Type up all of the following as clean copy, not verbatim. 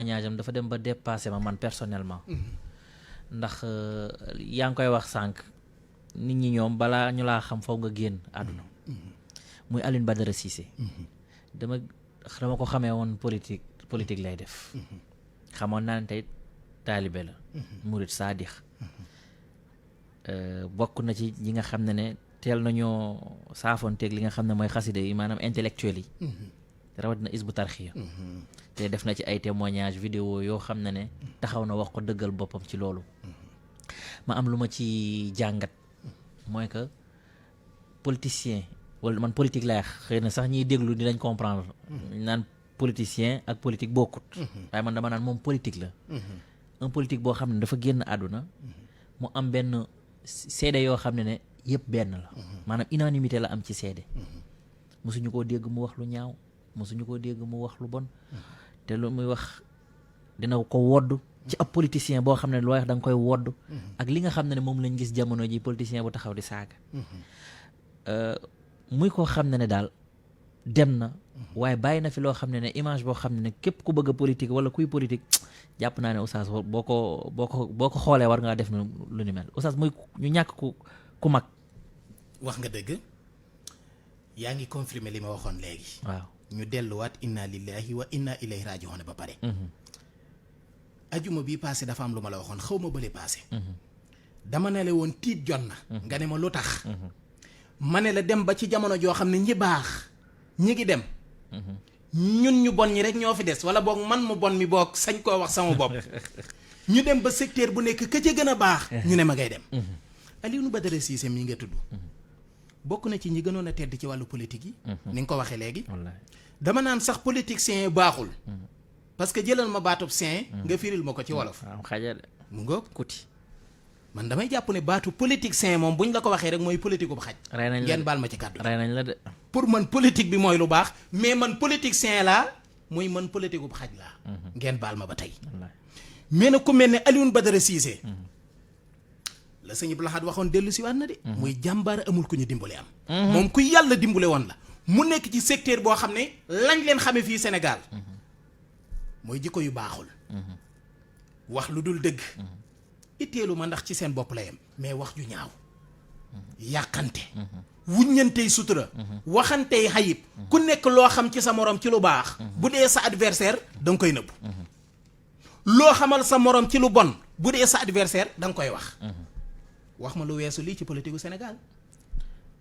ñaajam dafa dem ba dépassé ma man personnellement ndax yaa ngi koy wax sànq nit ñi ñoom balaa ñu laa xam faw nga génn àdduna muy Alioune Badara Cissé dama ko xamee woon politique lay def xamoon naa ne tey taalibe la murit saadix bokk na ci ñi nga xam ne teel nañoo saafoonteeg li nga xam ne mooy xaside yi maanaam intellectuel yi rawatina Hizbut Tarqiyyah te def na ci ay témoignage vidéo yoo xam ne taxaw na wax ko dëggal boppam ci loolu ma am lu ma ci jàngat mooy que politicien wala man politique lay wax xëy na sax ñiy déglu dinañ comprendre naan politicien ak politique bokkut waaye man dama naan moom politique la un politique boo xam ne dafa génn àdduna mu am benn seede yoo xam ne yëpp benn la maanaam unanimité la am ci seede mosuñu koo dégg mu wax lu ñaaw mosuñu koo dégg mu wax lu bon te lu muy wax dina ko wodd ci ab politicien boo xam ne loo wax da nga koy wodd ak li nga xam ne moom lañ gis jamono ji politicien bu taxaw di saaga muy koo xam ne daal dem na waaye bàyyi na fi loo xam ne image boo xam ne képp ku bëgg a politique wala kuy politique jàpp naa ne Oustaz boo ko xoolee war ngaa def lu ni mel Oustaz muy ñu ñàkk ku mag. wax nga dëgg yaa ngi confirmer li ma waxoon léegi. waaw ñu delluwaat inna lillahi wa inna ilayhi raji'un ba pare. ajuma bii passé dafa am lu ma la waxoon xaw ma bële passé. dama ne la woon tiit jot na. nga ne ma lu tax. ma ne la dem ba ci jamono joo xam ne ñi baax ñi ngi dem. ñun ñu bon ñi rek ñoo fi des wala boog man mu bon mi boog sañ koo wax sama bopp. ñu dem ba secteur bu nekk ka ca gën a baax. ñu ne ma ngay dem. Alioune Badara Cissé mii nga tudd. bokk na ci ñi gënoon a tedd ci wàllu politique yi. ni nga ko waxee léegi. dama naan sax politicien baaxul. parce que jëlal ma baatub sien nga firil ma ko ci wolof. mu ngoog kuti. man damay jàpp ne baatu politicien moom buñ la ko waxee rek mooy politique bu xaj. ngeen baal ma ci kàddu. rey nañ la de. pour man politique bi mooy lu baax mais man politicien laa muy man politique bu xaj laa. ngeen baal ma ba tey. mais nag ku mel ne Alioune Badara Cissé. la sëñ Abdou Lahad waxoon dellu si waat na de. muy jàmbaar amul ku ñu dimbale am. moom ku yàlla dimbale woon la. mu nekk ci secteur boo xam ne lañ leen xamee fii Sénégal. mooy jikko yu baaxul. wax lu dul dëgg. itteelu ma ndax ci seen bopp la yem mais wax ju ñaaw. yàqante. wuññantey sutura. waxantey xayib. ku nekk loo xam ci sa morom ci lu baax. bu dee sa adversaire da nga koy nëbb. loo xamal sa morom ci lu bon bu dee sa adversaire da nga koy wax. wax ma lu weesu lii ci politique gu Sénégal.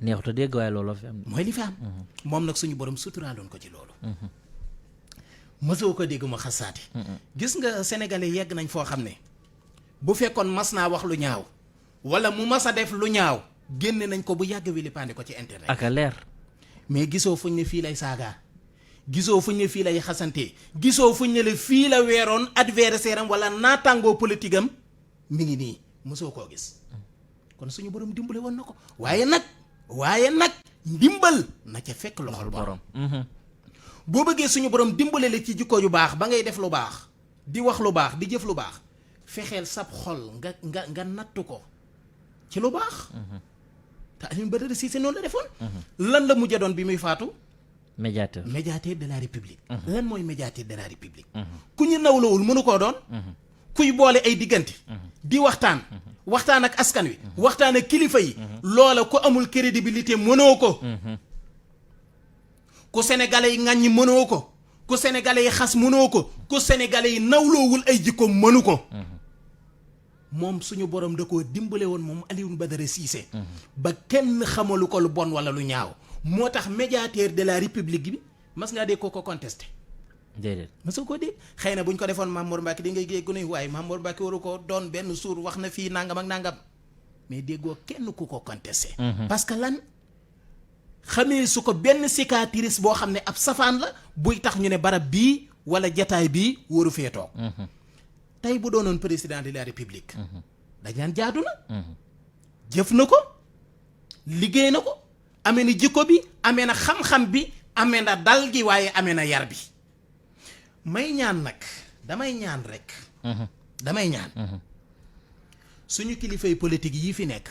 neexut a dégg waaye loolu fi am. mooy li fi am. moom nag suñu borom suturaaloon ko ci loolu. mësoo ko dégg ma xasaati. gis nga sénégalais yegg nañ foo xam ne bu fekkoon mas naa wax lu ñaaw wala mu mas a def lu ñaaw génne nañ ko bu yàgg wi li pande ko ci internet. ak a leer. mais gisoo fuñ ne fii lay saaga gisoo fuñ ne fii lay xasante gisoo fuñ ne la fii la weeroon adversaire am wala naataangoo politique am mi ngi nii mësoo koo gis. kon suñu borom dimbale woon na ko waaye nag ndimbal na ca fekk loxol borom. boo bëggee suñu borom dimbale la ci jikko yu baax ba ngay def lu baax di wax lu baax di jëf lu baax fexeel sab xol nga nattu ko ci lu baax. te Alioune Badara Cissé noonu la defoon. lan la mujjee doon bi muy faatu. médiateur de la république. lan mooy médiateur de la république. ku ñu nawlawul mënu koo doon. kuy boole ay diggante. di waxtaan. waxtaan ak askan wi. waxtaan ak kilifa yi. loola ku amul crédibilité mënoo ko. ku sénégalais yi ŋàññi mënoo ko. ku sénégalais yi xas mënoo ko. ku sénégalais yi nawloowul ay jikko mënu ko. moom suñu borom da koo dimbale woon moom Alioune Badara Cissé. ba kenn xamalu ko lu bon wala lu ñaaw. moo tax médiateur de la république bi mas ngaa dégg ko contesté. déedéet masoo koo dégg xëy na bu ñu ko defoon Mamour Mbacke di ngay dégg ne waaye Mamour Mbacke waru ko doon benn suur wax na fii nangam ak nangam mais déggoo kenn ku ko contesté. parce que lan xamee su ko benn cicatrice boo xam ne ab safaan la buy tax ñu ne barab bii wala jataay bii waru fee toog. tey bu doonoon président de la république. dañ naan jaadu na. jëf na ko liggéey na ko amee na jikko bi amee na xam-xam bi amee na dal gi waaye amee na yar bi. may ñaan nag damay ñaan rek. damay ñaan. suñu kilifay politique yii fi nekk.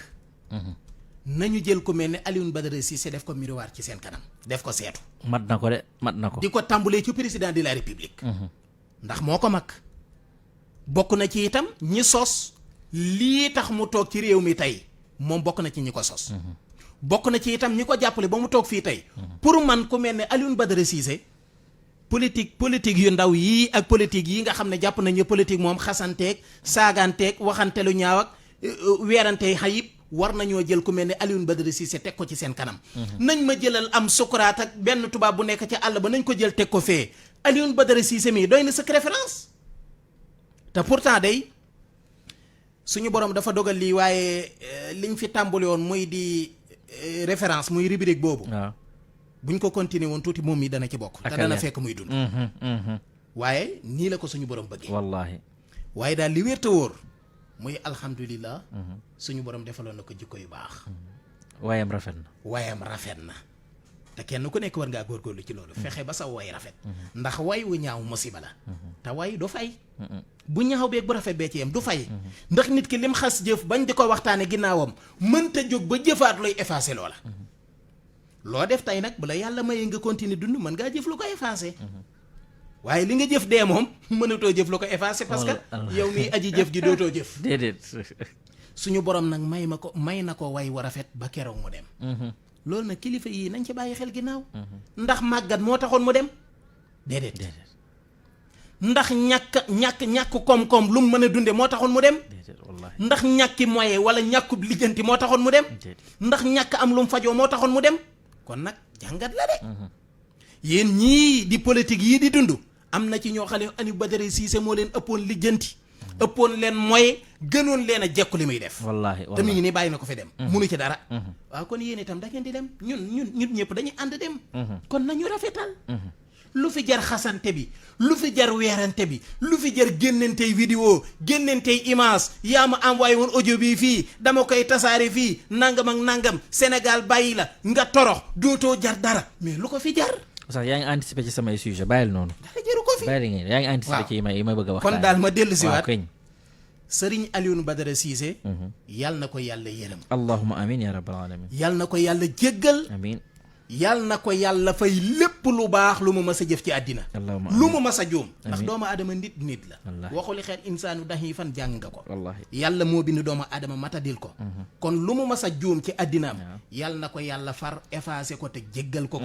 nañu jël ko mel ne Alioune Badara Cissé def ko miroir ci seen kanam def ko seetu. mat na ko de mat na ko. di ko tàmbalee ci président de la république. ndax moo ko mag bokk na ci itam ñi sos lii tax mu toog ci réew mi tey moom bokk na ci ñi ko sos bokk na ci itam ñi ko jàppale ba mu toog fii tey pour man ku mel ne Alioune Badara Cissé politique yu ndaw yii ak politique yi nga xam ne jàpp nañu politique moom xasanteeg saagaanteeg waxante lu ñaaw ak weerante xayib war nañoo jël ku mel ne Alioune Badara Cissé teg ko ci seen kanam nañ ma jëlal am Socrate ak benn tubaab bu nekk ca àll ba nañ ko jël teg ko fee Alioune Badara Cissé mii doy na sa référence te pourtant day suñu borom dafa dogal lii waaye liñ fi tàmbali woon muy di référence muy rubrique boobu buñ ko continuer woon tuuti moom mi dana ci bokk te dana fekk muy dund waaye nii la ko suñu borom bëggee wallaahi waaye daal li wér te wóor muy alhamdulillah suñu borom defaloon na ko jikko yu baax waayam rafet na te kenn ku nekk war ngaa góorgóorlu ci loolu fexe ba sa way rafet ndax way wu ñaaw musiba la te way du fay bu ñaaw beeg bu rafet bee ci yem du fay ndax nit ki lim xas jëf bañ di ko waxtaane ginnaawam mënta jóg ba jëfaat luy effacé loola loo def tey nag bu la yàlla mayee nga continuer dund mën ngaa jëf lu ko effacé waaye li nga jëf dee moom mënatoo jëf lu ko effacé parce que yow miy aji jëf ji dootoo jëf déedéet suñu borom nag may na ko way wa rafet ba keroog mu dem loolu nag kilifa yii nañ ci bàyyi xel ginnaaw ndax màggat moo taxoon mu dem déedéet ndax ñàkk koom-koom lu mu mën a dunde moo taxoon mu dem ndax ñàkki moyen wala ñàkkub lijjanti moo taxoon mu dem ndax ñàkk am lu mu fajoo moo taxoon mu dem kon nag jàngat la de yéen ñii di politique yii di dund am na ci ñoo xam ne Alioune Badara Cissé moo leen ëppoon lijjanti ëppoon leen mooy gënoon leen a jekku li muy def wallaahi te mi ngi nii bàyyi na ko fi dem munu ci dara waaw kon yéen itam da ngeen di dem ñun ñëpp dañuy ànd dem kon nañu rafetal lu fi jar xasante bi lu fi jar weerante bi lu fi jar génnantey vidéo génnantey image yaa ma envoyé woon audio bi fii dama koy tasaare fii nangam ak nangam Sénégal bàyyi la nga torox dootoo jar dara mais lu ko fi jar sax yaa ngi anticipé ci samay sujet bàyyil noonu dara jaru ko fi bàyyil ngeen yaa ngi anticipé ci yi may bëgg a wax kon daal ma dellu si waat këñ Sëriñ Alioune Badara Cissé yal na ko yàlla yërëm allahumma amin ya rabbal alamin yal na ko yàlla jéggal amin yal na ko yàlla fay lépp lu baax lu mu mas a jëf ci àddina lu mu mas a juum ndax doomu aadama nit la waxuli xeet insaanu dahifan jàng nga ko yàlla moo bind doomu aadama matadil ko kon lu mu mas a juum ci àddinaam yal na ko yàlla far effacé ko te jéggal ko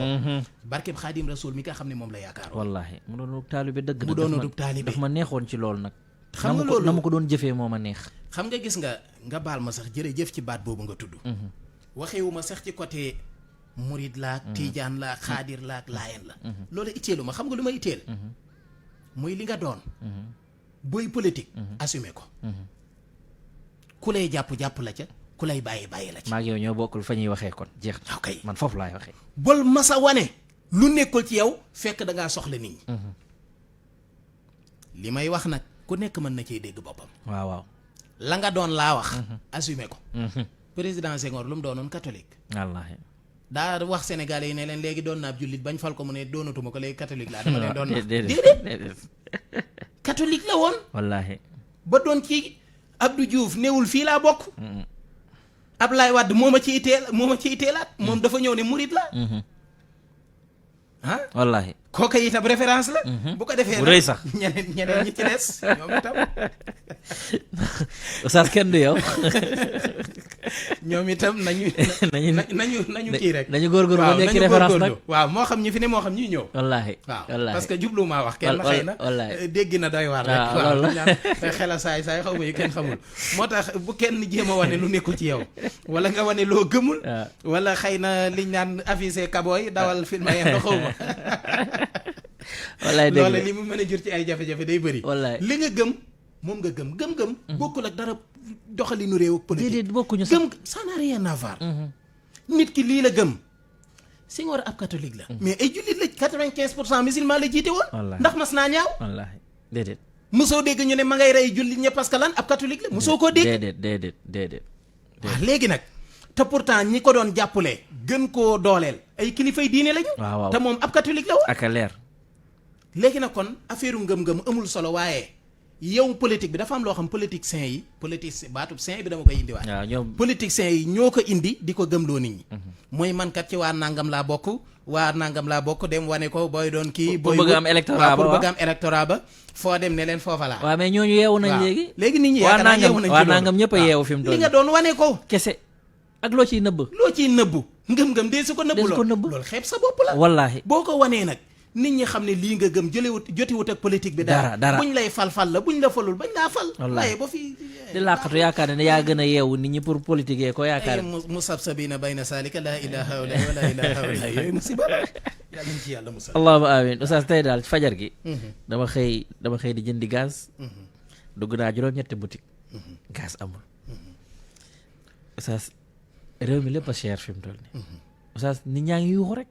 barkeb Xaadim Rasul mi nga xam ne moom la yaakaar wallaahi mu doon taalibe dëgg mu doon taalibe daf ma neexoon ci loolu nag xam nga loolu na ma ko doon jëfee moo ma neex xam nga gis nga baal ma sax jërëjëf ci baat boobu nga tudd waxewu ma sax ci côté murid laak tiijaan laak xaadir laak laayeen la loolu itteelu ma xam nga lu ma itteel muy li nga doon booy politique assumé ko ku lay jàpp la ca ku lay bàyyi la ca maa ngi yow ñoo bokkul fa ñuy waxee kon jeex na ok man foofu laay waxee bol masa wane lu nekkul ci yow fekk da ngaa soxla nit ñi li may wax nag ku nekk mën na cee dégg boppam waaw la nga doon laa wax assumé ko président Senghor lu mu doonoon catholique wallaahi daa wax Sénégalais yi ne leen léegi doon naa ab jullit bañ fal ko mu ne doonatuma ko léegi catholique laa dama leen doon na déedéet catholique la woon wallaahi ba doon ci Abdou Diouf néewul fii laa bokk Ablaye Wade moo ma ci itteelaat moom dafa ñëw ne murid la wallaahi kooka itam référence la bu ko defee bu rëy sax ñeneen ñi ci des ñoom itam oustaz kenn du yow ñoom itam nañu kii rek nañu góorgóorlu ba nekk référence nag waaw moo xam ñi fi ne moo xam ñi ñëw wallaahi waaw parce que jublu maa wax kenn xëy na dégg na doy waar rek waaw ñaan xela saay xaw ma yu kenn xamul moo tax bu kenn jéem a wane lu nekkul ci yow wala nga wane loo gëmul wala xëy na liñ naan affiché kabooy dawal film yeen xaw ma wallaay dégg loolu li mu mën a jur ci ay jafe-jafe day bëri li nga gëm moom nga gëm bokkul ak dara doxalinu réew ak politique déedéet bokkuñu sax gëm ça n'a rien à voir nit ki lii la gëm Senghor ab catholique la mais ay jullit la 95% musulman la jiite woon ndax mas naa ñaaw wallaahi déedéet mosoo dégg ñu ne ma ngay rey jullit ña parce que lan ab catholique la mosoo koo dégg déedéet waaw léegi nag te pourtant ñi ko doon jàppale gën koo dooleel ay kilifay diine lañu te moom ab catholique la woon ak a leer léegi nag kon affaire ngëm-ngëm amul solo waaye yow politique bi dafa am loo xam politiciens yi baatub sain bi dama koy indiwaat. waaw ñoom politiciens yi ñoo ko indi di ko gëmloo nit ñi. mooy man kat ci waa nangam laa bokk dem wane ko booy doon kii. pour bëgg am électorat ba pour bëgg am électorat ba foo dem ne leen foofa laa. waaw mais ñooñu yeewu nañ léegi. léegi nit ñi yaakaar naa yeewu nañ ci loolu waa nangam ñëpp a yeewu fi mu toll li nga doon wane ko. kese ak loo ciy nëbb. ngëm-ngëm dee su ko nëbb loolu xeeb sa bopp la. wallaahi boo ko wanee nag nit ñi xam ne lii nga gëm jotiwut ak politique bi dara buñ lay fal la buñ la falul bañ laa fal. waaye ba fi di làqatu yaakaar ne yaa gën a yeewu nit ñi pour politique yee ko yaakaar musabsabina bayna salika laa ilaha illa wa laa ilaha illa yooyu musiba yàlla nañ ci yàlla musal. allahumma amin oustaz tey daal fajar gi dama xëy di jëndi gaz dugg naa juróom-ñetti boutique gaz amul oustaz réew mi lépp a cher fi mu toll nii oustaz nit ñaa ngi yuuxu rek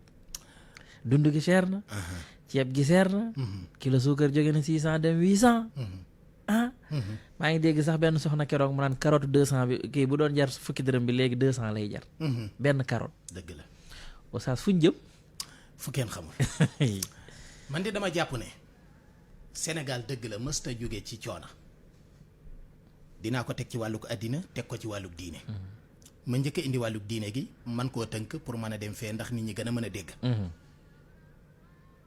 dund gi cher na ceeb gi cher na kilo suukar jóge na 600 dem 800 maa ngi dégg sax benn soxna keroog mu naan carotte 200 bi kii bu doon jar fukki dërëm bi léegi 200 lay jar benn carotte. dëgg la oustaz fuñ jëm fu kenn xamul man de dama jàpp ne Sénégal dëgg la mësta jóge ci coona dinaa ko teg ci wàllug àddina teg ko ci wàllug diine ma njëkk a indi wàllug diine gi man koo tënk pour mën a dem fee ndax nit ñi gën a mën a dégg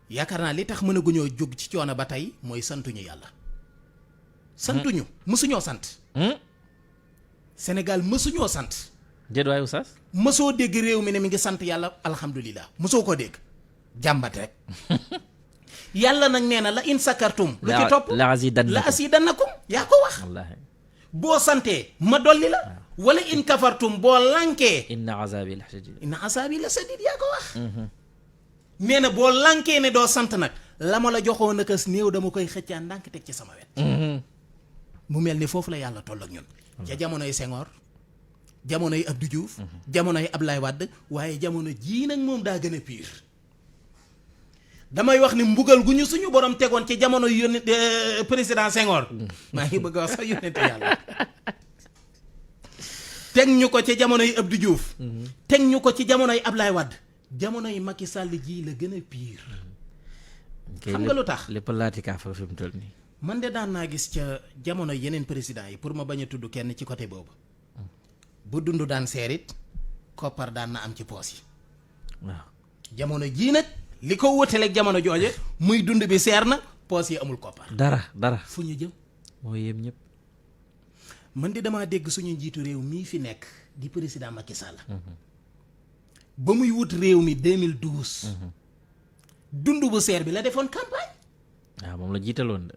yaakaar naa li tax mën a guñoo jóg ci coono ba tey mooy santuñu yàlla santuñu mësuñoo sant Sénégal mësuñoo sant déet waay oustaz mësoo dégg réew mi ne mi ngi sant yàlla alhamdulilah mësoo ko dégg jàmbat rek yàlla nag nee na la in sakartum lu ci topp la azidannakum yaa ko wax wallaahi boo santee ma dolli la wala in kafartum boo lankee inna azabi la sadid yaa ko wax nee na boo lankee ne doo sant nag la ma la joxoon a kës néew dama koy xëccaan ndànk teg ci sama wet mu mel ni foofu la yàlla toll ak ñun ca jamonoy Senghor jamonoy Abdou Diouf jamonoy Ablaye Wade waaye jamono jii nag moom daa gën a pire damay wax ni mbugal gu ñu suñu borom tegoon ci jamono yónni président Senghor maa ngi bëgg a wax sax yónnente yàlla teg ñu ko ci jamonoy Abdou Diouf teg ñu ko ci jamonoy Ablaye Wade jamonoy Macky Sall jii la gën a pire xam nga lu tax lépp laati kaa fa fi mu toll nii man de daan naa gis ca jamono yeneen président yi pour ma bañ a tudd kenn ci côté boobu bu dund daan seerit koppar daan na am ci poos yi waaw jamono jii nag li ko wutaleeg jamono jooje muy dund bi seer na poos yi amul koppar dara fu ñu jëm moo yem ñëpp man di damaa dégg suñu njiitu réew mii fi nekk di président Macky Sall ba muy wut réew mi 2012 dund bu seer bi la defoon campagne waaw moom la jiitaloon de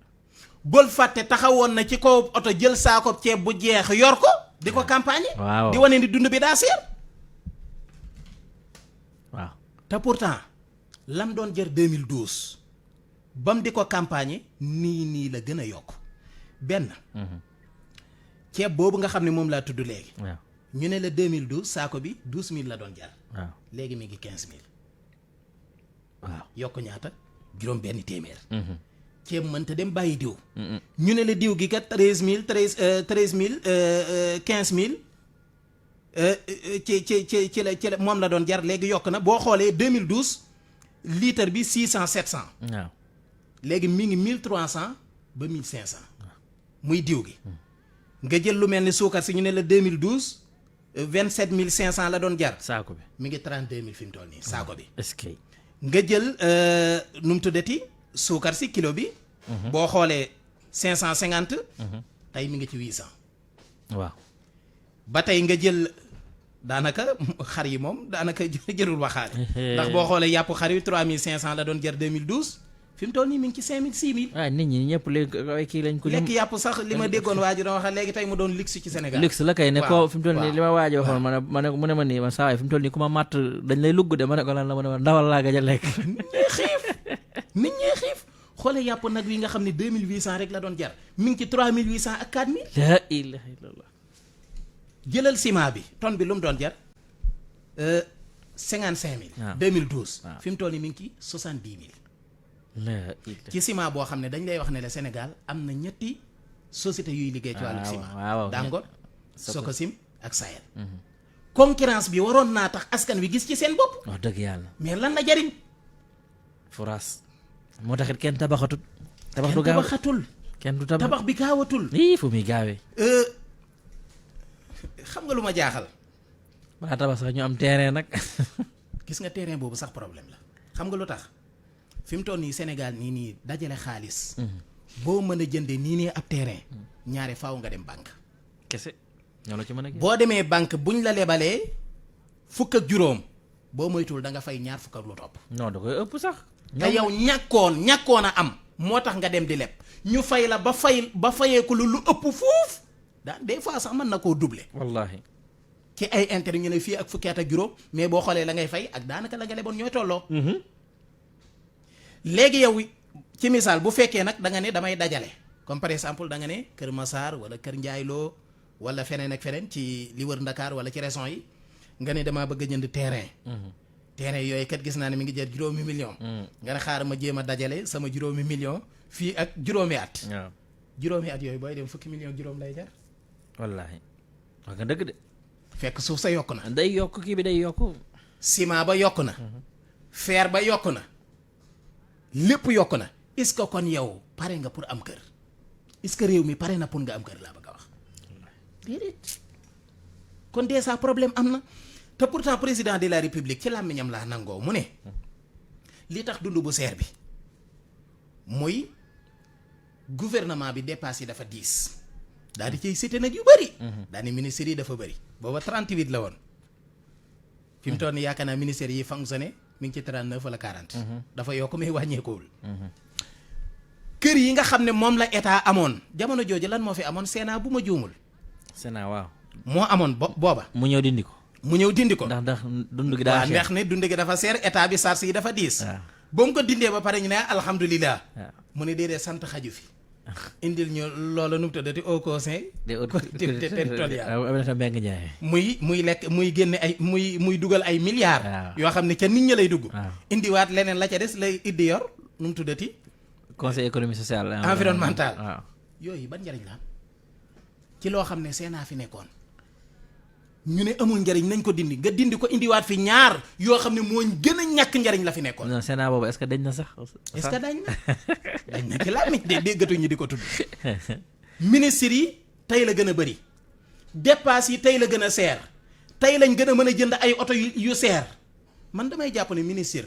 bol fàtte taxawoon na ci kaw oto jël saako ceeb bu jeex yor ko di ko campagne waaw di wane ni dund bi daa seer waaw te pourtant lam doon jar 2012 bam di ko campagne nii la gën a yokk benn ceeb boobu nga xam ne moom laa tudd léegi waaw ñu ne la 2012 saako bi 12000 la doon jar waaw léegi mi ngi 15000 waaw yokk ñaata juróom benn téeméer ceeb mënta dem bàyyi diw ñu ne la diw gi kat 13000 15000 ci la moom la doon jar léegi yokk na boo xoolee 2012 litre bi 600 700 waaw léegi mi ngi 1300 ba 1500 muy diw gi nga jël lu mel ni suukar si ñu ne la 2012 27500 la doon jar saako bi mi ngi 32000 fi mu toll nii saako bi est-ce que nga jël nu mu tuddati suukar si kilo bi boo xoolee 550 tey mi ngi ci 800 waaw ba tey nga jël daanaka xar yi moom daanaka jërul waxaale ndax boo xoolee yàpp xar yi 3500 la doon jar 2012 fi mu toll nii mi ngi ci 5000 6000 waaw nit ñi ñëpp léegi kii lañ ko lekk yàpp sax li ma déggoon waa ji doon wax léegi tey mu doon luxe ci Sénégal luxe la kay ne ko fi mu toll nii li ma waaj waxoon ma ne mu ne ma nii man saa waay fi mu toll nii ku ma màtt dañ lay lugg de ma ne ko lan la ma ne ma ndawal laa gëj a lekk nit ñee xiif xoole yàpp nag wi nga xam ne 2800 rek la doon jar mi ngi ci 3800 ak 4000 la ilaha illallah jëlal ciment bi tonne bi lu mu doon jar 55000 2012 fi mu toll nii mi ngi ci 70000 ci ciment boo xam ne dañ lay wax ne le Sénégal am na ñetti société yuy liggéey ci wàllu ciment Dangote Sococim ak Sahel concurrence bi waroon naa tax askan wi gis ci seen bopp wax dëgg yàlla mais lan la jariñ foras moo taxit kenn tabaxatut tabax du gaaw tabaxatul kenn du tabax tabax bi gaawatul. ii fu muy gaawee. xam nga lu ma jaaxal. balaa tabax sax ñu am terrain nag. gis nga terrain boobu sax problème la xam nga lu tax fi mu toll nii Sénégal nii dajale xaalis. boo mën a jëndee nii ab terrain. ñaare faaw nga dem banque. kese ñoo la ci mën a. boo demee banque buñ la lebalee fukk ak juróom boo moytuwul da nga fay ñaar fukk ak lu topp. non da koy ëpp sax. te yow ñàkkoon a am moo tax nga dem di leb ñu fay la ba fayeeku lu ëpp fuuf des fois sax mën na koo doubler. wallaahi. ci ay intérêt ñu ne fii ak fukki at ak juróom mais boo xoolee la ngay fay ak daanaka la nga leboon ñooy tolloo. léegi yow ci misaal bu fekkee nag da nga ne damay dajale comme par exemple da nga ne Kër Massar wala Kër Njaayloo wala feneen ak feneen ci li wër Ndakaar wala ci régions yi nga ne damaa bëgg a jënd terrain. terrain yooyu kat gis naa ne mi ngi jël 5 millions. nga ne xaaral ma jéem a dajale sama 5 millions fii ak 5 at. waaw 5 at yooyu booy dem fukki millions juróom lay jar. wallaahi wax nga dëgg de. fekk suuf sa yokk na. day yokk kii bi day yokk. ciment ba yokk na. fer ba yokk na. lépp yokk na. est-ce que kon yow pare nga pour am kër. est-ce que réew mi pare na pour nga am kër laa bëgg a wax. déedéet kon déjà problème am na te pourtant président de la république ci làmmiñam laa nangoo mu ne li tax dund bu seer bi muy gouvernement bi dépasse yi dafa diis daal di ciy cité nag yu bëri. daal di ministères yi dafa bëri. booba 38 la woon fi mu toll nii yaakaar naa ministères yi fonctionné mi ngi ci 39 wala 40. dafa yokk mais wàññeekuwul. kër yi nga xam ne moom la état amoon jamono jooju lan moo fi amoon Sénat bu ma juumul. Sénat waaw. moo amoon booba. mu ñëw dindi ko. ndax dund gi daa neex ne dund gi dafa seer état bi charge yi dafa diis. ba mu ko dindee ba pare ñu ne alhamdulilah. mu ne déedéet sant xaju fi. indil ñu loola nu mu tuddati au conseil. muy lekk muy génne ay muy dugal ay milliards. yoo xam ne ca nit ña lay dugg. indiwaat leneen la ca des lay iddi yor nu mu tuddati. conseil économique social environnemental. waaw yooyu ban njariñ la am ci loo xam ne Sénat fi nekkoon ñu ne amul njariñ nañ ko dindi nga dindi ko indiwaat fi ñaar yoo xam ne moo gën a ñàkk njariñ la fi nekkoon. non Sénat boobu est-ce que dañ na sax. est-ce que dañ na ci laa de déggatuñu di ko tudd. ministres yi tey la gën a bëri dépenses yi tey la gën a seer tey lañ gën a mën a jënd ay oto yu seer man damay jàpp ne ministre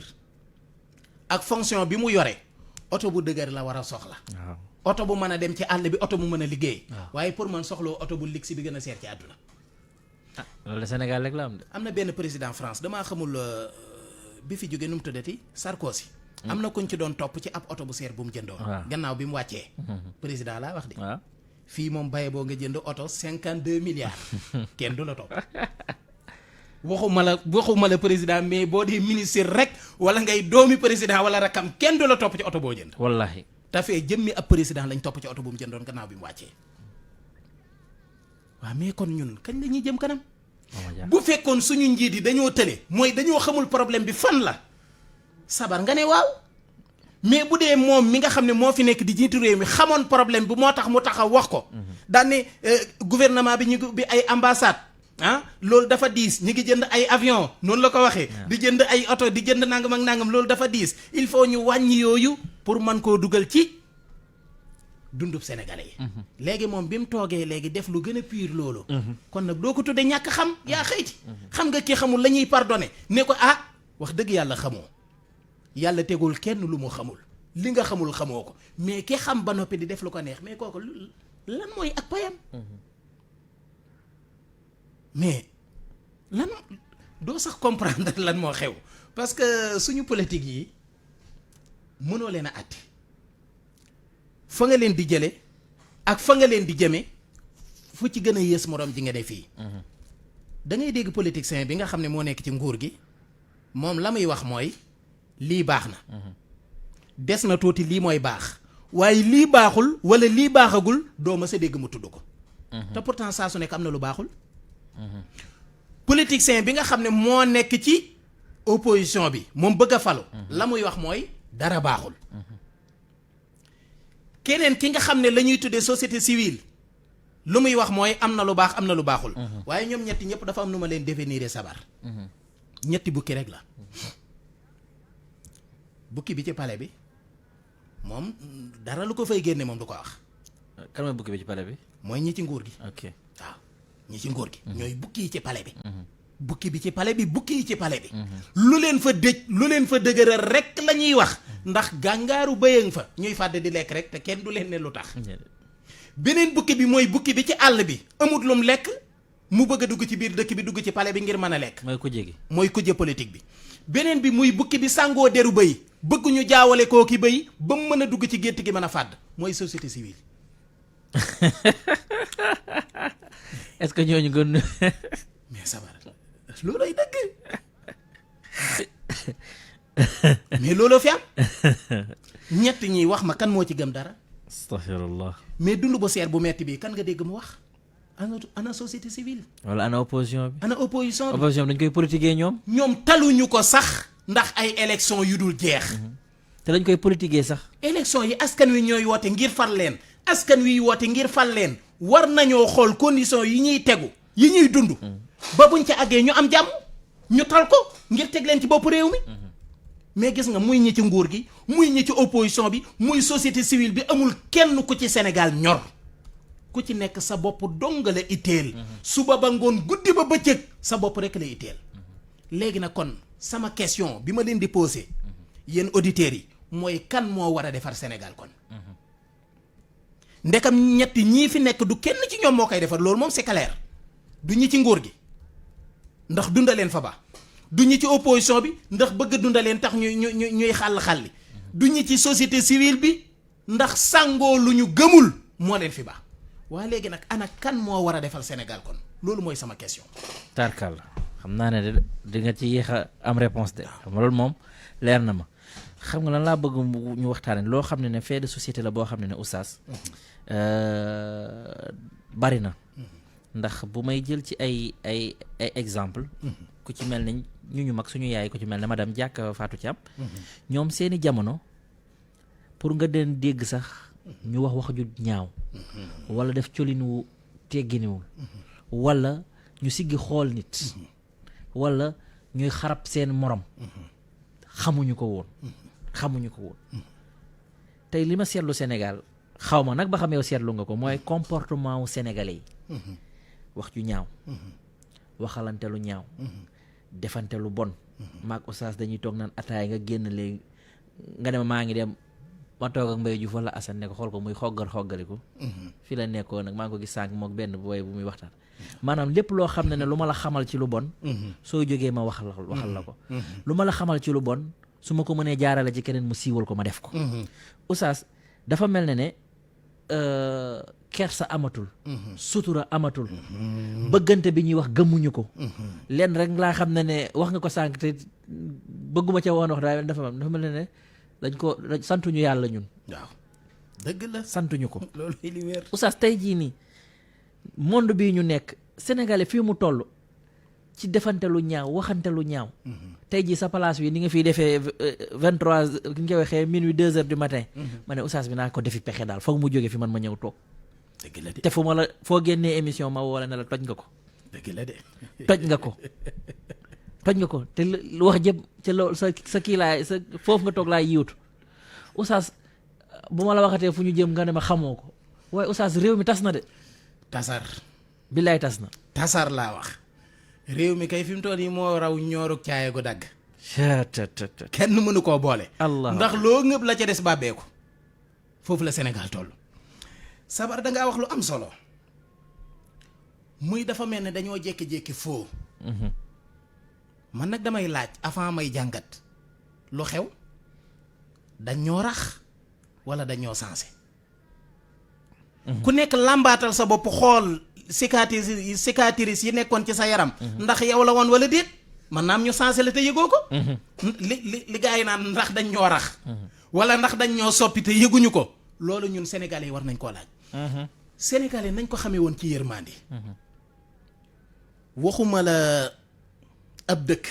ak fonction bi mu yore oto bu dëgër la war a soxla. waaw oto bu mën a dem ci àll bi oto bu mën a liggéey. waaye pour man soxloo oto bu ligg si bi gën a seer ci àdduna. loolu Sénégal rek la am de. am na benn président France damaa xamul bi fi jóge nu mu tuddati Sarkozy. am na kuñ ci doon topp ci ab oto bu seer bu mu jëndoon. gannaaw bi mu wàccee. président laa wax de. waaw fii moom baye boo nga jënd oto 52 milliards. kenn du la topp. waxuma la président mais boo dee ministre rek wala ngay doomi président wala rakam kenn du la topp ci oto boo jënd. wallaahi. tafee jëmmi ab président lañ topp ci oto bu mu jëndoon gannaaw bi mu wàccee. waaw mais kon ñun kañ la ñuy jëm kanam. bu fekkoon suñu njiit yi dañoo tële mooy dañoo xamul problème bi fan la sabar nga ne waaw mais bu dee moom mi nga xam ne moo fi nekk di jiitu réew mi xamoon problème bi moo tax mu taxaw wax ko. daan ne gouvernement bi ñu bi ay ambassade loolu dafa diis ñu ngi jënd ay avion noonu la ko waxee. di jënd ay oto di jënd nangam ak nangam loolu dafa diis il faut ñu wàññi yooyu pour mën koo dugal ci dundub sénégalais yi. léegi moom bi mu toogee léegi def lu gën a pire loolu. kon nag doo ko tuddee ñàkk xam yaa xëyti. xam nga kii xamul la ñuy pardonné ne ko wax dëgg yàlla xamoo yàlla tegul kenn lu mu xamul li nga xamul xamoo ko mais ki xam ba noppi di def lu ko neex mais kooku lan mooy ak payam. mais lan doo sax comprendre lan moo xew parce que suñu politique yi mënoo leen a àtte fa nga leen di jële ak fa nga leen di jëme fu ci gën a yées morom ji nga def fii. da ngay dégg politicien bi nga xam ne moo nekk ci nguur gi moom la muy wax mooy lii baax na. des na tuuti lii mooy baax waaye lii baaxul wala lii baaxagul doo ma sa dégg mu tudd ko. te pourtant saa su nekk am na lu baaxul. politicien bi nga xam ne moo nekk ci opposition bi moom bëgg a falu. la muy wax mooy dara baaxul. keneen ki nga xam ne la ñuy tuddee société civile lu muy wax mooy am na lu baax am na lu baaxul. waaye ñoom ñetti ñëpp dafa am nu ma leen définir sabar. ñetti bukki rek la. bukki bi ci palais bi moom dara lu ko fay génne moom du ko wax kan mooy bukki bi ci palais bi. mooy ñi ci nguur gi. ok waaw ñi ci nguur gi. ñooy bukki yi ci palais bi. bukki bi ci palais bi bukki yi ci palais bi. lu leen fa dëj lu leen fa dëgëral rek la ñuy wax ndax gàngaaru bëyëng fa ñuy fàdd di lekk rek te kenn du leen ne lu tax. beneen bukki bi mooy bukki bi ci àll bi amut lum lekk mu bëgg a dugg ci biir dëkk bi dugg ci palais bi ngir mën a lekk. mooy kuje gi. mooy kuje politique bi. beneen bi muy bukki bi sàngoo deru bëy bëgg ñu jaawale koo ki bëy ba mu mën a dugg ci gétt gi mën a fàdd mooy société civile. est-ce que ñooñu gën. mais sabar loolooy dëgg mais looloo fi am ñett ñiy wax ma kan moo ci gëm dara. astaghfirullah. mais dund bu seer bu metti bi kan nga dégg mu wax ana société civile. wala ana opposition bi. ana opposition bi. opposition bi dañ koy politiquer ñoom. ñoom taluñu ko sax ndax ay élection yu dul jeex. te dañ koy politiquer sax. élection yi askan wi ñooy woote ngir fal leen askan wi woote ngir fal leen war nañoo xool condition yi ñuy tegu yi ñuy dund. ba buñ ca àggee ñu am jàmm ñu tal ko ngir teg leen ci bopp réew mi. mais gis nga muy ñi ci nguur gi muy ñi ci opposition bi muy société civile bi amul kenn ku ci Sénégal ñor ku ci nekk sa bopp dong la itteel. suba ba ngoon guddi ba bëccëg sa bopp rek la itteel. léegi nag kon sama question bi ma leen di poser yéen auditeurs yi mooy kan moo war a defar Sénégal kon. ndekam ñetti ñii fi nekk du kenn ci ñoom moo koy defar loolu moom c'est clair du ñi ci nguur gi ndax dundaleen fa ba. du ñi ci opposition bi ndax bëgg dundaleen tax ñuy xàll-xàlli du ñi ci société civile bi ndax sàngoo lu ñu gëmul moo leen fi baax waaye léegi nag ana kan moo war a defal Sénégal kon loolu mooy sama question. tarkal xam naa ne di nga ci yéex a am réponse de xam nga loolu moom leer na ma xam nga lan laa bëgg ñu waxtaane loo xam ne fait de société la boo xam ne oustaz bari na ndax bu may jël ci ay exemple ku ci mel ne ñu mag suñu yaay ku ci mel ne madame Diack Fatou Thiam ñoom seeni jamono pour nga den dégg sax ñu wax ju ñaaw wala def colinu tegginiwul wala ñu siggi xool nit wala ñuy xarab seen morom xamuñu ko woon tey li ma seetlu Sénégal xaw ma nag ba xam yow seetlu nga ko mooy comportement wu sénégalais yi wax ju ñaaw waxalante lu ñaaw defante lu bon maag oustaz dañuy toog naan ataay nga génn léegi nga dem maa ngi dem ma toog ak Mbaye Diouf wala Assane ne ko xool ko muy xoggaliku fii la nekkoon nag maa ngi ko gis sànq mook benn booy bu muy waxtaan maanaam lépp loo xam ne lu ma la xamal ci lu bon soo jógee ma waxal la ko lu ma la xamal ci lu bon su ma ko mënee jaarale ci keneen mu siiwal ko ma def ko oustaz dafa mel ne kersa amatul sutura amatul bëggante bi ñuy wax gëmmuñu ko lenn rek laa xam ne wax nga ko sànq te bëgguma ca woon wax dafa mel ne dañ ko santuñu yàlla ñun waaw dëgg la santuñu ko loolu li wér oustaz tey jii nii monde bii ñu nekk sénégalais fii mu toll ci defante lu ñaaw waxante lu ñaaw tey jii sa place bi ni nga fiy defee 23 ki nga waxee minuit 2 heures du matin ma ne oustaz bi naa ko defi pexe daal foog mu jóge fi man ma ñëw toog dëgg la de te fu ma la foo génnee émission ma woo la ne la toj nga ko dëgg la de toj nga ko te lu wax jëm ca loolu sa kii laay sa foofu nga toog laay yiwtu oustaz bu ma la waxatee fu ñu jëm nga ne ma xamoo ko waaye oustaz réew mi tas na de tasar billaay tas na tasar laa wax réew mi kay fi mu toll nii moo raw ñoorug caaye gu dagg kenn mënu koo boole allah ndax loo ngëb la ca des bàbbeeku foofu la Sénégal toll sabar dangaa wax lu am solo muy dafa mel ne dañoo jékki-jékki foo man nag damay laaj avant may jàngat lu xew dañ ñoo rax wala dañ ñoo sensé ku nekk làmbaatal sa bopp xool cicatrice yi nekkoon ci sa yaram ndax yow la woon wala déet man naam ñu sensé la te yëgoo ko li gaa yi naan ndax dañ ñoo rax wala ndax dañ ñoo soppi te yëguñu ko loolu ñun sénégalais yi war nañ koo laaj sénégalais nañ ko xamee woon ci yërmande waxuma la ab dëkk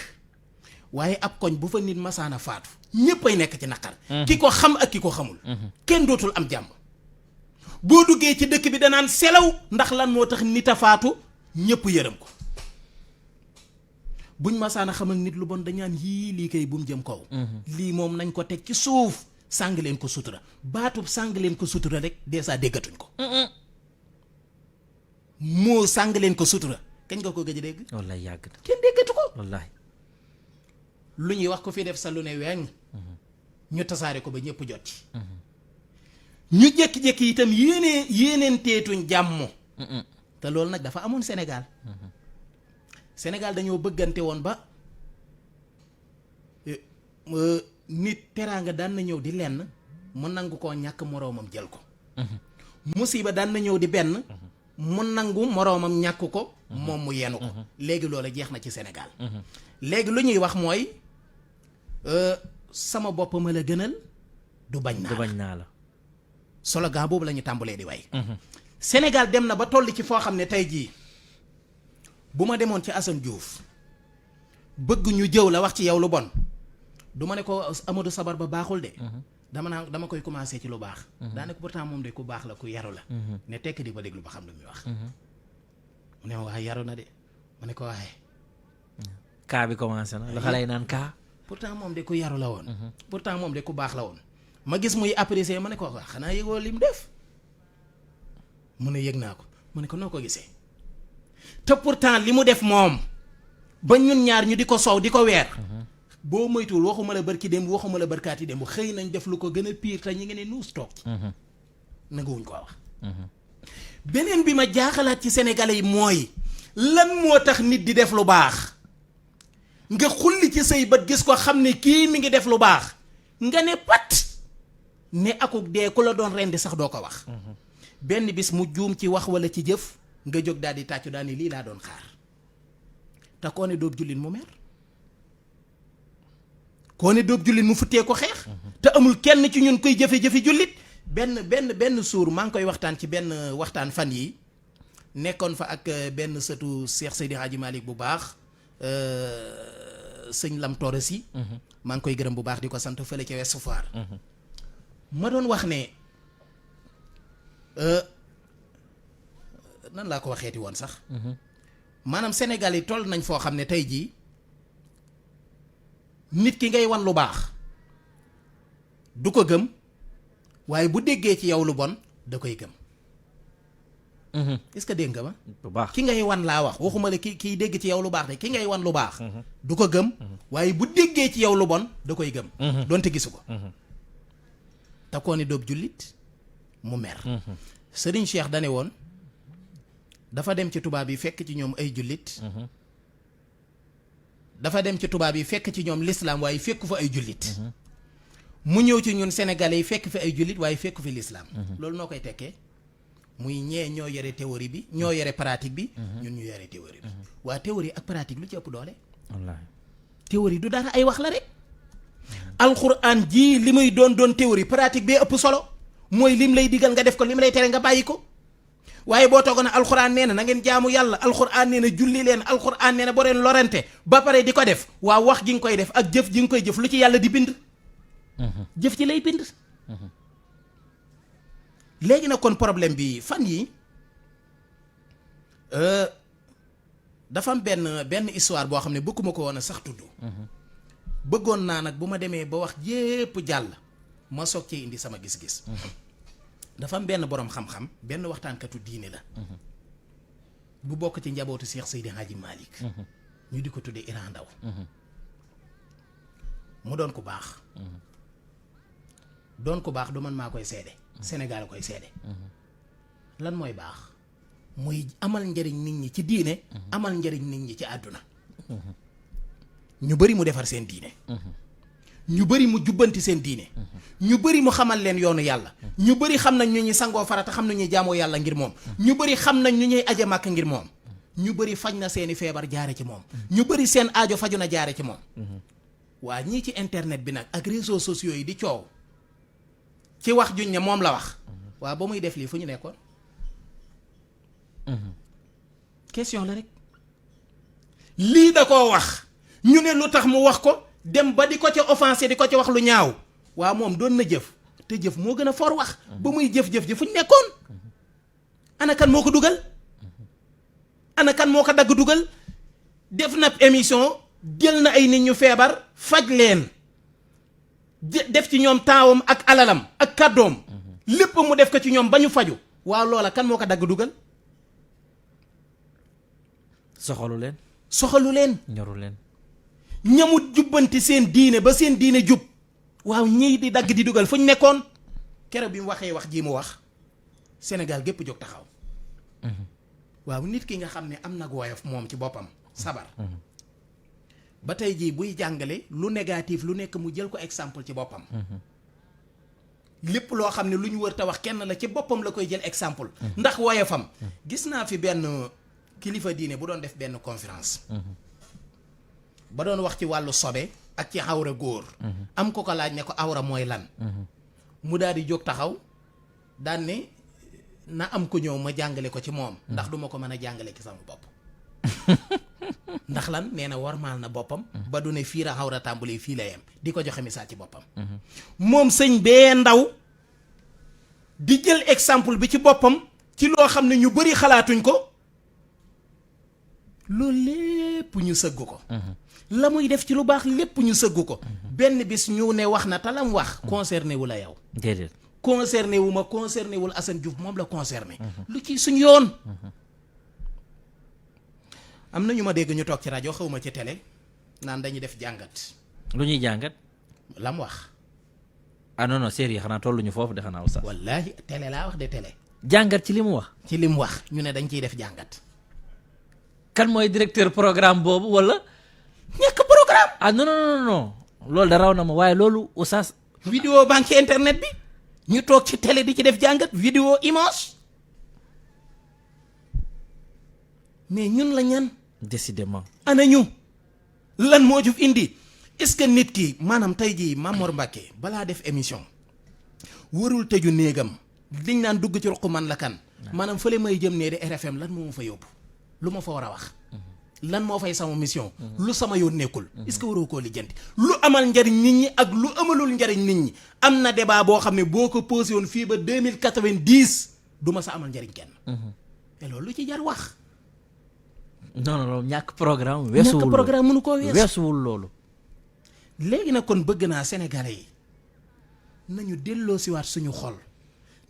waaye ab koñ bu fa nit masaana faatu ñépp ay nekk ci naqar ki ko xam ak ki ko xamul kenn dootul am jàmm boo duggee ci dëkk bi danaan selaw ndax lan moo tax nit a faatu ñépp yërëm ko buñ masaana xamal nit lu bon dañaan yii lii kay bu mu jëm kaw lii moom nañ ko teg ci suuf sàng leen ko sutura baatub sàng leen ko sutura rek déjà déggatuñ ko moo sàng leen ko sutura kañ nga ko gëj a dégg wallaay yàgg na kenn déggatu ko wallaay lu ñuy wax ko fi def sa lu ne weñ ñu tasaare ko ba ñëpp jot ci ñu jékki-jékki itam yéeneen teetuñ jàmm te loolu nag dafa amoon Sénégal Sénégal dañoo bëggante woon ba nit teraanga daan na ñëw di lenn mu nangu koo ñàkk moroomam jël ko musiba daan na ñëw di benn mu nangu moroomam ñàkk ko moom mu yenu ko léegi loola jeex na ci Sénégal léegi lu ñuy wax mooy sama bopp ma la gënal du bañ naa la slogan boobu la ñu tàmbalee di way Sénégal dem na ba toll ci foo xam ne tey jii bu ma demoon ci Assane Diouf bëgg ñu jëw la wax ci yow lu bon du ma ne ko Amadou Sabar ba baaxul de dama koy commencé ci lu baax daanaka pourtant moom de ku baax la ku yaru la ne tekk di ko déglu ba xam lu muy wax mu ne ma waaye yaru na de ma ne ko waaye kaa bi commencé na lu xale yi naan kaa pourtant moom de ku yaru la woon pourtant moom de ku baax la woon ma gis muy apprécier ma ne ko waa xanaa yëgoo lim def mu ne yëg naa ko mu ne ko noo ko gisee te pourtant li mu def moom ba ñun ñaar ñu di ko soow di ko weer boo moytuwul waxuma la barki démb waxuma la barkaati démb xëy nañ def lu ko gën a pire te ñi ngi ne nuus toog ci nanguwuñ ko wax beneen bi ma jaaxalaat ci sénégalais yi mooy lan moo tax nit di def lu baax nga xulli ci say bët gis ko xam ne kii mi ngi def lu baax nga ne pat ne akuk dee ku la doon rendi sax doo ko wax benn bis mu juum ci wax wala ci jëf nga jóg daal di tàccu daal ni lii laa doon xaar te koo ne doob jullit mu mer koo ne doob jullit mu futtee ko xeex te amul kenn ci ñun koy jëfe-jëfe jullit benn suur maa ngi koy waxtaan ci benn waxtaan fan yi nekkoon fa ak benn sëtu Cheikh Seydi Hadji Malick bu baax sëñ Lam Touré si maa ngi koy gërëm bu baax di ko sant fële ca Ouest Foire ma doon wax ne nan laa ko waxeeti woon sax maanaam Sénégal yi toll nañ foo xam ne tey jii nit ki ngay wan lu baax du ko gëm waaye bu déggee ci yow lu bon da koy gëm est-ce que dégg nga ma bu baax ki ngay wan laa wax waxuma la kiy dégg ci yow lu baax de ki ngay wan lu baax du ko gëm waaye bu déggee ci yow lu bon da koy gëm doonte gisu ko te koo ne doob jullit mu mer Serigne Cheikh dane woon dafa dem ci tubaab yi fekk ci ñoom ay jullit dafa dem ci tubaab yi fekk ci ñoom l'islam waaye fekku fa ay jullit mu ñëw ci ñun sénégalais yi fekk fi ay jullit waaye fekku fi l'islam loolu noo koy tekkee muy ñee ñoo yore théorie bi ñoo yore pratique bi ñun ñu yore théorie bi waa théorie ak pratique lu ci ëpp doole wallaahi théorie du dara ay wax la rek alxuraan ji li muy doon théorie pratique bee ëpp solo mooy lim lay digal nga def ko lim lay tere nga bàyyi ko waaye boo toogoon alxuraan nee na ngeen jaamu yàlla alxuraan nee na julli leen alxuraan nee na boo leen lorante ba pare di ko def waa wax gi nga koy def ak jëf ji nga koy jëf lu ci yàlla di bind jëf ci lay bind léegi nag kon problème bi fan yi dafa am benn histoire boo xam ne bëgguma ko woon a sax tudd bëggoon naa nag bu ma demee ba wax yépp jàll ma soog cee indi sama gis-gis dafa am benn boroom xam-xam benn waxtaankatu diine la bu bokk ci njabootu Cheikh Seydi Hadji Malick ñu di ko tuddee Iran Ndaw mu doon ku baax du man maa koy seede Sénégal koy seede lan mooy baax muy amal njariñ nit ñi ci diine amal njariñ nit ñi ci àdduna ñu bari mu defar seen diine ñu bari mu jubbanti seen diine ñu bari mu xamal leen yoonu yàlla ñu bari xam nañ ñu ñuy sangoo farata xam nañ ñuy jaamoo yàlla ngir moom ñu bari xam nañ ñu ñuy aje màkk ngir moom ñu bari faj na seeni feebar jaare ci moom ñu bari seen aajo faju na jaare ci moom waa ñii ci internet bi nag ak réseaux sociaux yi di coow ci wax juñ ne moom la wax waa ba muy def lii fu ñu nekkoon question la rek lii da koo wax ñu ne lu tax mu wax ko dem ba di ko ca offensé di ko ca wax lu ñaaw waa moom doon na jëf te jëf moo gën a for wax ba muy jëf-jëf ji fu ñu nekkoon ana kan moo ko dugal ana kan moo ko dagg dugal def na émission jël na ay nit ñu feebar faj leen def ci ñoom taawam ak alalam ak kàddoom lépp mu def ko ci ñoom ba ñu faju waaw loola kan moo ko dagg dugal soxalu leen ñoru leen ñamut jubbanti seen diine ba seen diine jub waaw ñii di dagg di dugal fu ñu nekkoon keroog bi mu waxee wax ji mu wax Sénégal gépp jóg taxaw waaw nit ki nga xam ne am nag woyof moom ci boppam sabar ba tey jii buy jàngale lu négatif lu nekk mu jël ko exemple ci boppam lépp loo xam ne lu ñu wër te wax kenn la ci boppam la koy jël exemple ndax woyofam gis naa fi benn kilifa diine bu doon def benn conférence ba doon wax ci wàllu sobe ak ci awra góor am ko laaj ne ko awra mooy lan mu daal di jóg taxaw daan ne na am ko ñëw ma jàngale ko ci moom ndax duma ko mën a jàngale ci sama bopp ndax lan nee na warmaal na boppam ba du ne fii la awra tàmbalee fii la yem di ko joxe misaal ci boppam moom sëñ bee ndaw di jël exemple bi ci boppam ci loo xam ne ñu bari xalaatuñ ko loolu lépp ñu sëgg ko la muy def ci lu baax lépp ñu sëgg ko benn bis ñu ne wax na te lam wax concerné wu la yow déedéet concerné wu ma concerné wul Assane Diouf moom la concerné lu ci suñ yoon am na ñu ma dégg ñu toog ci rajo xawma ci télé naan dañuy def jàngat lu ñuy jàngat lam wax ah non non série xanaa tolluñu foofu de xanaa oustaz wallaahi télé laa wax de télé jàngat ci li mu wax ci li mu wax ñu ne dañ ciy def jàngat kan mooy directeur programme boobu wala ñàkk programme ah non non non loolu da raw na ma waaye loolu oustaz vidéo baa ngi ci internet bi ñu toog ci télé di ci def jàngat vidéo image mais ñun la ñan décidément ana ñu lan moo juf indi est-ce que nit ki maanaam tey jii Mamor Mbacke balaa def émission warul tëju néegam liñ naan dugg ci ruq man la kan maanaam fële may jëm nee di RFM lan moo ma fa yóbbu lu ma fa war a wax lan moo fay sama mission lu sama yoon nekkul est-ce que waroo koo lijjanti lu amal njariñ nit ñi ak lu amalul njariñ nit ñi am na débat boo xam ne boo ko posé woon fii ba 2090 du ma sa amal njariñ kenn te loolu lu ci jar wax non non ñàkk programme ñàkk programme mënu koo weesuwul loolu léegi nag kon bëgg naa sénégalais yi nañu delloo siwaat suñu xol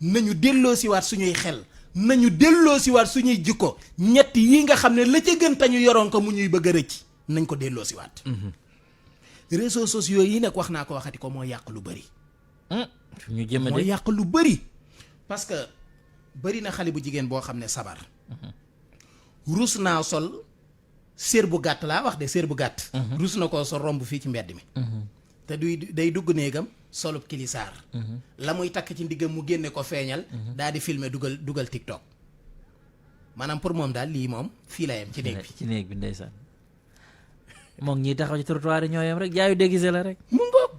nañu delloo siwaat suñuy xel nañu delloo siwaat suñuy jikko ñett yi nga xam ne la ca gën tañu yoroon ko mu ñuy bëgg a rëcc nañ ko delloo siwaat réseaux sociaux yi nag wax naa ko waxati ko moo yàq lu bëri ñu jëma moo yàq lu bëri parce que bëri na xale bu jigéen boo xam ne sabar rus naa sol sér bu gàtt laa wax de sér bu gàtt rus na koo sol romb fii ci mbedd mi te day dugg néegam solub kilisaar la muy takk ci ndiggam mu génne ko feeñal daal di filmer dugal TikTok maanaam pour moom daal lii moom fii la yem ci néeg bi ndeysaan moom ñii taxaw ci trottoir yi ñoo yem rek jaayu déguisé la rek mu ngoog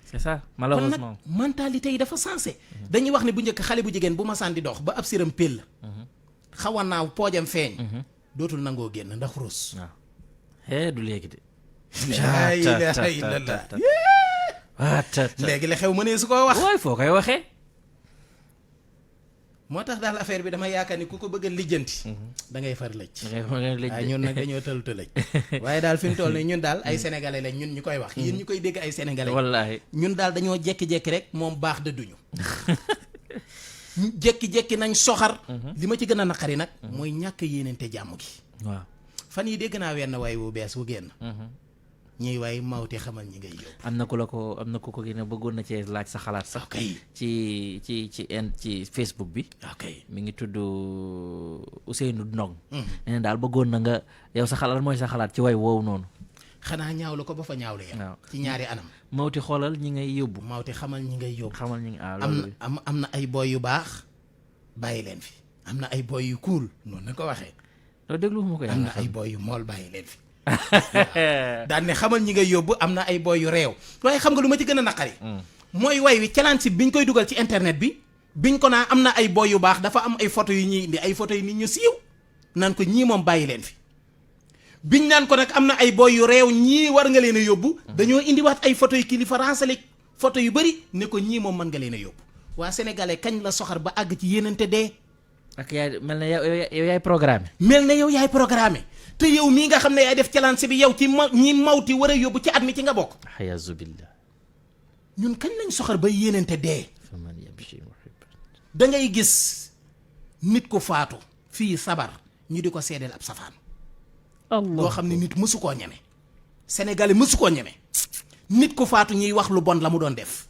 c'est ça malheureusement mentalité yi dafa sensé dañuy wax ne bu njëkk xale bu jigéen bu ma sànni dox ba ab siram péll xawa naaw poojam feeñ dootul nangoo génn ndax ruus waaw du léegi de laa ilaaha illallah léegi la xew mënee su koo wax waay foo koy waxee moo tax daal affaire bi dama yaakaar ni ku ko bëgg a lijjanti da ngay far lëj waaye ñun nag dañoo tëluta lëj waaye daal fi mu toll nii ñun daal ay sénégalais lañ ñun ñu koy wax yéen ñu koy dégg ay sénégalais wallaahi ñun daal dañoo jekki-jekki rek moom baax dëdduñu jekki-jekki nañ soxar li ma ci gën a naqari nag mooy ñàkk yéenante jàmm gi waaw fan yi dégg naa wenn way wu bees wu génn ñuy waay mawti xamal ñi ngay yóbbu am na ku ko gën a bëggoon na cee laaj sa xalaat sax ci Facebook bi mi ngi tudd Ousseynou Ndong nee na daal bëggoon na nga yow sa xalaat mooy sa xalaat ci way woowu noonu xanaa ñaawlu ko ba fa ñaawlu ya waaw ci ñaari anam mawti xoolal ñi ngay yóbbu mawti xamal ñi ngay yóbbu xamal ñi am na ay boy yu baax bàyyi leen fi am na ay boy yu cool noonu na ko waxee doo déglu ma ko am na ay boy yu mool bàyyi leen fi daan ne xamal ñi ngay yóbbu am na ay boy yu réew waaye xam nga lu ma ci gën a naqari mooy way wi challenge si biñ koy dugal ci internet bi biñ ko naa am na ay boy yu baax dafa am ay photo yu ñuy indi ay photo yu nit ñu siiw naan ko ñii moom bàyyi leen fi biñ naan ko nag am na ay boy yu réew ñii war nga leen a yóbbu dañoo indiwaat ay photo yu kilifa ransale photo yu bëri ne ko ñii moom mën nga leen a yóbbu waa sénégalais kañ la soxar ba àgg ci yéenante dee ak yaay mel na yow yaay programme mel na yow yaay programme te yow mii nga xam ne yaay def challenge bi yow ci ñi mawti war a yóbbu ci at mi ci nga bokk ayazu billah ñun kañ lañ soxor ba yéenante dee. da ngay gis nit ku faatu fii sabar ñu di ko seedeel ab safaan. loo xam ne nit mësu koo ñeme. Sénégalais mësu koo ñeme. nit ku faatu ñuy wax lu bon la mu doon def.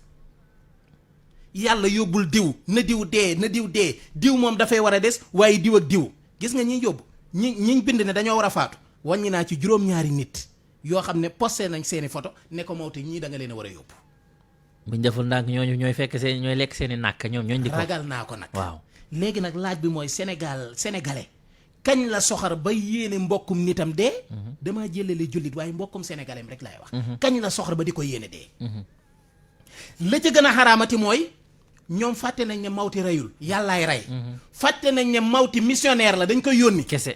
yàlla yóbbul diw na diw dee diw moom dafay war a des waaye diw ak diw gis nga ñiy yóbbu ñiñ bind ne dañoo war a faatu wàññi naa ci juróom-ñaari nit yoo xam ne posté nañ seeni photo ne ko Mawti ñii da nga leen a war a yóbbu. buñ deful ndànk ñooy fekk seen ñooy lekk seeni nàkk ñoom ñooñ di ko ragal naa ko nag. waaw léegi nag laaj bi mooy sénégalais kañ la soxar ba yéene mbokkum nitam dee. damaa jëlale jullit waaye mbokkum sénégalais rek laay wax. kañ la soxar ba di ko yéene dee. la ca gën a xaraamati mooy ñoom fàtte nañ ne Mawti reyul yàllaay rey. fàtte nañ ne Mawti missionnaire la dañ koy yónni. kese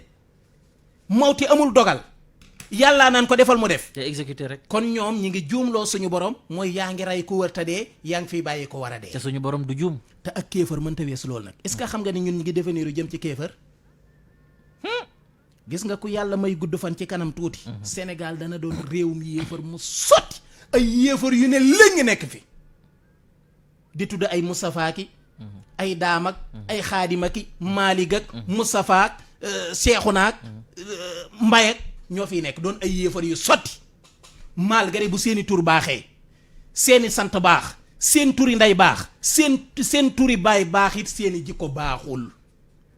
Mawti amul dogal. yàllaa naan ko defal mu def. te exécuté rek. kon ñoom ñi ngi juumloo suñu borom mooy yaa ngi rey ku wër ta dee yaa ngi fiy bàyyi ko war a dee. te suñu borom du juum. te ak kéefër mënta weesu loolu nag. est-ce que xam nga ni ñun ñi ngi définir jëm ci kéefër. gis nga ku yàlla may gudd fan ci kanam tuuti. Sénégal dana doon réewum yéefar mu sotti. ay yéefar yu ne léegi nekk fi. di tudd ay Moustapha ki ay Daam ak ay Xaadim ak Maalig ak Moustapha ak Seexuna ak Mbay ak ñoo fiy nekk doon ay yéefar yu sotti malgré bu seeni tur baaxee seeni sant baax seen turi nday baax seen turi baay baax it seeni jikko baaxul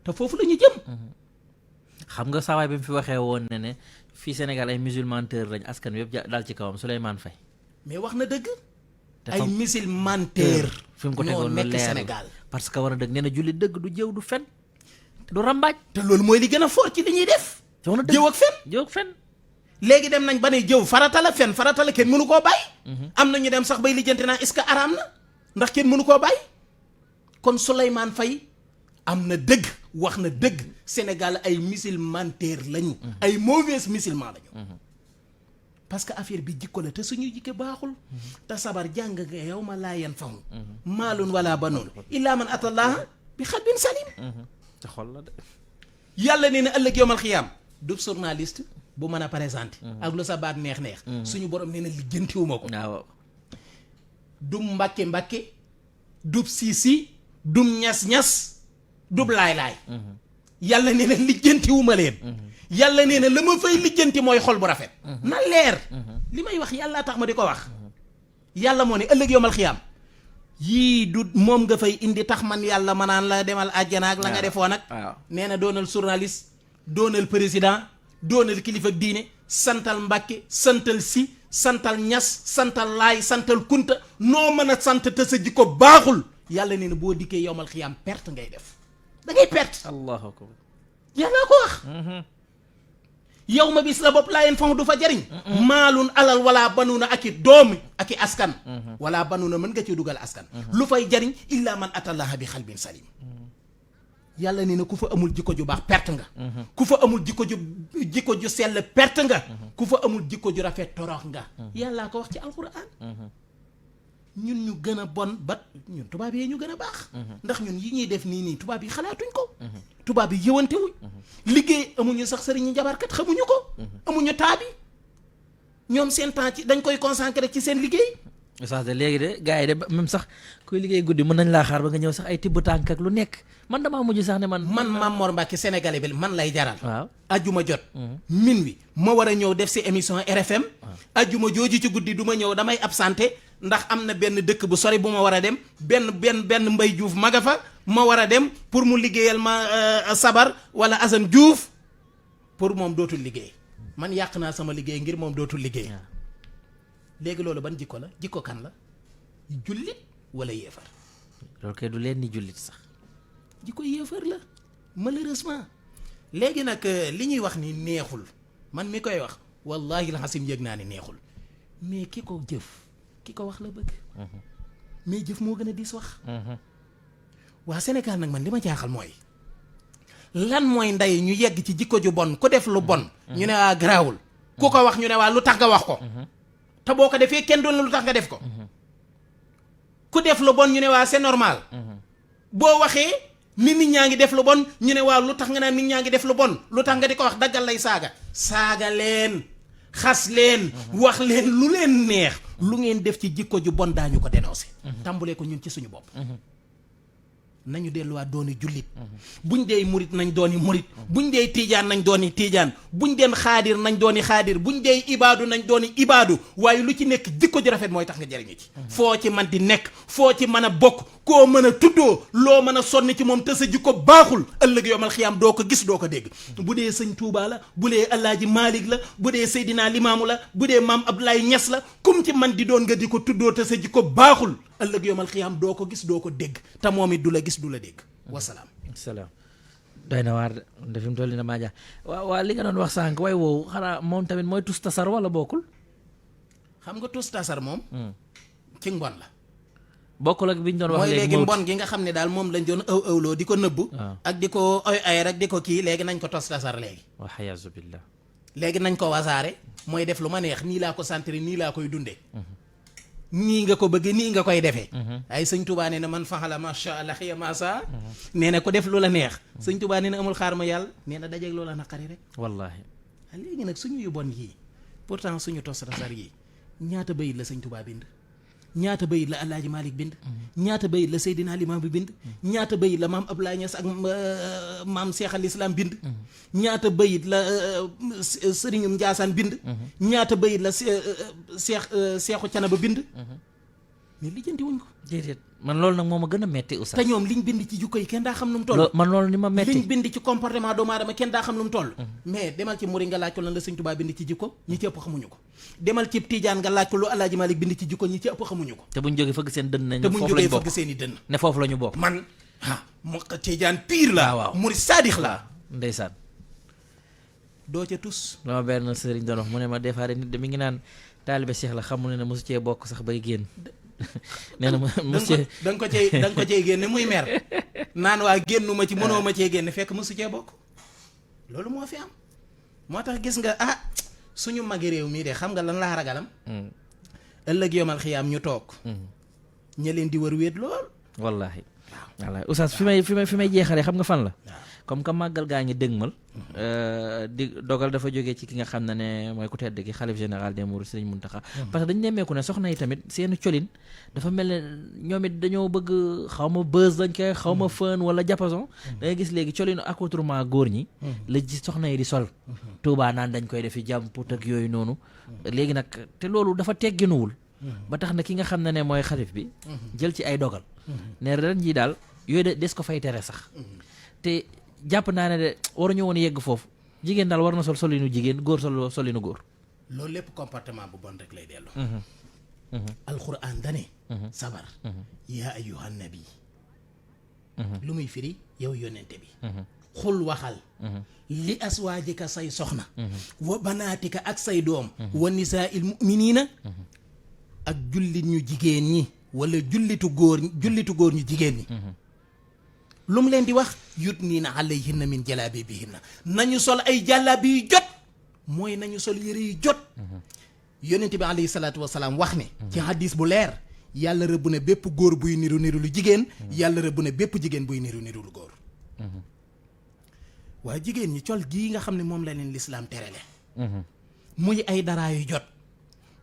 te foofu la ñu jëm. xam nga sawaay bi mu fi waxee woon ne fii Sénégal ay musulman teur lañ askan wi yëpp daal ci kawam Souleymane Faye. mais wax na dëgg. ay musulman teur fi mu ko tegoon lu leer Sénégal parce que war a dëgg nee na julli dëgg du jëw du fen du rambaaj. te loolu mooy li gën a fort ci li ñuy def. jëw ak fen léegi dem nañ ba ne jëw farata la fen farata la kenn mënu koo bàyyi. am na ñu dem sax bay lijjanti naa est-ce que araam na ndax kenn mënu koo bàyyi. kon Souleymane Faye am na dëgg wax na dëgg Sénégal ay musulman-teur lañu. ay mauvais musulman lañu. parce que affaire bi jikko la te suñu jikke baaxul. te sabar jàng nga yow ma laa yanfa'u maalun wala banuun illaa man atallaha bi qalbin salim. te xol la de. yàlla nee na ëllëg yowmal xiyaam du journaliste bu mën a présenté. ak lu sa baat neex. suñu borom nee na lijjantiwuma ko. waaw. dum mbàkke dub siisi dum ñas dub laay. yàlla nee na lijjantiwuma leen. yàlla nee na la ma fay lijjanti mooy xol bu rafet. na leer. li may wax yàlla tax ma di ko wax. yàlla moo ne ëllëg yowmal xiyaam yii du moom nga fay indi tax man yàlla ma naan la demal àjjana ak la nga defoon nag. nee na doonal journaliste doonal président doonal kilifa diine santal Mbàkke santal si santal ñas santal laay santal kunta noo mën a sant te sa jikko baaxul yàlla nee na boo dikkee yowmal xiyaam perte ngay def da ngay perte. allahu akbar. yàlla ko wax. yow ma bis la bopp laa yeen fan du fa jariñ. maalun alal wala banuuna ak i doomi ak i askan. wala banuuna mën nga ci dugal askan. lu fay jariñ illa man atallaha bi xalbin salim. yàlla nee na ku fa amul jikko ju baax perte nga. ku fa amul jikko ju sell perte nga. ku fa amul jikko ju rafet torox nga. yàllaa ko wax ci alquran. ñun ñu gën a bon ba ñun tubaab yi ñu gën a baax. ndax ñun yi ñuy def nii tubaab yi xalaatuñ ko. tubaab yi yëwante wuñ. liggéey amuñu sax sëriñu njabarkat xamuñu ko. amuñu taabi ñoom seen temps ci dañ koy consacré ci seen liggéey. sax de léegi de gars yi de même sax kuy liggéey guddi mën nañ laa xaar ba nga ñëw sax ay tibb tànk ak lu nekk man damaa mujj sax ne man Mame Mor Mbacke sénégalais bi man lay jaral. waaw ajjuma jot. minuit ma war a ñëw def si émission RFM. ajjuma jooju ci guddi du ma ñëw damay absenté ndax am na benn dëkk bu sori bu ma war a dem benn Mbay Juuf maga fa ma war a dem pour mu liggéeyal ma sabar wala Assane Diouf pour moom dootul liggéey man yàq naa sama liggéey ngir moom dootul liggéey. léegi loolu ban jikko la jikko kan la jullit wala yéefar. loolu kay du leen ni jullit sax. jikko yéefar la malheureusement. léegi nag li ñuy wax ni neexul man mi koy wax wallahi la xasim yëg naa ni neexul mais ki ko jëf ki ko wax la bëgg. mais jëf moo gën a diis wax. waa Sénégal nag man li ma jaaxal mooy lan mooy ndey ñu yegg ci jikko ju bon ku def lu bon. ñu ne waa garaawul. ku ko wax ñu ne waa lu tax nga wax ko. te boo ko defee kenn doon lu tax nga def ko. ku def lu bon ñu ne waa c'est normal. boo waxee nit ñaa ngi def lu bon ñu ne waa lu tax nga naan nit ñaa ngi def lu bon lu tax nga di ko wax daggal lay saaga. saaga leen xas leen wax leen lu leen neex lu ngeen def ci jikko ju bon daañu ko dénoncé tàmbulee ko ñun ci suñu bopp nañu delluwaat dooni jullit buñ dee murit nañ dooni murit buñ dee tiijaan nañ dooni tiijaan buñ dee xaadir nañ dooni xaadir buñ dee ibaadu nañ dooni ibaadu waaye lu ci nekk jikko ju rafet mooy tax nga jëriñu ci foo ci man di nekk foo ci mën a bokk koo mën a tuddoo loo mën a sonni ci moom te sa jikko baaxul ëllëg yomal xiyaam doo ko gis doo ko dégg bu dee sëñ Tuubaa la bu dee Alaaji Maalik la bu dee Seydina Limaamu la bu dee Maam Abdoulaye Ñas la kum ci man di doon nga di ko tuddoo te sa jikko baaxul ëllëg yomal xiyaam doo ko gis doo ko dégg te moom it du la gis du la dégg wasalaam. salaam doy na waar de fi mu toll nii damaa jaax waa li nga doon wax sànq way woowu xanaa moom tamit mooy tus tasar wala bokkul. xam nga tus tasar moom. ci mbon la. bokkul ak bi ñu doon wax mooy léegi mbon gi nga xam ne daal moom lañ doon ëwloo di ko nëbbu. ak di ko ay rek di ko kii léegi nañ ko tos tasar léegi. wa xayaasu billah. léegi nañ ko wasaare mooy def lu ma neex nii laa ko sentir nii laa koy dundee. nii nga ko bëgg nii nga koy defee. ay sëñ Touba nee na man faxala macha allah xiya maasa. nee na ko def lu la neex. sëñ Touba nee na amul xaar ma yàlla nee na dajeeg loola naqari rek. wallaahi. léegi nag suñu yu bon yii pourtant suñu tos tasar yii ñaata bayit la sëñ Touba bind. ñaata bayit la Alaaji Maalik bind. ñaata bayit la Seydina Limaam bi bind. ñaata bayit la maam Abdoulaye Niass ak maam Cheikh al Islam bind. ñaata bayit la Sëriñum Njaasaan bind. ñaata bayit la Seexu Canaba bind. mais lijjanti wuñ ko. déedéet man loolu nag moo ma gën a metti oustaz. te ñoom liñ bind ci jukko yi kenn daa xam nu mu toll. man loolu ni ma metti liñ bind ci comportement doomu aadama kenn daa xam nu mu toll. mais demal ci muri nga laaj ko lan la sëñ Tuubaa bind ci jikko ñi ci ëpp xamuñu ko. demal ci Tijaan nga laaj ko lu Alaaji Maalik bind ci jikko ñi ci ëpp xamuñu ko. te buñ jógee fëgg seen dënn nañ. te buñ jógee fëgg seen i dënn. ne foofu la ñu bokk. man mu Tijaan pire la. waaw muri saadix la. ndeysaan. doo ca tus. dama benn sëriñ doon wax mu ne ma des fois nit de mi ngi naan taalibe Cheikh la xamul ne mosu cee bokk sax bay génn. nee na mosu cee da nga ko cee génne muy mer naan waa génnuma ci mënoo ma cee génne fekk mosu cee bokk loolu moo fi am moo tax gis nga suñu magi réew mii de xam nga lan laa ragalam ëllëg yomal xiyaam ñu toog ña leen di wër wéet lool wallaahi wallaahi oustaz fi may jeexalee xam nga fan la comme que màggal gaa ngi dëgmal di dogal dafa jógee ci ki nga xam ne mooy ku tedd gi xalif général des mourides Sëriñ Muntaxa parce que dañu nemmeeku ne soxna yi tamit seen colin dafa mel ne ñoom it dañoo bëgg xaw ma bës dañ koy xaw ma fën wala diapason da ngay gis léegi colinu accoutrement góor ñi la ji soxna yi di sol Tuubaa naan dañ koy defi jàmm put ak yooyu noonu léegi nag te loolu dafa tegginuwul ba tax na ki nga xam ne mooy xalif bi jël ci ay dogal ne ren ji daal yooyu de des ko fay tere sax te jàpp naa ne de waruñu woon yegg foofu jigéen daal war na sol solinu jigéen góor solinu góor. loolu lépp comportement bu bon rek lay dellu. alxuraan dane sabar yaa ayyuhan nabi lu muy firi yow yonente bi xul waxal li aswaajika say soxna wa banaatika ak say doom wa nisaa'il mu'miniina ak jullit ñu jigéen ñi wala jullitu góor ñu jigéen ñi lu mu leen di wax yudniina alayhinna min jalaabibihinna nañu sol ay jàllaabi yu jot mooy nañu sol yëre yu jot yonent bi alayhi salaatu wasalaam wax ne ci hadis bu leer yàlla rëbb na bépp góor buy niru lu jigéen yàlla rëbb na bépp jigéen buy niru lu góor waaye jigéen ñi col gii nga xam ne moom la leen lislaam terele muy ay daraa yu jot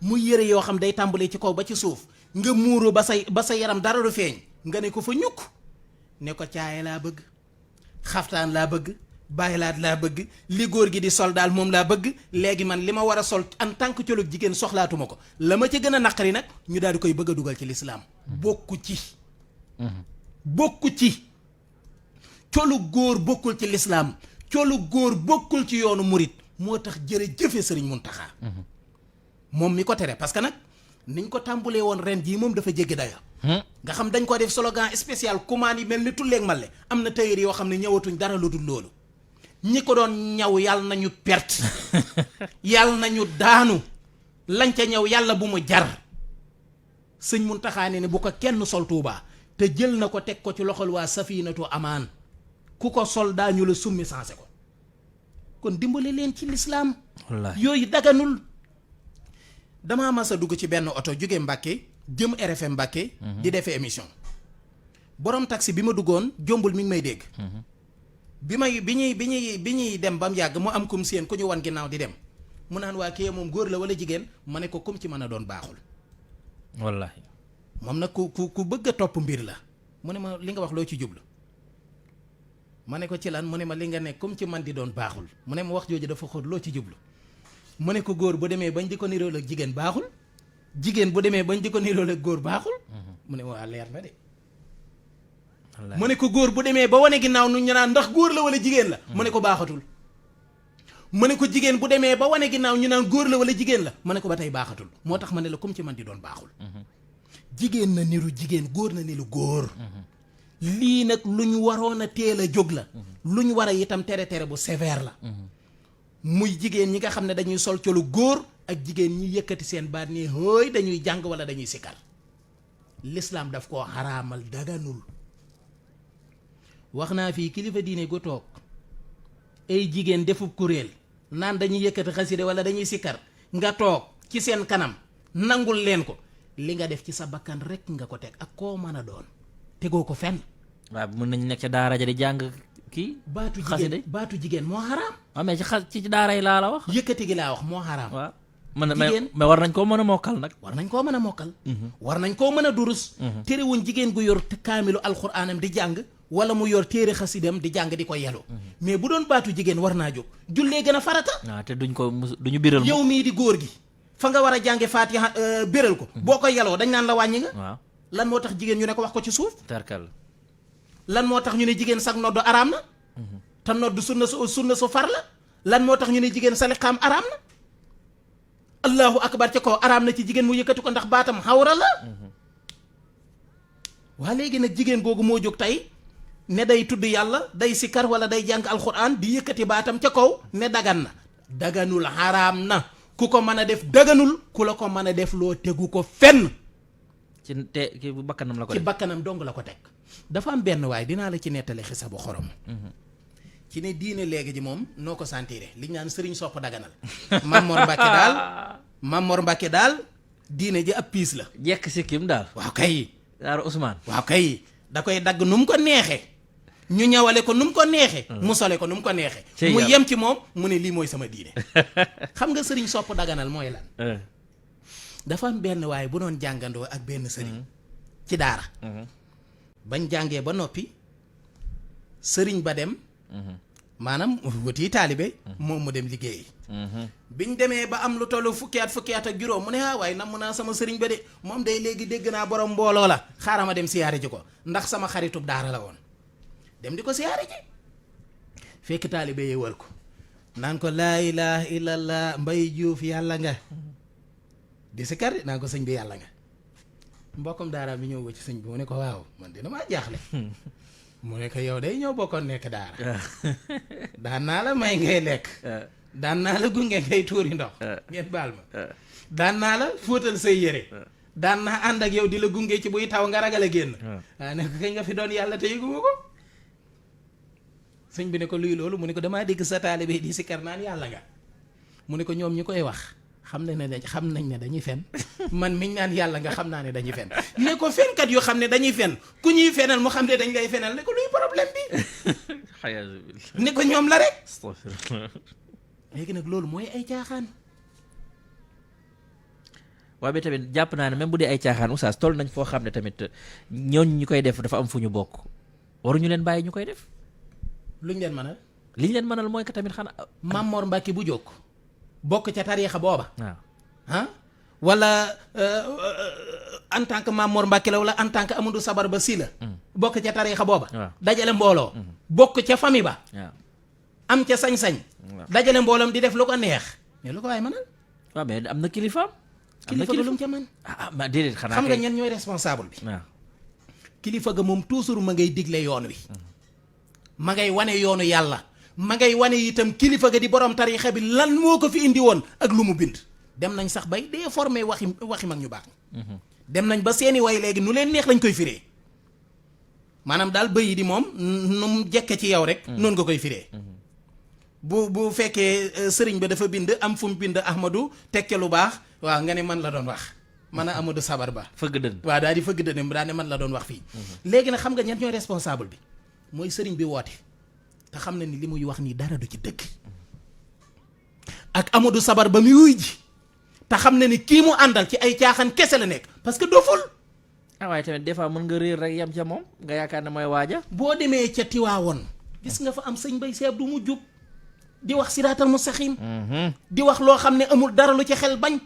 muy yëre yoo xam day tàmbalee ci kaw ba ci suuf nga muuru ba sa yaram dara du feeñ nga ne ko fa ñukk ne ko caaye laa bëgg xaftaan laa bëgg bàyyilaat laa bëgg li góor gi di sol daal moom laa bëgg léegi man li ma war a sol en tant que colug jigéen soxlaatuma ko la ma ci gën a naqari nag ñu daal di koy bëgg a dugal ci lislaam bokku ci colu góor bokkul ci lislaam colu góor bokkul ci yoonu murit moo tax jërëjëfe Sëriñ Muntaxa moom mi ko tere parce que nag niñ ko tàmbulee woon ren jii moom dafa jéggi dayo nga xam dañ ko def slogan spécial commande yi mel ni tulleeg male am na tailleur yoo xam ne ñëwatuñ dara lu dul loolu ñi ko doon ñaw yàlla nañu perte yàlla nañu daanu lañ ca ñaw yàlla bu mu jar sëñ Muntaxa ne bu ko kenn sol Tuubaa te jël na ko teg ko ci loxol waa Safinatu Amaan ku ko sol daañu la summi sansé ko kon dimbale leen ci lislaam yooyu daganul damaa mas a dugg ci benn oto jóge Mbàkke jëm RFM Mbàkke di defee émission borom taxi bi ma duggoon jombul mi ngi may dégg bi ñuy dem ba mu yàgg mu am kum seen ku ñu wan ginnaaw di dem mu naan waa kii moom góor la wala jigéen ma ne ko comme ci mën a doon baaxul. wallahi moom nag ku bëgg a topp mbir la mu ne ma li nga wax loo ci jublu ma ne ko ci lan mu ne ma li nga ne comme ci man di doon baaxul mu ne ma wax jooju dafa xóot loo ci jublu mu ne ko góor bu demee bañ di ko nirool ak jigéen baaxul jigéen bu demee bañ di ko nirool ak góor baaxul. mu ne waa leer na de. mu ne ko góor bu demee ba wane ginnaaw nu ñu naan ndax góor la wala jigéen la. mu ne ko baaxatul. mu ne ko jigéen bu demee ba wane ginnaaw ñu naan góor la wala jigéen la mu ne ko ba tey baaxatul moo tax ma ne la comme ci man di doon baaxul. jigéen na niru jigéen góor na niru góor. lii nag lu ñu waroon a teel a jóg la. lu ñu war a itam tere bu sévère la. muy jigéen ñi nga xam ne dañuy sol colu góor ak jigéen ñi yëkkati seen baat nii hooy dañuy jàng wala dañuy sikkar. l'islam daf koo xaraamal daganul. wax naa fii kilifa diine gu toog ay jigéen defub kuréel naan dañuy yëkkati xaside wala dañuy sikkar nga toog ci seen kanam nangul leen ko li nga def ci sa bakkan rek nga ko teg ak koo mën a doon tegoo ko fenn. waaw mën nañ nekk ca daara ja di jàng kii. baatu jigéen moo xaraam. waaw mais ci daara yi laa la wax. yëkkati gi laa wax moo xaraam. waaw mais war nañ koo mën a mokkal nag. war nañ koo mën a mokkal. war nañ koo mën a durus. terewuñ jigéen gu yor kaamilu alxuraanam di jàng. wala mu yor téere xasidam di jàng di ko yelu mais bu doon baatu jigéen war naa jóg jullee gën a farata. waaw te duñu biral. yow mii di góor gi fa nga war a jànge faatiha biral ko. boo koy yeloo dañ naan la wàññi nga. waaw lan moo tax jigéen ñu ne ko wax ko ci suuf. tarkal. lan moo tax ñu ne jigéen sag noddu araam na. te noddu sunna su far la. lan moo tax ñu ne jigéen sa liqaam araam na. allahu akbar ca kaw araam na ci jigéen mu yëkkati ko ndax baatam xawra la. waa léegi nag jigéen googu moo jóg tey ne day tudd yàlla day sikkar wala day jàng alxuraan di yëkkati baatam ca kaw ne dagan na. daganul xaraam na ku ko mën a def daganul ku la ko mën a def loo tegu ko fenn. ci bu bakkanam la ko ci def bakkanam dong la ko teg. dafa am benn waay dinaa la ci nettali xisa bu xorom. ci ne diine léegi ji moom noo ko sentiré li ñu naan sëriñ sopp daganal. Mamor Mbacke daal diine ji ab piis la. jekk sikkim daal. waaw kay. daara Ousmane. waaw kay da koy dagg nu mu ko neexee. ñu ñawale ko nu mu ko neexee. mu sole ko nu mu ko neexee. mu yem ci moom mu ne lii mooy sama diine. xam nga sëriñ sopp daganal mooy lan. dafa am benn waaye bu doon jàngandoo ak benn sëriñ. ci daara. bañ jàngee ba noppi sëriñ ba dem. maanaam wuti taalibe. moom mu dem liggéeyi. biñ demee ba am lu tollu fukki at ak juróom mu ne waaye namm naa sama sëriñ ba de moom day léegi dégg naa borom mbooloo la xaaral ma dem siyaare ji ko ndax sama xaritub daara la woon. dem di ko siyaare ji fekk taalibe yi wër ko naan ko laa ilaha illallah Mbay Juuf yàlla nga di si kar naan ko sëñ bi yàlla nga. mbokkam daara bi ñëw ba ci sëñ bi mu ne ko waaw man dina maa jaaxle. mu ne ko yow day ñëw bokkoon nekk daara. daan naa la may ngay lekk. daan naa la gunge ngay tuuri ndox. ngeen baal ma. daan naa la fóotal say yére. daan naa ànd ak yow di la gunge ci buy taw nga ragal a génn. waaw ne ko kañ nga fi doon yàlla te yëguma ko. sëñ bi ne ko luy loolu mu ne ko damaa dégg sa taalibe di si kar naan yàlla nga. mu ne ko ñoom ñi koy wax xam nañ ne dañuy fen man miñ naan yàlla nga xam naa ne dañuy fen ne ko fenkat yoo xam ne dañuy fen ku ñuy fenal mu xam ne dañ lay fenal ne ko luy problème bi. ne ko ñoom la rek. léegi nag loolu mooy ay caaxaan. waaw bi tamit jàpp naa ne même bu dee ay caaxaan oustaz toll nañ foo xam ne tamit ñooñ ñu koy def dafa am fu ñu bokk waruñu leen bàyyi ñu koy def. luñ leen mënal. liñ leen mënal mooy que tamit xanaa. Mamor Mbacke bu jóg bokk ca tariixa booba. waaw ah wala en tant que Mamor Mbacke la wala en tant que Amadou Sabar ba si la. bokk ca tariixa booba. waaw dajale mbooloo. bokk ca famille ba. waaw am ca sañ-sañ. dajale mbooloom di def lu ko neex. mais lu ko waay mënal. waaw mais am na kilifaam. kilifa ga lu mu ca mën. ma déedéet xanaa xam nga ñen ñooy responsable bi. waaw kilifa ga moom toujours ma ngay digle yoon wi. ma ngay wane yoonu yàlla. ma ngay wane itam kilifa ga di borom tariixa bi lan moo ko fi indi woon ak lu mu bind. dem nañ sax bay déformé waxi mag ñu baax. dem nañ ba seeni way léegi nu leen neex lañ koy firee. maanaam daal bëy di moom nu mu jekke ci yow rek. noonu nga koy firee. bu fekkee sëriñ ba dafa bind am fu mu bind Ahmadou tekke lu baax waaw nga ne man la doon wax man a Amadou Sabar Ba. fëgg dën waaw daal di fëgg dënam daal ne man la doon wax fii. léegi nag xam nga ñan ñooy responsable bi mooy sëriñ bi woote te xam na ni li muy wax nii dara du ci dëgg. ak Amadou Sabar ba muy wuy ji te xam ne ni kii mu àndal ci ay caaxaan kese la nekk parce que doful. waaye tamit des fois mën nga réer rek yam ca moom nga yaakaar ne mooy waaja. boo demee ca Tiwaawoon gis nga fa am sëñ Mbay Si Abdu mu jub di wax siraatal mustaqiim di wax loo xam ne amul dara lu ci xel bañ.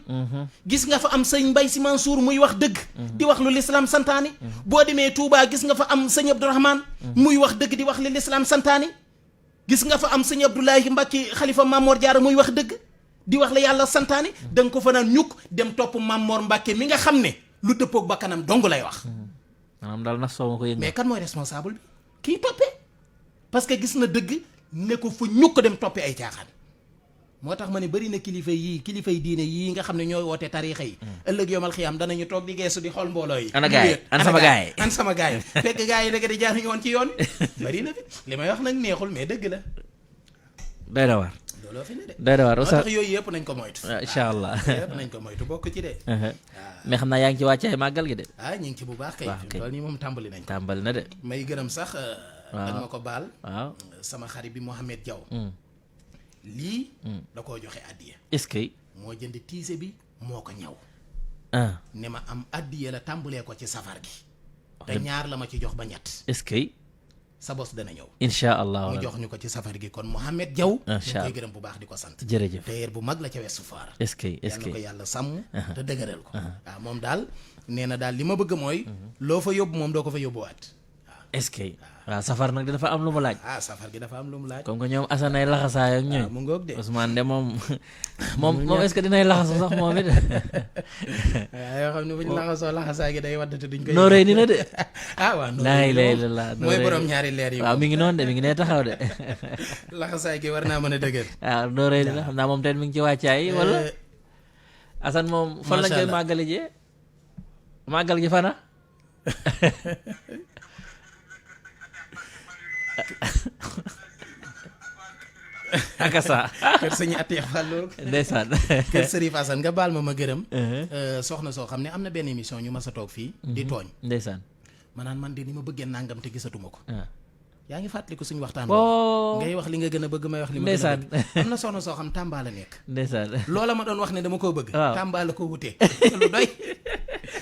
gis nga fa am sëñ Mbay Si Mansour muy wax dëgg. di wax lu lislaam santaani. boo demee Touba gis nga fa am sëñ Abdourahman muy wax dëgg di wax li lislaam santaani. gis nga fa am sëñ Abdoulahi Mbacke xalifa Mamor Diarra muy wax dëgg di wax la yàlla santaani. da nga ko fa naan ñukk dem topp Mamor Mbacke mi nga xam ne lu dëppoog ba kanam dong lay wax. maanaam daal na soo ma ko yëg. mais kan mooy responsable bi kii toppee parce que gis na dëgg ne ko fa ñukk dem toppee ay caaxaan. moo tax ma ne bëri na kilifay diine yii nga xam ne ñooy woote tariixa yi. ëllëg yomal xiyaam danañu toog di geesu di xool mbooloo yi. ana gaay an sama gaay an sama gaay fekk gaay yi dëgg di jaaruñu woon ci yoon bëri na fi li may wax nag neexul mais dëgg la. doy na waar. looloo fi ne de. doy na waar moo tax yooyu yëpp nañ ko moytu. incha allah yëpp nañ ko moytu bokk ci de. mais xam naa yaa ngi ci wàccaay màggal gi de. ñu ngi ci bu baax kay. waaw kay loolu nii moom tàmbali nañ ko. tàmbali na de. may gërëm sax. waaw dañ ma ko baal. waaw sama xarit bi Mohamed Diaw. lii. da koo joxe addiya. est-ce que. moo jënd tiise bi moo ko ñaw. ne ma am addiya la tàmbalee ko ci safar gi. te ñaar la ma ci jox ba ñett. est-ce que. sa bos dana ñëw. incha allah mu jox ñu ko ci safar gi kon Mohamed Diaw. incha allah ñu koy gërëm bu baax di ko sant. jërëjëf teer bu mag la ca Ouest Foire. est-ce que est-ce que yàlla ko yàlla sàmm. te dëgëral ko. waaw moom daal nee na daal li ma bëgg mooy. loo fa yóbbu moom doo ko fa yóbbuwaat. est-ce que. waaw safar nag dafa am lu mu laaj. safar gi dafa am lu mu laaj. comme que ñoom Assane ay laxasaay ak ñooy. mu ngoog de Ousmane de moom est-ce que dinay laxasu sax moom it. waaw yoo xam ne bu ñu laxasoo laxasaay gi day wadd te duñ koy. nooree ni na de. waaw laay lay la mooy borom ñaari leer yi. waaw mi ngi noonu de mi ngi nee taxaw de. laxasaay gi war naa mën a dëgër. waaw nooree ni la xam naa moom tamit mi ngi ci wàccaay wala. Assane moom fan lañ koy màggali jee màggal gi fana. akasa kër sëñ Atiya Fallu ndeysaan kër Sërif Assane nga baal ma gërëm soxna soo xam ne am na benn émission ñu mas a toog fii di tooñ ndeysaan ma naan man de ni ma bëggee nangam te gisatuma ko yaa ngi fàttaliku suñu waxtaan boo ngay wax li nga gën a bëgg may wax li ma gën a bëgg am na soxna soo xam Tamba la nekk ndeysaan loola ma doon wax ne dama koo bëgg waaw Tamba la ko wutee lu doy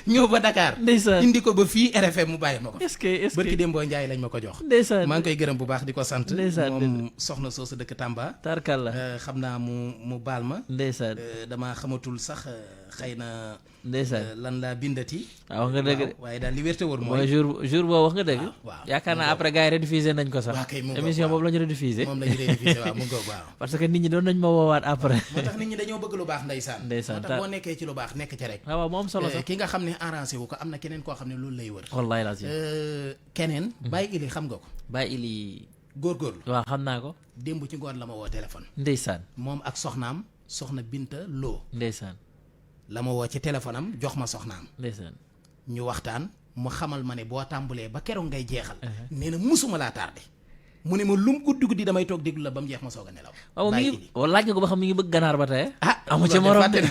ñëw ba Dakar ndeysaan indi ko ba fii RFM mu bàyyi ma ko est-ce que barki Dembo Njaay lañ ma ko jox ndeysaan maa ngi koy gërëm bu baax di ko sant ndeysaan moom soxna soosu dëkk Tamba tarkal la xam naa mu baal ma ndeysaan dama xamatul sax xëy na ndeysaan lan laa bindati waaw wax nga dëgg de waaye daal li wérte wóor mooy jour boobu wax nga dëgg waaw yaakaar naa après gars yi rediffusé nañ ko sax émission boobu la ñu rediffusé moom la ñu rediffusé waaw mu ngoog waaw parce que nit ñi doon nañ ma woowaat après moo tax nit ñi dañoo bëgg lu baax ndeysaan ndeysaan moo tax boo nekkee ci lu baax nekk ci rek waaw moom solo sax ki nga xam ne arrangé wu ko am na keneen koo xam ne loolu lay wër wallaay lazim keneen bàyyi ili xam nga ko bàyyi ili góorgóorlu waaw xam naa ko démb ci ngoon la ma woo téléphone ndeysaan moom ak soxnaam soxna Binta Lo ndeysaan la ma woo ci téléphone am jox ma soxnaam ndeysaan ñu waxtaan mu xamal ma ne boo tàmbulee ba keroog ngay jeexal nee na musuma laa tardé mu ne ma lum guddi guddi damay toog déglu la ba mu jeex ma soog a nelaw waaw mi ngi laaj nga ko ba xam mi ngi bëgg ganaar ba tey amu ci loolu morom de de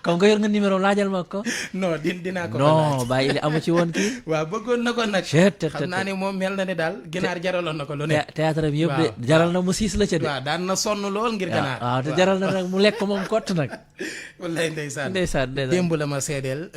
comme que yor nga numéro laajal ma ko non dinaa ko non bàyyi li amu ci woon kii waaw bëggoon na ko nag xam naa ne moom mel na ne daal ginaar jaraloon na ko lu ne théâtre bi yëpp de jaral na mu siis la ca de waaw daan na sonn lool ngir ganaar waaw te jaral na nag mu lekk moom kott nag wallaay ndeysaan ndeysaan démb la ma seedeel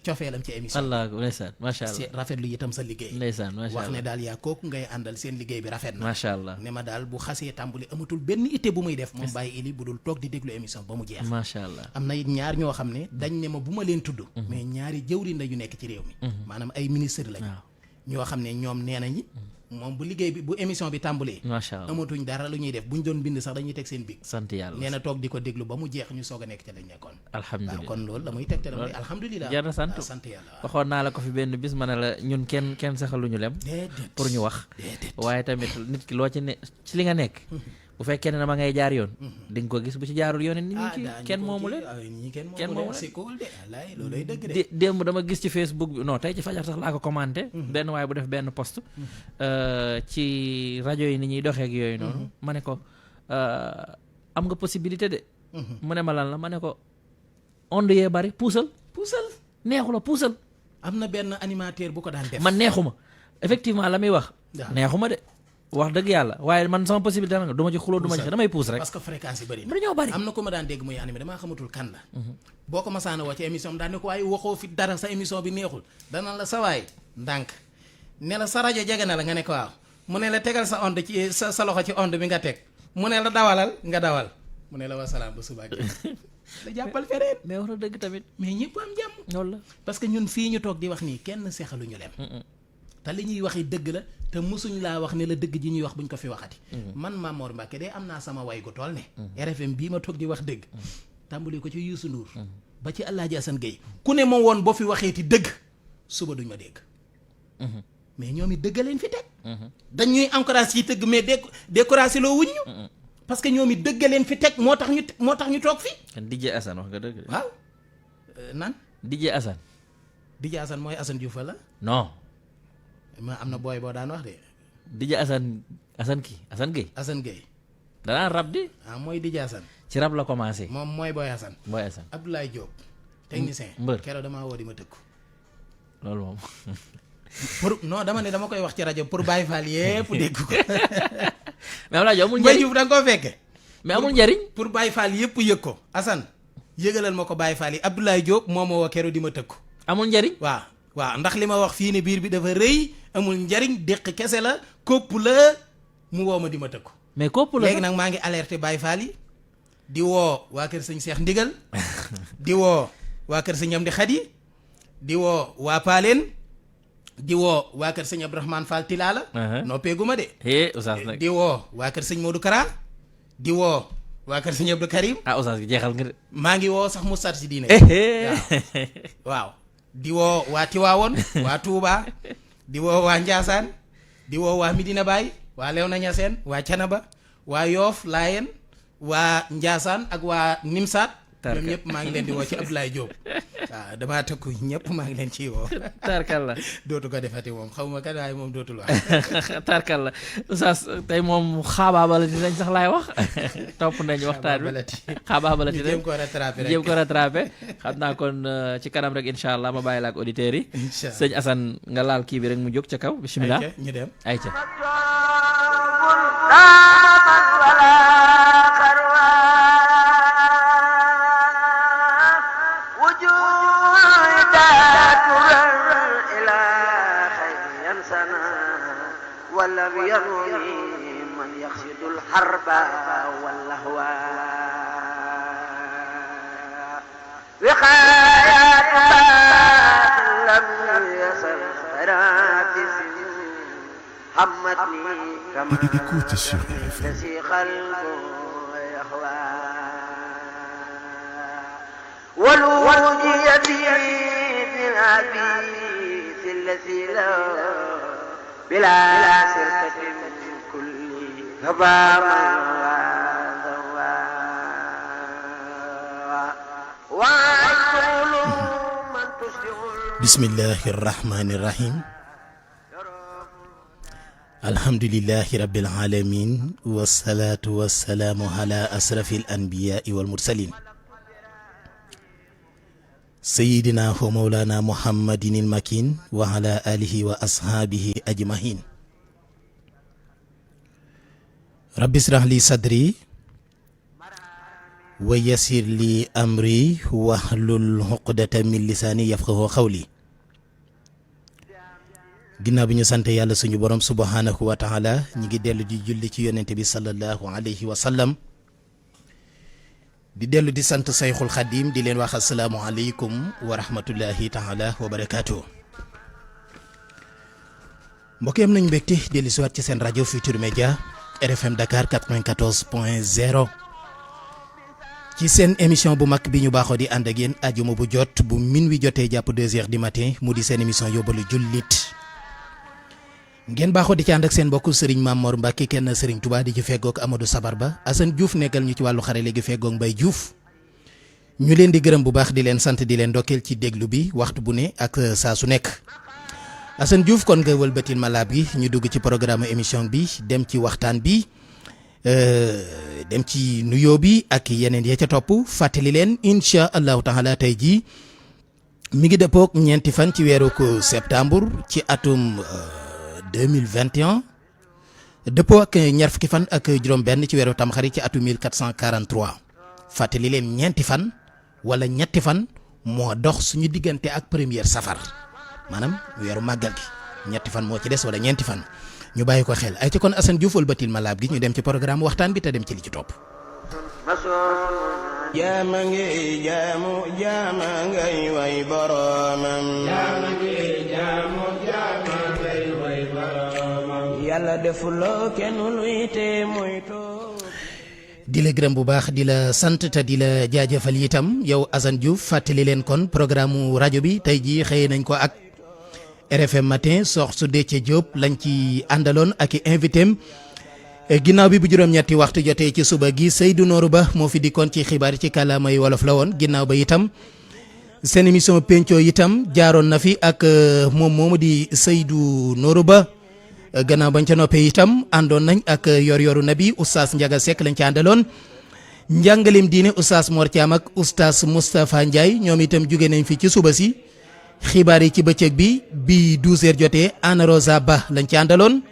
cofeelam ci émission allah ndeysaan macha allah rafetlu itam sa liggéey ndeysaan macha allah wax ne daal yaa kooku ngay àndal seen liggéey bi rafet na macha allah ne ma daal bu xasee tàmbali amatul benn itte bu muy def moom bàyyi ili bu dul toog di déglu émission ba mu jeex macha allah am na it ñaar ñoo xam ne dañ ne ma bu ma leen tudd mais ñaari jëwriñ la ñu nekk ci réew mi maanaam ay ministre lañ ñoo xam ne ñoom nee nañi moom bu liggéey bi bu émission bi tàmbalee macha allah amatuñ dara lu ñuy def buñ doon bind sax dañuy teg seen big sant yàlla nee na toog di ko déglu ba mu jeex ñu soog a nekk ca lañ nekkoon alhamdulilah waaw kon loolu la muy tegte damay alhamdulilah jar na sant sant yàlla waaw waxoon naa la ko fi benn bis ma ne la ñun kenn saxaluñu lem déedéet pour ñu wax déedéet waaye tamit nit ki loo ci ne ci li nga nekk bu fekkee ne ma ngay jaar yoon di nga ko gis bu ci jaarul yoon nit ñi kenn moomu leen kenn moomu leen loolay dëgg de démb dama gis ci Facebook bi non tey ci fajar sax laa ko commenté benn waaye bu def benn post ci rajo yi ni ñuy doxee ak yooyu noonu ma ne ko am nga possibilité de mu ne ma lan la ma ne ko onde yee bari puusal neexu la puusal am na benn animateur bu ko daan def man neexuma effectivement la muy wax neexuma de wax dëgg yàlla waaye man sama possibilité nag du ma ci xuloo du ma ci damay puus rek. parce que fréquence yi bëri na. dañoo bëri am na ko ma daan dégg muy animé damaa xamatul kan la. boo ko masaana woo ci émission daan ne ko waaye waxoo fi dara sa émission bi neexul dana la sa waay ndànk ne la sa rajo jege na la nga ne ko waaw mu ne la tegal sa onde ci sa loxo ci onde bi nga teg mu ne la dawalal nga dawal mu ne la wasalaam ba suba la jàppal feneen. mais wax na dëgg tamit. mais ñëpp am jàmm. loolu la parce que ñun fii ñu toog di wax nii kenn seexaluñu lem. te li ñuy waxi dëgg la te mosuñ laa wax ne la dëgg ji ñuy wax buñ ko fi waxati. man Mamor Mbacke de am naa sama way gu tool ne. RFM bii ma toog di wax dëgg. tàmbali ko ci Youssou Ndour. ba ci El Hadj Assane Gueye ku ne ma woon boo fi waxeeti dëgg suba duñ ma dégg. mais ñoom it dëgg leen fi teg. dañuy encouragé ci tëgg mais découragé loo wuñ ñu. parce que ñoom it dëgg leen fi teg moo tax ñu toog fi. DJ Assane wax nga dëgg. waaw nan. DJ Assane. DJ Assane mooy Assane Diouf la. non. ma am na booy boo daan wax de. DJ Assane Assane Gueye. Assane Gueye. danaan rab di. mooy DJ Assane. ci rab la commencé. moom mooy Boy Assane. Boy Assane. Abdoulaye Diop. technicien mbër keroog damaa woo di ma tëkku. loolu moom. non dama ne dama koy wax ci rajo pour Baye Fall yépp dégg ko. mais Abdoulaye Diop amul njëriñ Diouf da nga koo fekke mais amul njëriñ. pour Baye Fall yépp yëg ko. Assane yëgalal ma ko Baye Fall yi Abdoulaye Diop moo ma woo keroog di ma tëkku. amul njëriñ. waaw ndax li ma wax fii ne biir bi dafa rëy amul njariñ déq kese la kopp la mu woo ma di ma tëkku. mais kopp la léegi nag maa ngi alerté Baye Fall yi di woo waa kër sëñ Cheikh Ndigal di woo waa kër sëñ Amdi Khady di woo waa Paaleen di woo waa kër sëñ Abdourahmane Fall Tilala. noppeeguma de. Oustaz nag di woo waa kër sëñ Modou Kara di woo waa kër sëñ Abdou Karim. Oustaz gi jeexal nga de. maa ngi woo sax Moussa si diine. waaw. di woo waa Tiwaawoon waa Touba di woo waa Njaasaan di woo waa Medina Baye waa Léona Niassène waa Canaba waa Yoof Laayeen waa Njaasaan ak waa Nimsaat ñoom ñëpp maa ngi leen di woo ci Abdoulaye Diop waaw damaa tëkku ñëpp maa ngi leen ciy woo. tarkal la dootu ko defati moom xaw ma kat waaye moom dootul wax. tarkal la Oustaz tey moom xaabaabala dinañ sax laay wax topp nañ waxtaan bi xaabaabala dinañ jéem ko rattrapé rek jéem ko rattrapé xam naa kon ci kanam rek incha allah ma bàyyi la ak auditeurs yi. incha allah sëñ Assane nga laal kii bi rek mu jóg ca kaw bisimilah. ñu dem ayca. ولم يرني من يقصد الحرب واللهوى وقايات لم يصل راتس حمتني كما تسي قلبه يهوى والوجي في العبيد الذي له بلا سرقة من كل هبام بسم الله الرحمن الرحيم الحمد لله رب العالمين والصلاة والسلام على أشرف الأنبياء والمرسلين سيدنا ومولانا محمد المكين وعلى آله وأصحابه أجمعين رب اشرح لي صدري ويسر لي أمري واحلل عقدة من لساني يفقهوا قولي ginnaaw bi ñu sant yàlla suñu borom subhanahu wa taala ñi ngi dellu di julli ci yonente bi sallallahu alayhi wa sallam di dellu di sant sayxul xadim di leen wax asalaamu aleykum wa rahmatullahi taala wa barakaatu mbokk yi am nañu mbégte dellu siwaat ci seen rajo Futur Média RFM Dakar 94.0 ci seen émission bu mag bi ñu baaxoo di ànd ak yéen ajuma bu jot bu minuit jotee jàpp 2 heures du matin mu di seen émission yóbbalu jullit ngeen baaxoo di ci ànd ak seen mbokk Serigne Mamor Mbacke kenn Serigne Touba di ci feggoog Amadou Sabar Ba Assane Diouf nekkal ñu ci wàllu xare léegi feggoog Mbaye Diouf ñu leen di gërëm bu baax di leen sant di leen ndokkeel ci déglu bi waxtu bu ne ak saa su nekk Assane Diouf kon nga wëlbatil ma laab gi ñu dugg ci programme émission bi dem ci waxtaan bi dem ci nuyoo bi ak yeneen ya ca topp fàttali leen incha allahu taala tey jii mi ngi dëppoog ñeenti fan ci weeru ko septembre ci atum 2021 dëppoo ak ñaar fukki fan ak juróom-benn ci weeru tamxarit ci atu 1443 fàttali leen ñeenti fan wala ñetti fan moo dox suñu diggante ak première safar maanaam weeru màggal gi ñetti fan moo ci des wala ñeenti fan ñu bàyyi ko xel ay ci kon Assane Diouf wëlbatil ma laab gi ñu dem ci programme waxtaan bi te dem ci li ci topp. jaama ngi jaamu jaama ngay way boroomam yàlla defuloo kenn luy te muy too di la gërëm bu baax di la sant te di la jaajëfal itam yow Assane Diouf fàttali leen kon programme rajo bi tey jii xëy nañ ko ak RFM matin sox su Déthié Diop lañ ci àndaloon ak i invité am ginnaaw bi bu juróom-ñetti waxtu jotee ci suba gi Seydou Nourou Ba moo fi dikkoon ci xibaar ci kàllaamay wolof la woon ginnaaw ba itam seen émission penco itam jaaroon na fi ak moom moomu di Seydou Nourou Ba gannaaw bañ ca noppee itam àndoon nañ ak yor-yoru nabi oustaz Ndiaga Seck lañ ci àndaloon njàngalim diine oustaz Mor Thiam ak oustaz Moustapha Ndiaye ñoom itam jóge nañ fi ci suba si xibaar yi ci bëccëg bi 12h jotee Anna Rosa Ba lañ ci àndaloon.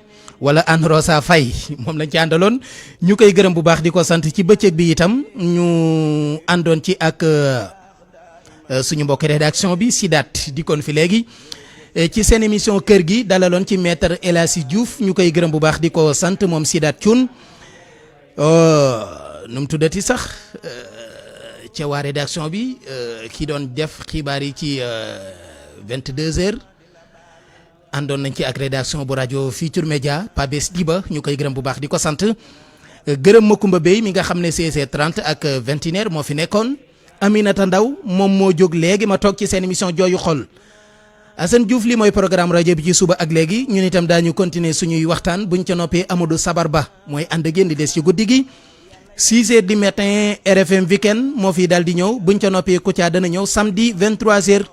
wala Anne Rosa Faye moom lañ ci àndaloon ñu koy gërëm bu baax di ko sant ci bëccëg bi itam ñu àndoon ci ak suñu mbokk rédaction bi Sidat dikkoon fi léegi ci seen émission kër gi dalaloon ci maître El Hadji Diouf ñu koy gërëm bu baax di ko sant moom Sidat Thioune nu mu tuddati sax ca waa rédaction bi ki doon def xibaar yi ci 22h. àndoon nañ ci ak rédaction bu rajo Futurs Médias Pabes Diba ñu koy gërëm bu baax di ko sant gërëm Makumba Bey mi nga xam ne 16h30 ak 21h moo fi nekkoon Aminata Ndaw moom moo jóg léegi ma toog ci seen émission jooyu xol Assane Diouf li mooy programme rajo bi ci suba ak léegi ñun itam daañu continuer suñuy waxtaan buñ ca noppee Amadou Sabar Ba mooy ànd ak yéen di des ci guddi gi 6h du matin RFM weekend moo fi daal di ñëw buñ ca noppee Kouthia dana ñëw samedi 23h.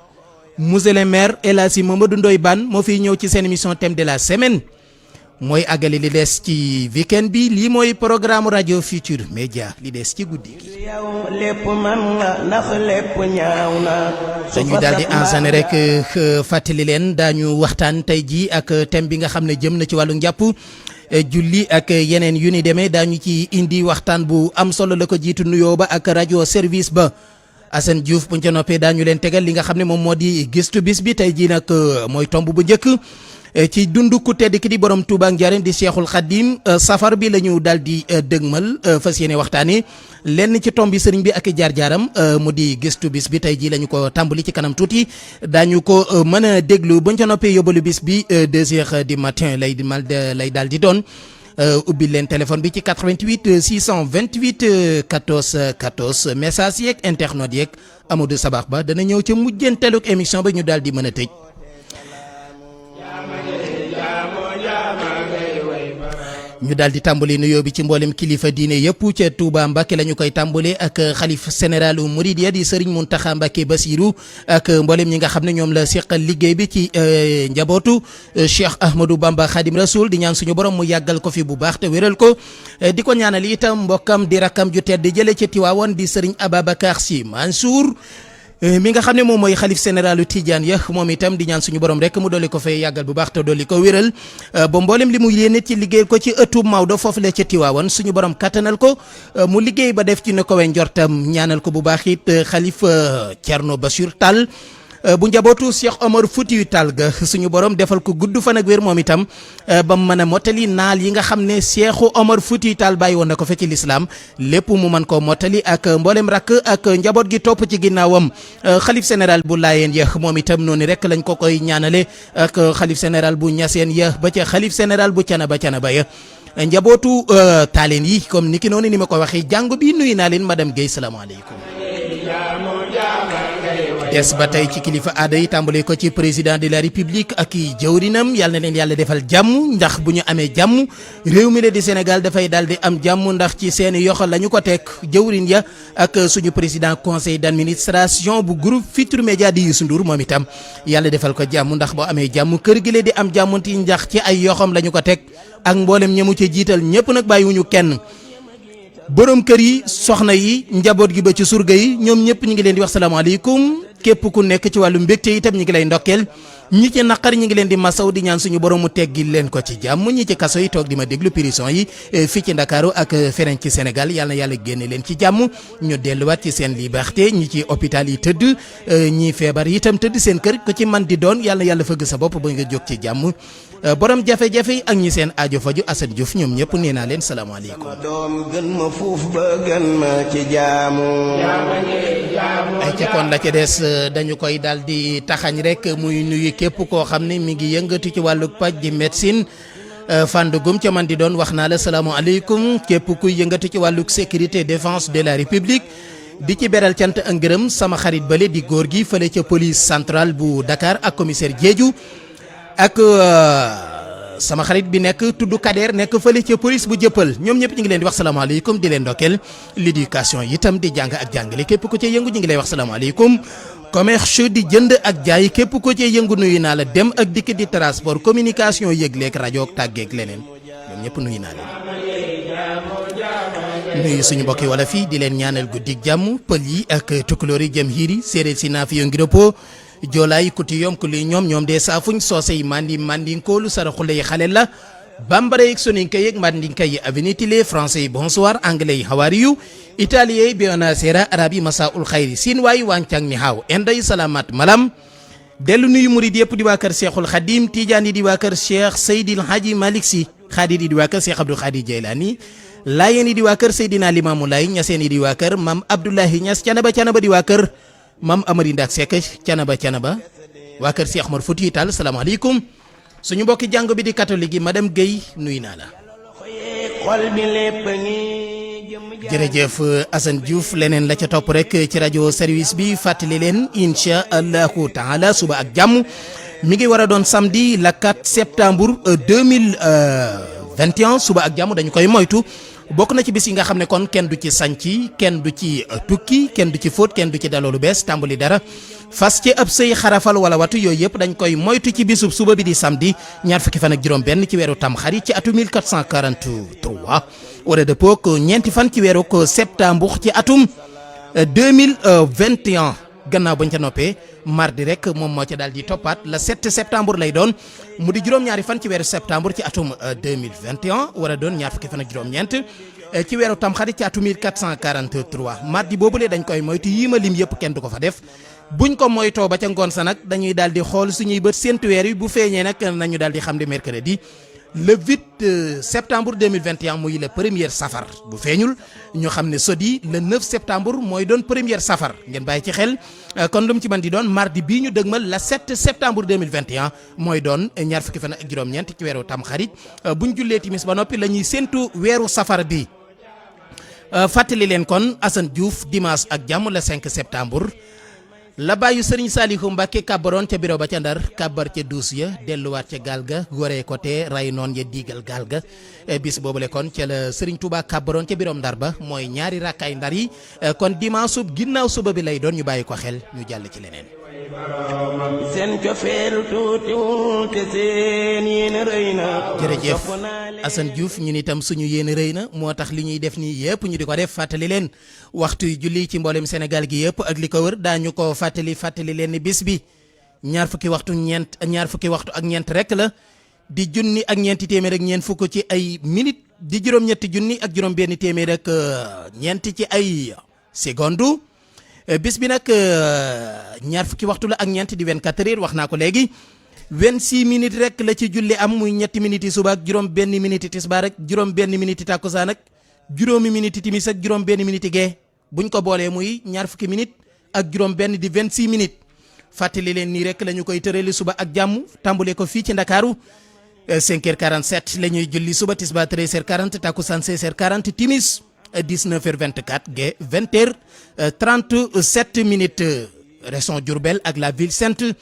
Monsieur le maire El Hadji Mamadou Ndoye Bane moo fiy ñëw ci seen émission thème de la semaine mooy àggali li des ci weekend bi lii mooy programme rajo Futurs Médias li des ci guddi gi. yow lépp man la ndax lépp ñaaw na dañuy daal di enchaîner rek fàttali leen daañu waxtaan tey jii ak thème bi nga xam ne jëm na ci wàllu njàpp julli ak yeneen yu ni demee daañu ci indi waxtaan bu am solo la ko jiitu nuyoo ba ak rajo service ba. Assane Diouf buñ ca noppee daañu leen tegal li nga xam ne moom moo di gëstu bis bi tey jii nag mooy tomb bu njëkk ci dundu ku tedd ki di borom Touba ak Njaaréem di Cheikhul Khadim safar bi la ñu daal di dëgmal fas yéene waxtaanee lenn ci tomb bi sëriñ bi ak jaar-jaaram mu di gëstu bis bi tey jii la ñu ko tàmbali ci kanam tuuti daañu ko mën a déglu buñ ca noppee yóbbalu bis bi 2h du matin lay daal di doon. ubbi leen téléphone bi ci 88 628 14 14 message yeeg internautes yeeg Amadou Sabax Ba dana ñëw ca mujjanteelu émission ba ñu daal di mën a tëj. ñu daal di tàmbali nuyoo bi ci mboolem kilifa diine yëpp ca Touba Mbacké la ñu koy tàmbalee ak xalif général Mouridiya di Serigne Mountakha Mbacké Bassirou ak mboolem ñi nga xam ne ñoom la seqal liggéey bi ci njabootu Cheikh Ahmadou Bamba Khadim Rasoul di ñaan suñu borom mu yàggal ko fi bu baax te wéral ko di ko ñaanal itam mbokkam di rakkam ju tedd jële ca Tiwaawoon di Serigne Ababacar Sy Mansour mi nga xam ne moom mooy xalif généralu Tidiane ya moom itam di ñaan suñu borom rek mu dolli ko fay yàggal bu baax te dolli ko wéral ba mboolem li mu yéene ci liggéey ko ci ëttu Maodo foofu la ca Tiwaawan suñu borom kattanal ko mu liggéey ba def ci ne ko we njortam ñaanal ko bu baax it xalif Thierno Bachir Tall bu njabootu Cheikh Omar Foutiyou Tall ga suñu borom defal ko gudd fan ak wér moom itam ba mu mën a mottali naal yi nga xam ne Cheikhu Omar Foutiyou Tall bàyyi woon na ko fa ci lislaam lépp mu mën koo mottali ak mboolem rakk ak njaboot gi topp ci ginnaawam xalif général bu Laayeen ya moom itam noonu rek lañ ko koy ñaanale ak xalif général bu Ñaseen ya ba ca xalif général bu Canaba ya njabootu taaleen yi comme ni ki noonu ni ma ko waxee jàngu bi nuyu naa leen madame Guèye salaamaaleykum. des ba tey ci kilifa aada yi tàmbale ko ci président de la république ak i jëwrinam yàlla na leen yàlla defal jàmm ndax bu ñu amee jàmm réew mi la di Sénégal dafay daal di am jàmm ndax ci seeni yoxal la ñu ko teg jëwrin ya ak suñu président conseil d'administration bu groupe Futurs Médias di Youssou Ndour moom itam yàlla defal ko jàmm ndax boo amee jàmm kër gi la di am jàmm ti ndax ci ay yoxam la ñu ko teg ak mboolem ñamu ca jiital ñëpp nag bàyyiwuñu kenn borom kër yi soxna yi njaboot gi ba ci surga yi ñoom ñëpp ñu ngi leen di wax salaamaaleykum képp ku nekk ci wàllu mbégte itam ñu ngi lay ndokkeel ñi ci naqar ñi ngi leen di masaw di ñaan suñu borom mu teggil leen ko ci jàmm ñi ci kaso yi toog di ma déglu prison yi fii ci Ndakaaru ak feneen ci Sénégal yàlla na yàlla génne leen ci jàmm ñu delluwaat ci seen liberté ñi ci hôpital yi tëdd ñi feebar itam tëdd seen kër ko ci man di doon yàlla na yàlla fëgg sa bopp ba nga jóg ci jàmm borom jafe-jafe yi ak ñi seen aajo faju Assane Diouf ñoom ñëpp nee naa leen salaamaaleykum. sama doom gën ma fuuf ba gën ma ci jaamu. ay ca kon la ca des dañu koy daal di taxañ rek muy nuyu képp koo xam ne mi ngi yëngatu ci wàllu paj di médecine fàndugum ca man di doon wax naa la salaamaaleykum képp kuy yëngatu ci wàllu sécurité défense de la république di ci beral cant ak ngërëm sama xarit bale di góor gi fële ca police centrale bu Dakar ak commissaire Diédhiou ak sama xarit bi nekk tudd Kader nekk fële ca police bu jëppal ñoom ñëpp ñu ngi leen di wax salaamaaleykum di leen ndokkeel l'éducation itam di jàng ak jàngale képp ku ci yëngu ñu ngi lay wax salaamaaleykum commerce di jënd ak jaay képp ku ci yëngu nuyu naa la dem ak dikk di transport communication yëgleeg rajo ak tàggeeg leneen ñoom ñëpp nuyu naa leen nuyu suñu mbokki wala fii di leen ñaanal guddig jàmm pël yi ak tukulóor yi jëm hiiri séeréer si naa fi yo ngiropo joolaay kuti yom ku li ñoom de saafuñ soose yi mandinkoolu saraxule yi xale la bambara yeeg soninke yeeg mandinka yi avenitile français yi bonsoir anglais yi how are you italien yi buonasera arabe yi masa ul xayri siin waay wancang ni haaw enday salamat malam dellu nuyu murid yëpp di waa kër Cheikhul Khadim Tidiane yi di waa kër Cheikh Seydil Hadji Malick Sy Khadir yi di waa kër Cheikh Abdou Khadir Jaylani Laayeen yi di waa kër Seydina Limamou Laye Ñaseen yi di waa kër Mam Abdoulahi Ñas canaba di waa kër Mam Amari Ndak Seck canaba waa kër Cheikh Omar Fouti Tall salaamaaleykum suñu mbokki jàng bi di catholique yi madame Guèye nuyu naa la. jërëjëf Assane Diouf leneen la ca topp rek ci rajo service bi fàttali leen incha allahu taala suba ak jàmm mi ngi war a doon samedi le 4 septembre 2021 suba ak jàmm dañu koy moytu. bokk na ci bis yi nga xam ne kon kenn du ci sànci kenn du ci tukki kenn du ci fóot kenn du ci daloo lu bees tàmbali dara fas ci ab sëy xarafal wala watu yooyu yëpp dañ koy moytu ci bisub suba bi di samedi ñaar fukki fan ak juróom benn ci weeru tamxarit ci atu 1443 war a dëppoo ak ñeenti fan ci weeru septembre ci atum 2021 gannaaw bañ ca noppee mardi rek moom moo ca daal di toppaat le 7 septembre lay doon mu di juróom-ñaari fan ci weeru septembre ci atum 2021 war a doon ñaar fukki fan ak juróom-ñeent ci weeru tamxarit ci atum 1443 mardi boobule dañ koy moytu yii ma lim yëpp kenn du ko fa def buñ ko moytoo ba ca ngoon sa nag dañuy daal di xool suñuy bët séntu weer yi bu feeñee nag nañu daal di xam ne mercredi le 8 septembre 2021 muy le premier safar bu feeñul ñu xam ne sodi le 9 septembre mooy doon premier safar ngeen bàyyi ci xel kon lu mu ci mën di doon mardi bii ñu dëgmal le 7 septembre 2021 mooy doon ñaar fukki fan ak juróom-ñeent ci weeru tamxarit bu ñu jullee timis ba noppi la ñuy séntu weeru safar bi fàttali leen kon Assane Diouf dimanche ak jàmm le 5 septembre la bàyyu Serigne Saliou Mbacke kàbbaroon ca bureau ba ca Ndar kàbbar ca duus ya delluwaat ca gaal ga goree côté ray noon ya diigal gaal ga bis boobule kon ca la Serigne Touba kàbbaroon ca bureau Ndar ba mooy ñaari rakkaay Ndar yi kon dimanche sub ginnaaw suba bi lay doon ñu bàyyi ko xel ñu jàll ci leneen. seen cofeelu tuutiwul te seen yéen rëy na. jërëjëf Assane Diouf ñun itam suñu yéen rëy na moo tax li ñuy def nii yëpp ñu di ko def fàttali leen waxtu yu julli ci mboolem Sénégal gi yëpp ak li ko wër daañu ko fàttali leen ni bis bi ñaar fukki waxtu ak ñeent rek la di junni ak ñeenti téeméer ak ñeent fukk ci ay minute di juróom-ñetti junni ak juróom-benn téeméer ak ñeent ci ay seconde. bis bi nag ñaar fukki waxtu la ak ñeent di 24 heures wax naa ko léegi 26 minutes rek la ci julli am muy ñetti minutes yi suba ak juróom benn minute tisbaar ak juróom benn minute takkusaan ak juróomi minute timis ak juróom benn minute gee buñ ko boolee muy ñaar fukki minutes ak juróom benn di 26 minutes fàttali leen nii rek la ñu koy tërali suba ak jàmm tàmbale ko fii ci Ndakaaru 5h47 la ñuy julli suba tisbaar 13h40 takkusaan 16h40 timis 19h24 gee 20h37 minutes région Diourbel ak la ville sainte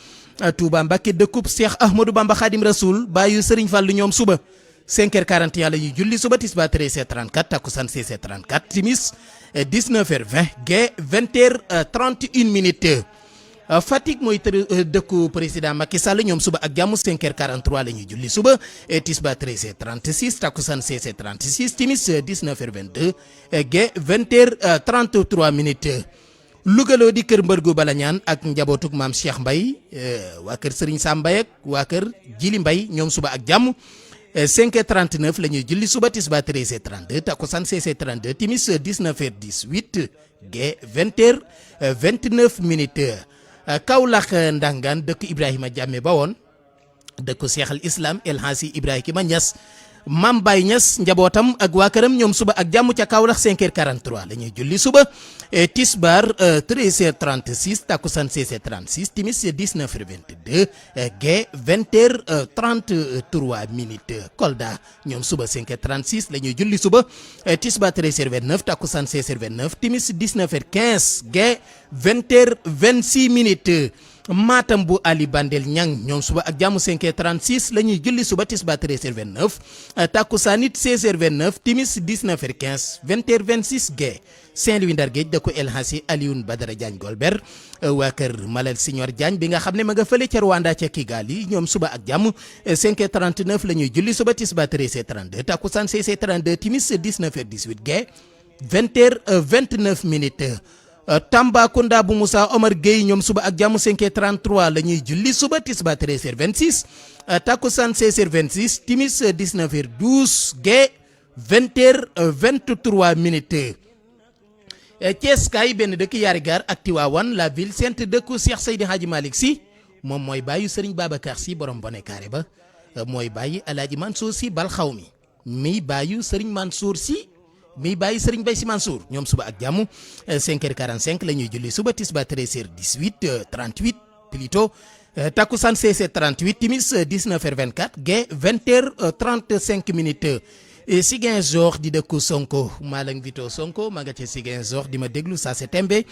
Touba Mbacké dëkkub Cheikh Ahmadou Bamba Khadim Rasoul bàyyu Serigne Fallou ñoom suba 5h41 la ñuy julli suba tisbaar 13h34 takkusaan 16h34 timis 19h20 gee 20h31 minutes Fatick mooy dëkku président Macky Sall ñoom suba ak jàmm 5h43 la ñuy julli suba tisbaar 13h36 takkusaan 16h36 timis 19h22 gee 20h33 minutes Lougaloo di kër mbërgu bala ñaan ak njabootug maam Cheikh Mbay waa kër Serigne Sam Mbay ak waa kër Jili Mbay ñoom suba ak jàmm 5h39 la ñuy julli suba tisbaar 13h32 takkusaan 16h32 timis 19h18 gee 20h29 Kaolack Ndangaan dëkk Ibrahima Jàmme ba woon dëkk Cheikh al Islam El Hadji Ibrahima Niass Mam Baye Niass njabootam ak waa këram ñoom suba ak jàmm ca Kaolack 5h43 la ñuy julli suba tisbaar 13h36 takkusaan 16h36 timis 19h22 gee 20h33 Kolda ñoom suba 5h36 la ñuy julli suba tisbaar 13h29 takkusaan 16h29 timis 19h15 gee 20h26 Matam bu Ali Bandel Ñang ñoom suba ak jàmm 5h36 la ñuy julli suba tisbaar 13h29 takkusaan it 16h29 timis 19h15 20h26 gee Saint-Louis Ndar Géej da ko El Hadji Alioune Badara Diagne Golbert waa kër Malal Signor Diagne bi nga xam ne ma nga fële ca Rwanda ca Kigali ñoom suba ak jàmm 5h39 la ñuy julli suba tisbaar 13h32 takkusaan 16h32 timis 19h18 gee 20h29 Tambacounda bu Moussa Omar Gueye ñoom suba ak jàmm 5h33 la ñuy julli suba tisbaar 13h26 takkusaan 16h26 timis 19h12 gee 20h23 Thiès kaay benn dëkk yaari gaar ak Tiwaawan la ville sainte dëkku Cheikh Seydi Hadji Malick Sy moom mooy bàyyu Serigne Babacar Sy borom bone carré ba mooy bàyyi Alaaji Mansour Sy bal xaw mi bàyyu Serigne Mansour Sy mi bàyyi Serigne Bay Sy Mansour ñoom suba ak jàmm 5h45 la ñuy julli suba tisbaar 13h18 38 plutôt takkusaan 16h38 timis 19h24 gee 20h35 Ziguinchor di dëkku Sonko Malang Vito Sonko maa nga ca Ziguinchor di ma déglu saa se tembe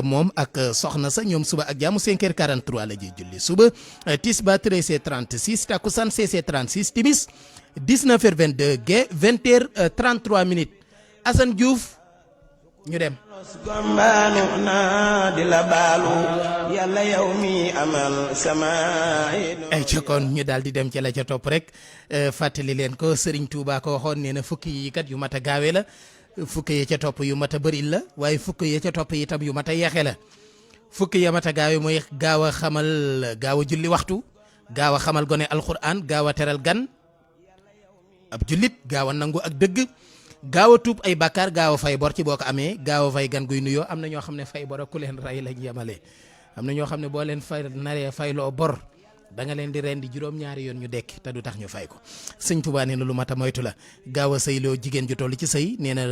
moom ak soxna sa ñoom suba ak jàmm 5h43 la ñuy julli suba tisbaar 13h36 takkusaan 16h36 timis 19h22 gee 20h33 Assane Diouf ñu dem gombaanu naa di la baalu yàlla yow mi amal sama ay ca kon ñu daal di dem ci la ca topp rek fàttali leen ko Serigne Touba ko waxoon nee na fukki yi kat yu mat a gaawe la fukki yi ca topp yu mat a bëril la waaye fukki yi ca topp itam yu mat a yeexe la fukki ya mat a gaawe mooy gaaw a xamal gaaw a julli waxtu gaaw a xamal gone alxuraan gaaw a teral gan ab jullit gaaw a nangu ak dëgg gaaw a tuub ay bàkkaar gaaw a fay bor ci boo ko amee gaaw a fay gan guy nuyoo am na ñoo xam ne fay bor ak ku leen rey lañ yemale am na ñoo xam ne boo leen fay naree fayloo bor da nga leen di rendi juróom-ñaari yoon ñu dekk te du tax ñu fay ko sëñ Tuubaa nee na lu mat a moytu la gaaw a sëyloo jigéen ju toll ci sëy nee na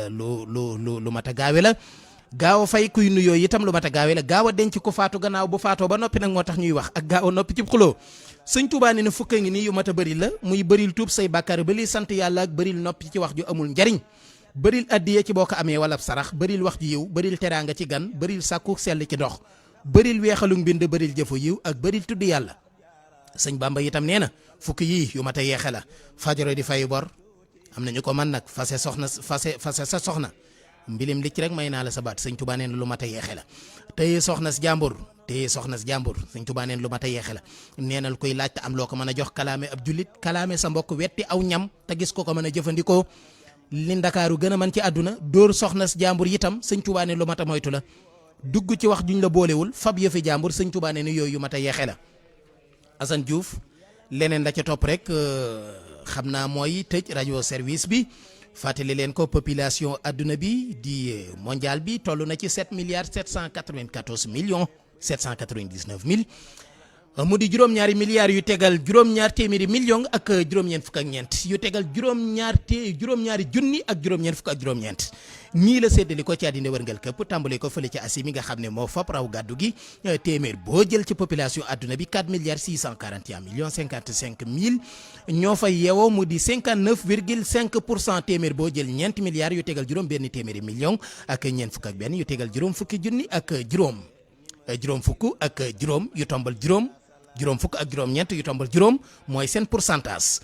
lu mat a gaawe la gaaw a fay kuy nuyoo itam lu mat a gaawe la gaaw a denc ku faatu gannaaw bu faatoo ba noppi nag moo tax ñuy wax ak gaaw a noppi ci xuloo sëñ Tuubaa nee na fukka ngi nii yu mat a bëri la muy bëril tuub say bàkkaar bëril sant yàlla ak bëril noppi ci wax ju amul njariñ bëril addiye ci boo ko amee wala sarax bëril wax ju yiw bëril teraanga ci gan bëril sàkku sell ci dox bëril weexalu mbind bëril jëfu yiw ak bëril tudd yàlla sëñ Bamba itam nee na fukki yii yu mat a yeexe la fajoro di fay bor am na ñu ko man nag fase sa soxna mbilim li ci rek may naa la sa baat sëñ Tuubaa nee na lu mat a yeexe la téye soxna si jàmbur sëñ Tuubaa neen lu mat a yeexe la neenal koy laaj te am loo ko mën a jox kalaame ab jullit kalaame sa mbokk wetti aw ñam te gis ko mën a jëfandikoo li ndakaaru gën a mën ci àdduna dóor soxna si jàmbur itam sëñ Tuubaa neen lu mat a moytu la dugg ci wax juñ la boolewul fab yëfi jàmbur sëñ Tuubaa neen yooyu yu mat a yeexe la Assane Diouf leneen la ca topp rek xam naa mooy tëj rajo service bi fàttali leen ko population adduna bi di mondial bi toll na ci 7 milliards 794 millions 799 mille mu di juróom-ñaari milliards yu tegal juróom-ñaar téeméeri millions ak juróom-ñeent fukk ak ñeent yu tegal juróom-ñaari junni ak juróom-ñeent fukk ak juróom-ñeent nii la séddale ko ci àddina wërngal këpp tàmbale ko fële ci ASI mi nga xam ne moo fop raw gàddu gi téeméer boo jël ci population adduna bi 4 milliards 641 millions 55 mille ñoo fay yeewoo mu di 59,5% téeméer boo jël ñeent milliards yu tegal juróom benn téeméeri millions ak ñeent fukk ak benn yu tegal juróom fukki junni ak juróom fukk ak juróom yu tombal juróom fukk ak juróom ñeent yu tombal juróom mooy seen pourcentage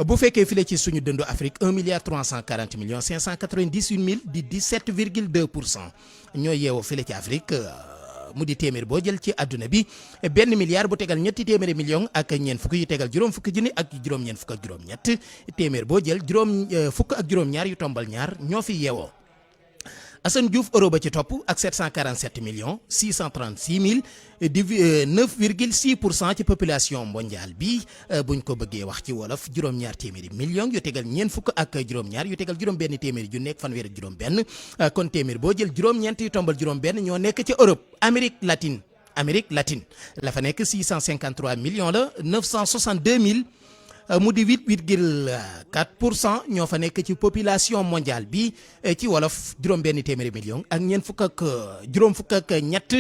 bu fekkee file ci suñu dëndu Afrique 1 milliard 340 millions 598 mille di 17,2% ñooy yeewoo file ci Afrique mu di téeméer boo jël ci àdduna bi benn milliard bu tegal ñetti téeméeri millions ak ñeent fukk yu tegal juróom fukki junni ak juróom ñeent fukk ak juróom ñett téeméer boo jël juróom fukk ak juróom ñaar yu tombal ñaar ñoo fi yeewoo Assane Diouf euro ba ci topp ak 747 millions 636 mille 9,6% ci population mondiale bi buñ ko bëggee wax ci wolof juróom-ñaar téeméeri millions yu tegal ñeent fukk ak juróom-ñaar yu tegal juróom-benn téeméeri ju nekk fanweer ak juróom-benn kon téeméer boo jël juróom-ñeent yu tombal juróom-benn ñoo nekk ci Europe. Amérique latine la fa nekk 653 millions la 962 mille mu di 8,4% ñoo fa nekk ci population mondiale bi ci wolof juróom-benn téeméeri millions ak juróom fukk ak ñett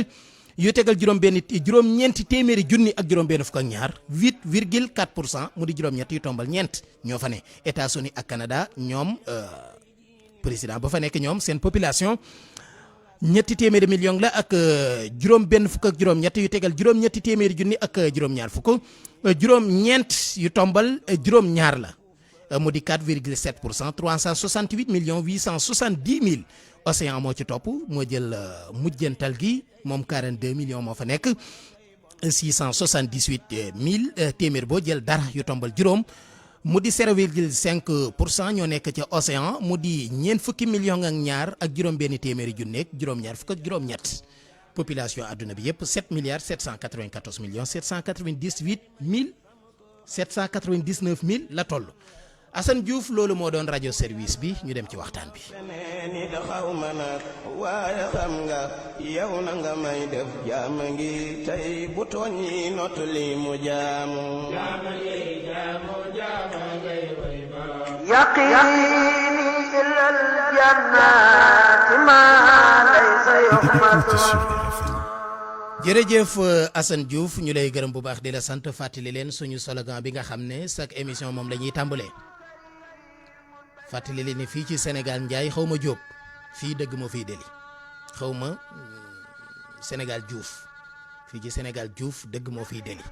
yu tegal juróom-ñeenti téeméeri junni ak juróom-benn fukk ak ñaar 8,4% mu di juróom-ñett yu tombal ñeent ñoo fa ne. États-Unis ak Canada ñoom président ba fa nekk ñoom seen population ñetti téeméeri millions la ak juróom-benn fukk ak juróom-ñett yu tegal juróom-ñetti téeméeri junni ak juróom-ñaar fukk. juróom-ñeent yu tombal juróom-ñaar la mu di 4,7% 368 millions 870 mille. Océan moo ci topp moo jël mujjantal gi moom 42 millions moo fa nekk 678 mille téeméer boo jël dara yu tombal juróom mu di 0,5% ñoo nekk ca Océan mu di ñeent fukki millions ak ñaar ak juróom-benn téeméeri junni ak juróom-ñaar fukk ak juróom-ñett. population adduna bi yëpp 7 milliards 794 millions 798 mille 799 mille la toll. Assane Diouf loolu moo doon rajo service bi ñu dem ci waxtaan bi. nit xaw ma nag waaye xam nga yow na nga may def jaam ngi tey bu tooñ yi not li mu jaamu. yaqini ila aljannati ma laysa yuhmadu. jërëjëf Assane Diouf ñu lay gërëm bu baax di la sant fàttali leen suñu slogan bi nga xam ne chaque émission moom la ñuy tàmbalee fàttali leen ni fii ci Sénégal Njaay xaw ma Jóob fii dëgg moo fiy deli xaw ma Sénégal Diouf fii ci Sénégal Diouf dëgg moo fiy deli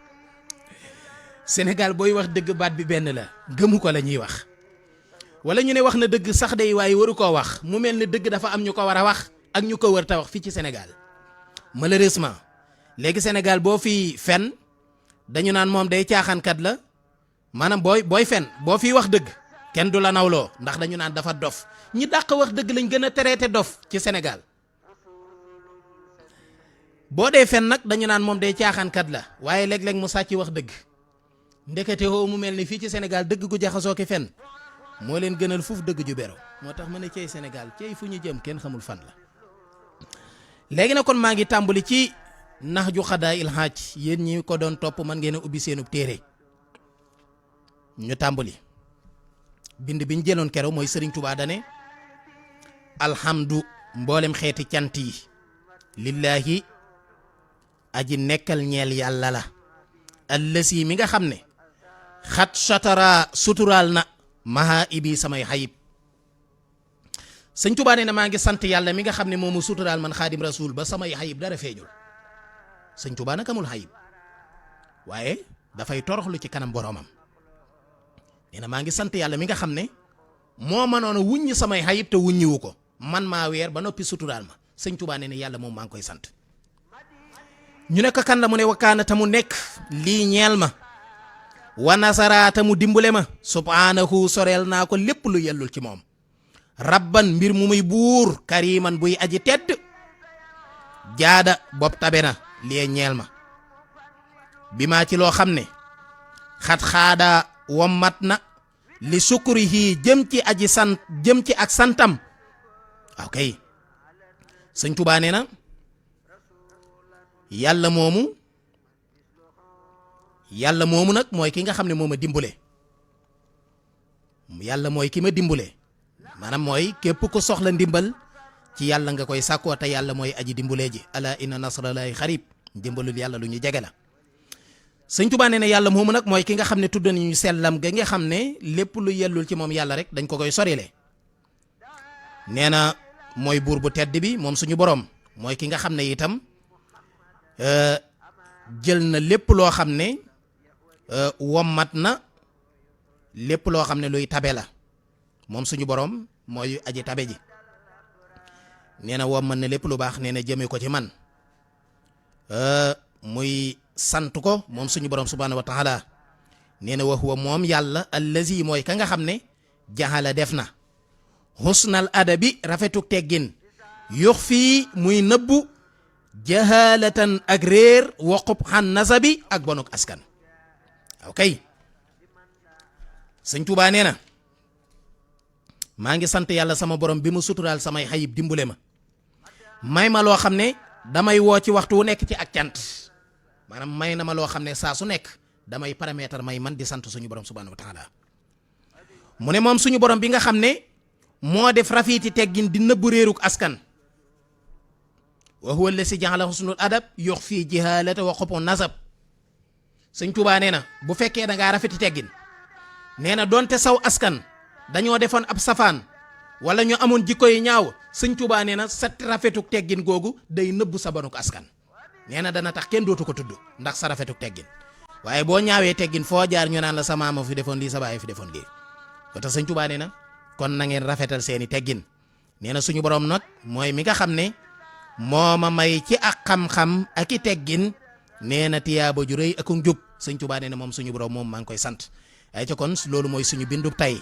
Sénégal booy wax dëgg baat bi benn la gëmu ko la ñuy wax wala ñu ne wax na dëgg sax day waaye waru koo wax mu mel ni dëgg dafa am ñu ko war a wax ak ñu ko wër ta wax fii ci Sénégal malheureusement léegi Sénégal boo fi fen dañu naan moom day caaxaankat la maanaam booy fen boo fi wax dëgg kenn du la nawloo ndax dañu naan dafa dof ñi dàq wax dëgg lañ gën a traité dof ci Sénégal boo dee fen nag dañu naan moom day caaxaankat la waaye léeg-léeg mu sàcc wax dëgg ndekete woo mu mel ni fii ci Sénégal dëgg gu jaxasoo ki fen moo leen gënal fuuf dëgg ju bero moo tax ma ne cey Sénégal cey fu ñu jëm kenn xamul fan la léegi nag kon maa ngi tàmbali ci nax ju xadaa il xaaj yéen ñi ko doon topp man ngeen a ubbi seenub téere ñu tàmbali bind bi ñu jëloon kero mooy Sëriñ Tuubaa dane alhamdu mboolem xeeti cant yi lillaahi aji nekkal ñeel yàlla la allasi mi nga xam ne xat satara suturaal na maha ibi samay xayib Sëñ Tuubaa nee na maa ngi sant yàlla mi nga xam ne moomu suturaal man xaadim rasul ba samay xayib dara feeñul Sëñ Tuubaa nag amul xayib waaye dafay toroxlu ci kanam boroomam nee na maa ngi sant yàlla mi nga xam ne moo mënoon a wuññi samay xayib te wuññiwu ko man maa weer ba noppi suturaal ma Sëñ Tuubaa nee na yàlla moom maa ngi koy sant ñu ne ko kan la mu ne wakkaana ta mu nekk lii ñeel ma wa nasaraata mu dimbule ma subhaanahu soreel naa ko lépp lu yellul ci moom rabban mbir mu muy buur kariman buy aji tedd jaada bopp tabe na lie ñeel ma bi maa ci loo xam ne xat xaada wommat na li sukurihi jëm ci aji sant jëm ci ak santam ok Sëñ Tuubaa nee na yàlla moomu nag mooy ki nga xam ne moo ma dimbule yàlla mooy ki ma dimbule maanaam mooy képp ku soxla ndimbal ci yàlla nga koy sàkkoo te yàlla mooy aji dimbule ji ala inna nasrallahi xarib ndimbalul yàlla lu ñu jege la Sëñ Tuubaa nee na yàlla moomu nag mooy ki nga xam ne tudd nañu sellam ga nga xam ne lépp lu yellul ci moom yàlla rek dañ ko koy sorile nee na mooy buur bu tedd bi moom suñu boroom mooy ki nga xam ne itam jël na lépp loo xam ne wommat na lépp loo xam ne luy tabe la moom suñu boroom mooy aji tabe ji nee na wommat na lépp lu baax nee na jëme ko ci man muy sant ko moom suñu boroom subhaanahu wa taala nee na wa huwa moom yàlla allazi mooy ka nga xam ne jaxala def na husnal adabi rafetuk teggin yux fii muy nëbbu jahalatan ak réer waqub xan nasabi ak bonuk askan. ok sëñ Tuubaa nee na maa ngi sant yàlla sama borom bi mu suturaal samay xayib dimbule ma may ma loo xam ne damay woo ci waxtu wu nekk ci ak cant maanaam may na ma loo xam ne saa su nekk damay paramètre may man di sant suñu borom subhanahu wa taala mu ne moom suñu borom bi nga xam ne moo def rafiiti teggin di nëbbu réeruk askan wa huwa allasi jaala husnul adab yox fii jihalata wa xopo nasab sëñ Tuubaa nee na bu fekkee da ngaa rafeti teggin nee na doonte saw askan dañoo defoon ab safaan wala ñu amoon jikko yi ñaaw sëñ Tuubaa nee na sa rafetuk teggin googu day nëbbu sa banuk askan nee na dana tax kenn dootu ko tudd ndax sa rafetuk teggin waaye boo ñaawee teggin foo jaar ñu naan la sa maama fi defoon lii sa baay fi defoon lii ba tax sëñ Tuubaa nee na kon na ngeen rafetal seeni teggin nee na suñu borom nag mooy mi nga xam ne moo ma may ci ak xam-xam ak i teggin nee na tiyaaba ju rëy ak njub sëñ Tuubaa nee na moom suñu borom moom maa ngi koy sant ay ca kon loolu mooy suñu bindub tey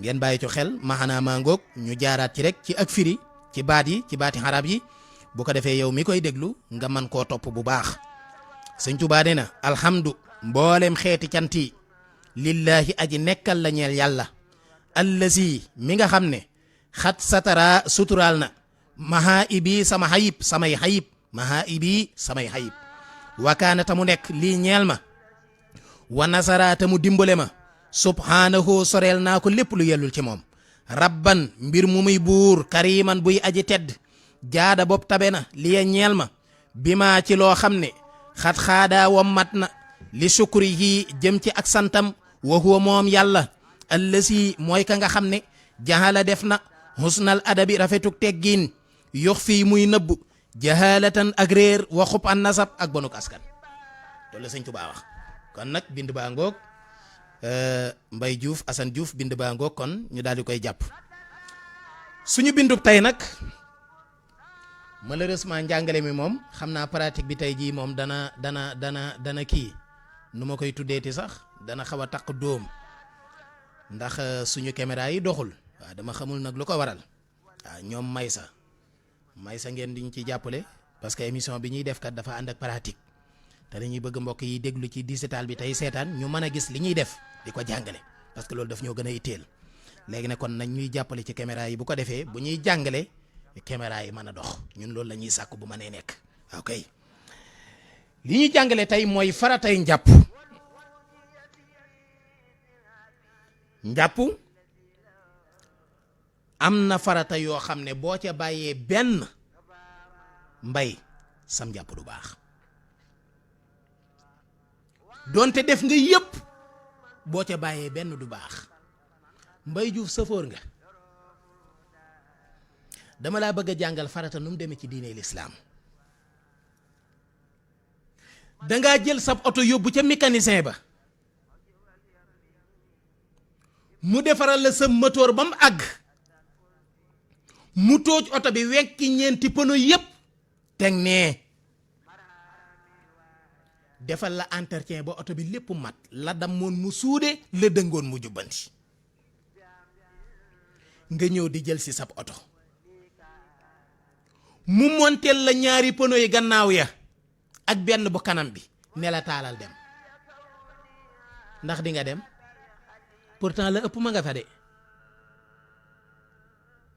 ngeen bàyyi ci xel maxanaa maa ngoog ñu jaaraat ci rek ci ak firi ci baat yi ci baati xarab yi bu ko defee yow mi koy déglu nga man koo topp bu baax sëñ Tuubaa nee na alhamdu mboolem xeeti cant yi lillahi aji nekkal la ñeel yàlla allasi mi nga xam ne xat satara suturaal na maha ibi sama xayib samay xayib maha ibi samay xayib wakaana ta mu nekk lii ñeel ma wa nasara ta mu dimbale ma subhaanahu soreel naa ko lépp lu yellul ci moom rabban mbir mu muy buur kariman buy aji tedd jaada bopp tabe na liye ñeel ma bi maa ci loo xam ne xat xaadaa wa mat na li sukri yi jëm ci ak santam wa huwa moom yàlla allasi mooy ka nga xam ne jahala def na husnal adabi rafetuk teggiin yox fii muy nëbb jahalatan ak réer wa xub an nasab ak bonuk askan loolu la sëñ Tuubaa wax kon nag bind baa ngoog Mbay Diouf Assane Diouf bind baa ngoog kon ñu daal di koy jàpp suñu bindub tey nag malheureusement njàngale mi moom xam naa pratique bi tey jii moom dana kii nu ma koy tuddeeti sax dana xaw a taq dóom ndax suñu caméra yi doxul waaw dama xamul nag lu ko waral waaw ñoom Maysa ngeen diñ ci jàppale parce que émission bi ñuy def kat dafa ànd ak pratique te dañuy bëgg mbokk yi déglu ci digital bi tey seetaan ñu mën a gis li ñuy def di ko jàngale parce que loolu daf ñoo gën a itteel léegi nag kon nañ ñuy jàppale ci caméra yi bu ko defee bu ñuy jàngale caméra yi mën a dox ñun loolu la ñuy sàkk bu mënee nekk ok li ñuy jàngale tey mooy faratay njàpp am na farata yoo xam ne boo ca bàyyee benn mbay sam njàpp du baax donte def nga yëpp boo ca bàyyee benn du baax Mbay Juuf sëfoor nga dama laa bëgg a jàngal farata nu mu demee ci diine lislaam dangaa jël sab oto yóbbu ca mécanicien ba mu defaral la sa moteur ba mu àgg mu tooj oto bi wekki ñeenti pneu yépp teg nee defal la entretien ba oto bi lépp mat la dammoon mu suude la dëngoon mu jubbanti nga ñëw di jël si sab oto mu monteel la ñaari pneu yi gannaaw ya ak benn bu kanam bi ne la taalal dem ndax di nga dem pourtant la ëpp ma nga fa de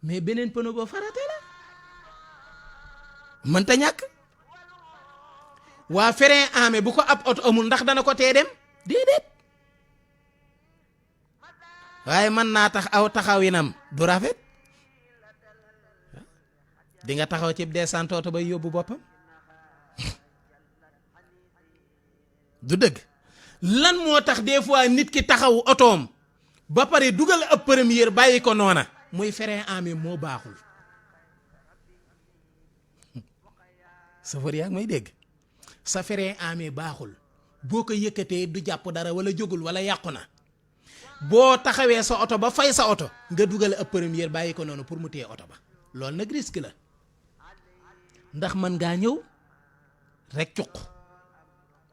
mais beneen pneu boo farate la mënta ñàkk waa frein amee bu ko ab oto amul ndax dana ko tee dem déedéet waaye mën naa tax aw taxawinam du rafet di nga taxaw ci descente oto bay yóbbu boppam du dëgg lan moo tax des fois nit ki taxaw otoom ba pare dugal ab première bàyyi ko noona muy frein amee moo baaxul safar yaa ngi may dégg sa frein amee baaxul boo ko yëkkatee du jàpp dara wala jógul wala yàqu na boo taxawee sa oto ba fay sa oto nga dugal ab première bàyyi ko noonu pour mu téye oto ba loolu nag risque la ndax mën ngaa ñëw rek cuq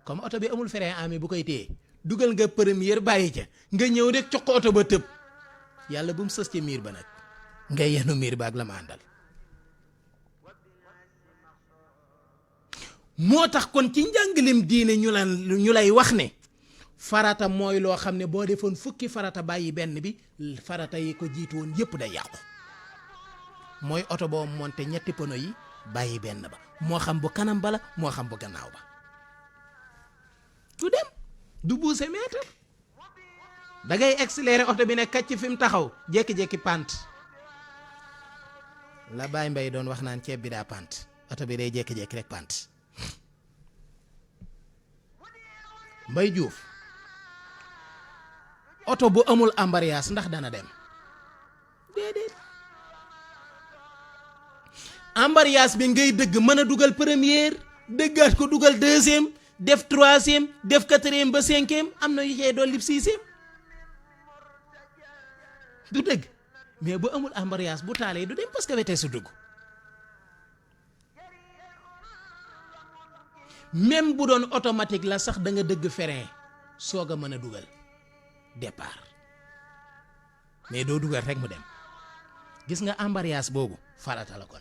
comme oto bi amul frein amee bu koy téye dugal nga première bàyyi ca nga ñëw rek cuq oto ba tëb yàlla bu mu sës ci miir ba nag nga yenu miir ba ak la ma àndal moo tax kon ci njàngalim diine ñu lay wax ne farata mooy loo xam ne boo defoon fukki farata bàyyi benn bi farata yi ko jiitu woon yépp day yàqu mooy oto boo monte ñetti pono yi bàyyi benn ba moo xam bu kanam ba la moo xam bu gannaaw ba du dem du buuse mètre da ngay accélérer oto bi ne kàcc fi mu taxaw jékki-jékki pant la Baye Mbaye doon wax naan ceeb bi daa pant oto bi day jékki-jékki rek pant Mbaye Diouf oto bu amul embrayage ndax dana dem déedéet embrayage bi ngay dëgg mën a dugal première dëggaat ko dugal deuxième def troisième def quatrième ba cinquième am na yu cee dolli sixième du dëgg mais bu amul embrayage bu taalee du dem parce que wetee su dugg même bu doon automatique la sax da nga dëgg frein soog a mën a dugal départ mais doo dugal rek mu dem gis nga embrayage boobu farata la kon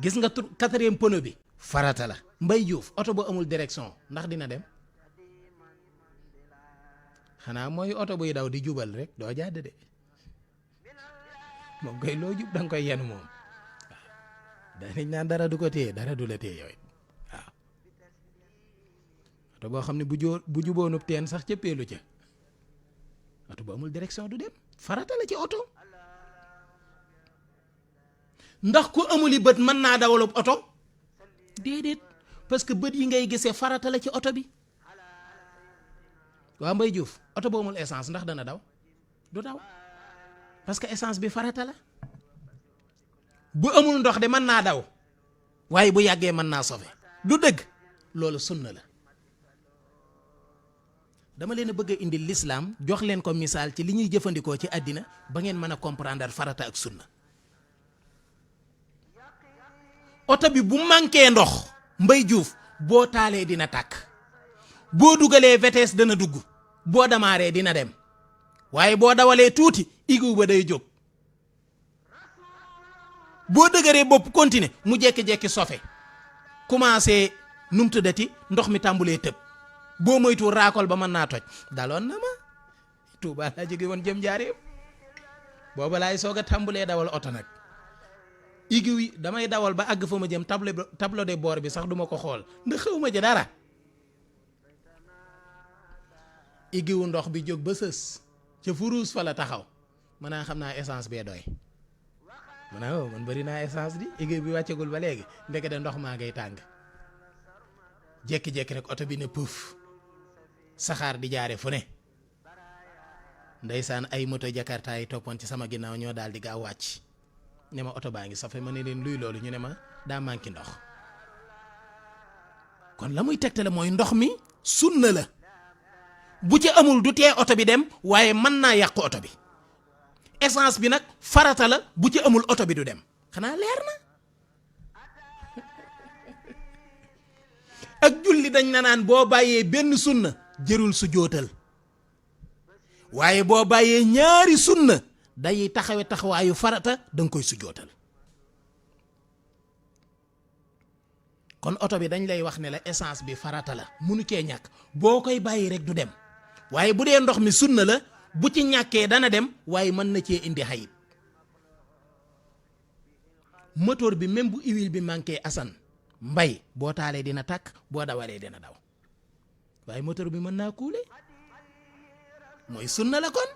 gis nga quatrième pneu bi farata la Mbaye Diouf oto bu amul direction ndax dina dem xanaa mooy oto buy daw di jubal rek doo jàdd de moom koy loo jub danga koy yenu moom waaw danañ naan dara du ko téye dara du la téye yooyu waaw oto boo xam ne bu juboonub teen sax cëppeelu ca oto bu amul direction du dem farata la ci oto ndax ku amuli bët mën naa dawalub oto déedéet parce que bët yi ngay gisee farata la ci oto bi waa Mbaye Diouf oto bu amul essence ndax dana daw du daw parce que essence bi farata la bu amul ndox de mën naa daw waaye bu yàggee mën naa sauver du dëgg loolu sunna la dama leen a bëgg a indi l'islam jox leen ko misaal ci li ñuy jëfandikoo ci àddina ba ngeen mën a comprendre farata ak sunna oto bi bu manqué ndox Mbaye Diouf boo taalee dina tàkk boo dugalee vitesse dana dugg boo damaaree dina dem waaye boo dawalee tuuti igu ba day jóg boo dëgëree bopp continuer mu jekki-jekki sofe commencé num tuddati ndox mi tàmbulee tëb boo moytu raakol ba mën naa toj daloon na ma Tuuba laa jóge woon jëm Njaaréem booba laay soog a tàmbulee dawal oto nag igu yi damay dawal ba àgg fa ma jëm tableau de bord bi sax duma ko xool ndax xaw ma ci dara igiwu ndox bi jóg ba sës ca furuus fa la taxaw mën naa xam naa essence bee doy man bëri naa essence di igiw bi wàccegul ba léegi ndeke de ndox maa ngay tàng jékki-jékki rek oto bi ne puuf saxaar di jaare fu ne ndeysaan ay moto jakarta yi toppoon ci sama ginnaaw ñoo daal di gaaw wàcc ne ma oto baa ngi safe ma ne leen luy loolu ñu ne ma daa manqué ndox kon la muy tegtale mooy ndox mi sunna la bu ci amul du tee oto bi dem waaye mën naa yàqu oto bi essence bi nag farata la bu ci amul oto bi du dem xanaa leer na ak julli dañ na naan boo bàyyee benn sunna jërul su jootal waaye boo bàyyee ñaari sunna day taxawe taxawaayu farata danga koy sujootal kon oto bi dañ lay wax ne la essence bi farata la munu cee ñàkk boo koy bàyyi rek du dem waaye bu dee ndox mi sunna la bu ci ñàkkee dana dem waaye mën na cee indi xayib moteur bi même bu huile bi manqué asan mbay boo taalee dina tàkk boo dawalee dina daw waaye moteur bi mën naa kuule mooy sunna la kon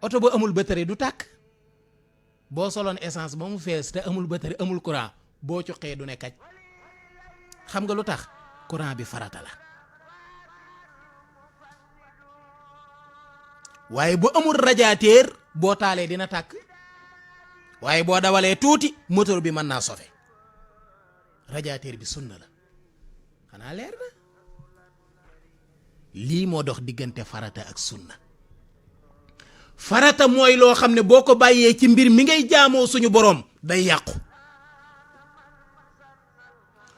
oto bu amul batterie du tàkk boo soloon essence ba mu fees te amul batterie amul courant boo cuqee du ne kaj xam nga lu tax courant bi farata la waaye bu amul radiateur boo taalee dina tàkk waaye boo dawalee tuuti moteur bi mën naa sofe radiateur bi sunna la xanaa leer na lii moo dox diggante farata ak sunna farata mooy loo xam ne boo ko bàyyee ci mbir mi ngay jaamoo suñu boroom day yàqu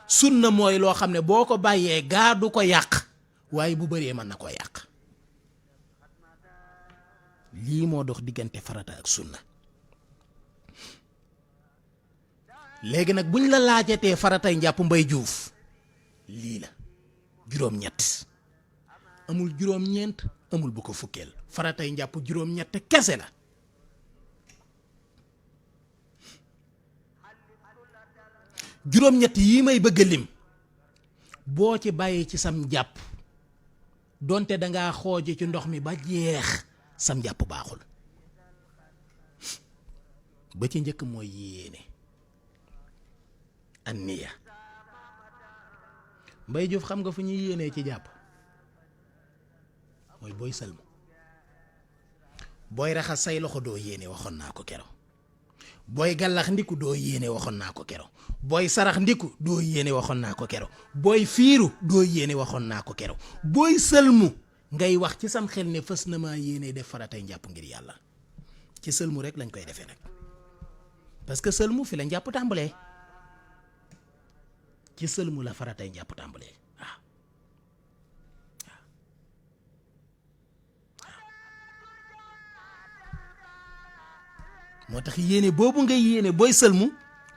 sunna mooy loo xam ne boo ko bàyyee gaa du ko yàq waaye bu bëree mën na ko yàq lii moo dox diggante farata ak sunna léegi nag buñ la laajatee faratay njàpp Mbay Juuf lii la juróom-ñett amul juróom-ñeent amul bu ko fukkeel faratay njàpp juróom-ñett kese la juróom-ñett yii may bëgg a lim boo ci bàyyi ci sam njàpp donte dangaa xooje ci ndox mi ba jeex sam njàpp baaxul ba ci njëkk mooy yéene an niya Mbay Juuf xam nga fu ñuy yéenee ci jàpp mooy booy sëlmu booy raxas say loxo doo yéene waxoon naa ko kero booy gàllax ndiku doo yéene waxoon naa ko kero booy sarax ndiku doo yéene waxoon naa ko kero booy fiiru doo yéene waxoon naa ko kero booy sëlmu ngay wax ci sam xel ne fës na maa yéene def faratay njàpp ngir yàlla ci sëlmu rek lañ koy defee nag parce que sëlmu fi la njàpp tàmbalee ci sëlmu la faratay njàpp tàmbalee waaw moo tax yéene boobu ngay yéene booy sëlmu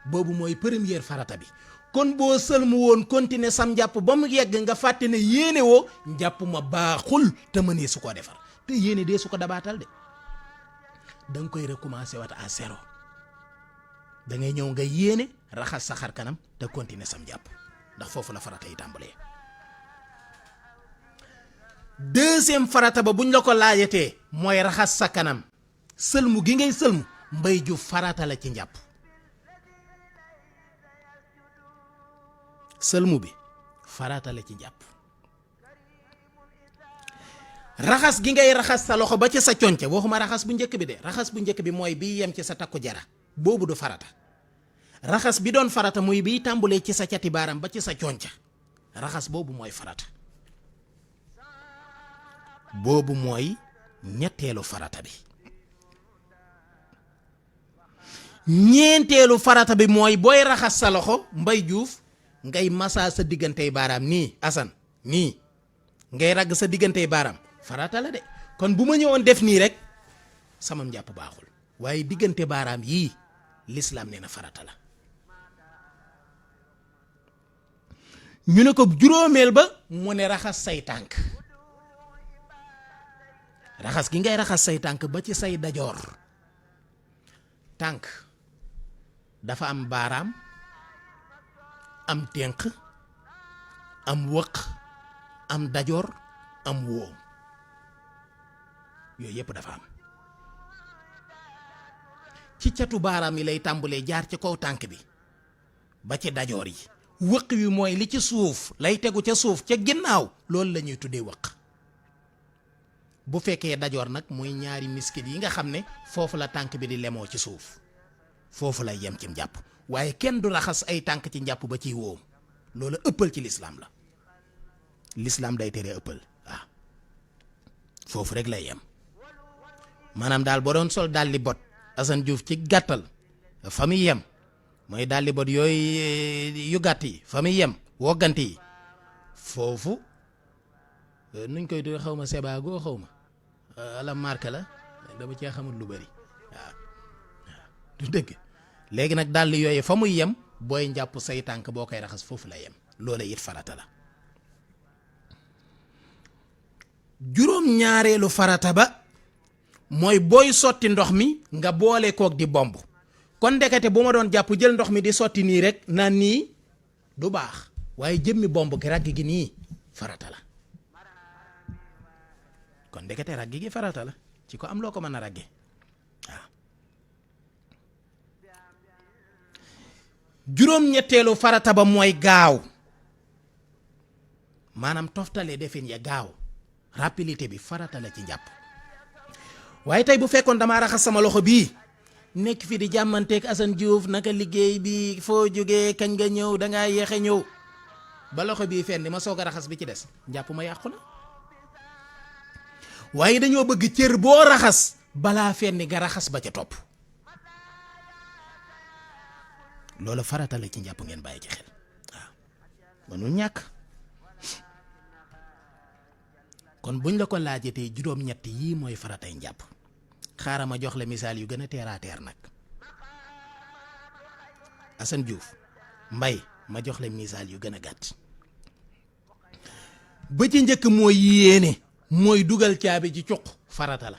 boobu mooy première farata bi kon boo sëlmu woon continuer sam njàpp ba mu yegg nga fàtte ne yéene woo njàpp ma baaxul te mënee su ko defar te yéene dee su ko dabaatal de da nga koy recommencer waat à zéro da ngay ñëw nga yéene raxas sa xar kanam te continuer sam njàpp ndax foofu la farata yi tàmbalee deuxième farata ba buñ la ko laajatee mooy raxas sa kanam sëlmu gi ngay sëlmu Mbay Juuf farata la ci njàpp sëlmu bi farata la ci njàpp raxas gi ngay raxas sa loxo ba ci sa conce waxuma raxas bu njëkk bi de raxas bu njëkk bi mooy bi yem ci sa takku jara boobu du farata raxas bi doon farata muy biy tàmbulee ci sa cati baaram ba ci sa conca raxas boobu mooy farata boobu mooy ñetteelu farata bi ñeenteelu farata bi mooy booy raxas sa loxo Mbay Juuf ngay massa sa diggantey baaraam nii Asan nii ngay ragg sa diggantey baaraam farata la de kon bu ma ñëwoon def nii rek sama njàpp baaxul waaye diggante baaraam yii lislaam nee na farata la ñu ne ko juróomeel ba mu ne raxas say tànk raxas gi ngay raxas say tànk ba ci say dajoor tànk dafa am baaraam am ténk am wëq am dajoor am wóom yooyu yépp dafa am ci catu baaraam yi lay tàmbulee jaar ci kaw tànk bi ba ci dajoor yi wëq wi mooy li ci suuf lay tegu ca suuf ca ginnaaw loolu la ñuy tuddee wëq bu fekkee dajoor nag mooy ñaari miskit yi nga xam ne foofu la tànk bi di lemoo ci suuf foofu lay yem ci njàpp waaye kenn du raxas ay tànk ci njàpp ba ciy wóom loolu ëppal ci lislaam la lislaam day tere ëppal waaw foofu rek lay yem maanaam daal boo doon sol dalli bot Assane Diouf ci gàttal fa muy yem mooy dalli bot yooyu yu gàtt yi fa muy yem woggante yi foofu nuñ koy doon xaw ma sebaagoo xaw ma ala marque la dama cee xamul lu bari waaw du dëgg léegi nag dàll yooyu fa muy yem booy njàpp say tànk boo koy raxas foofu la yem loola it farata la juróom-ñaareelu farata ba mooy booy sotti ndox mi nga boole kook di bomb kon ndekete bu ma doon jàpp jël ndox mi di sotti nii rek naan nii du baax waaye jëmmi bomb gi ragg gi nii farata la kon ndekete ragg gi farata la ci ko am loo ko mën a ragge waaw juróom-ñetteelu farata ba mooy gaaw maanaam toftale defin ya gaaw rapidité bi farata la ci njàpp waaye tey bu fekkoon damaa raxas sama loxo bii nekk fi di jàmmanteeg Assane Diouf naka liggéey bi foo jógee kañ nga ñëw dangaa yéexe ñëw ba loxo bii fenn ma soog a raxas bi ci des njàpp ma yàqu na waaye dañoo bëgg cër boo raxas balaa fenn nga raxas ba ca topp loolu farata la ci njàpp ngeen bàyyi ci xel waaw mënul ñàkk kon buñ la ko laajatee juróom-ñett yii mooy faratay njàpp xaaral ma jox la misaal yu gën a terre à terre nag Assane Diouf Mbay ma jox la misaal yu gën a gàtt ba ci njëkk mooy yéene mooy dugal caabi ci cuq farata la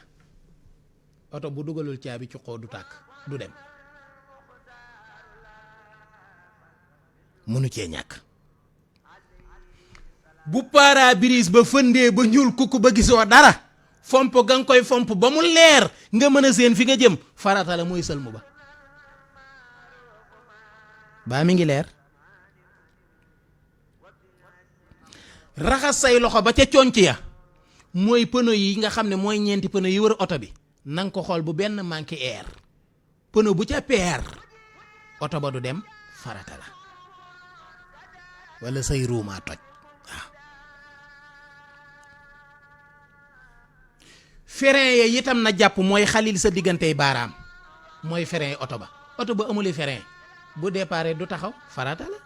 oto bu dugalul caabi cuqoo du tàkk du dem mënu cee ñàkk bu pare-brise ba fëndee ba ñuul kukk ba gisoo dara fomp ga nga koy fomp ba mu leer nga mën a seen fi nga jëm farata la mooy sëlmu ba baa mi ngi leer raxas say loxo ba ca conc ya mooy pneu yi nga xam ne mooy ñeenti pneu yi wër oto bi nanga ko xool bu benn manqué air pneu bu ca peer oto ba du dem farata la wala say ruumaa toj waaw frein ya itam na jàpp mooy xalil sa diggantey baaraam mooy frein oto ba amuli frein bu départ du taxaw farata la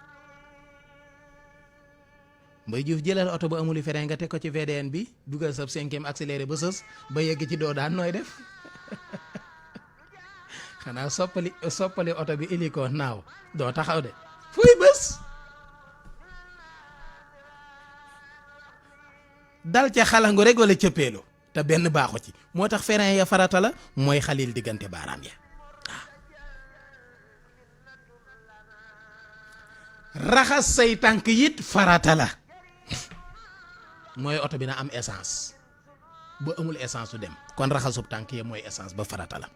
Mbay Juuf jëlal oto ba amuli frein nga teg ko ci VDN bi dugal sa 5e accéléré ba sës ba yegg ci doo daan nooy def xanaa soppali oto bi hélico naaw doo taxaw de fuy bés dal ca xalangu rek wala cëppeelu te benn baaxu ci moo tax frein ya farata la mooy xalil diggante baaraam ya raxas say tànk it farata la mooy oto bi na am essence bu amul essence su dem kon raxasub tànk ya mooy essence ba farata la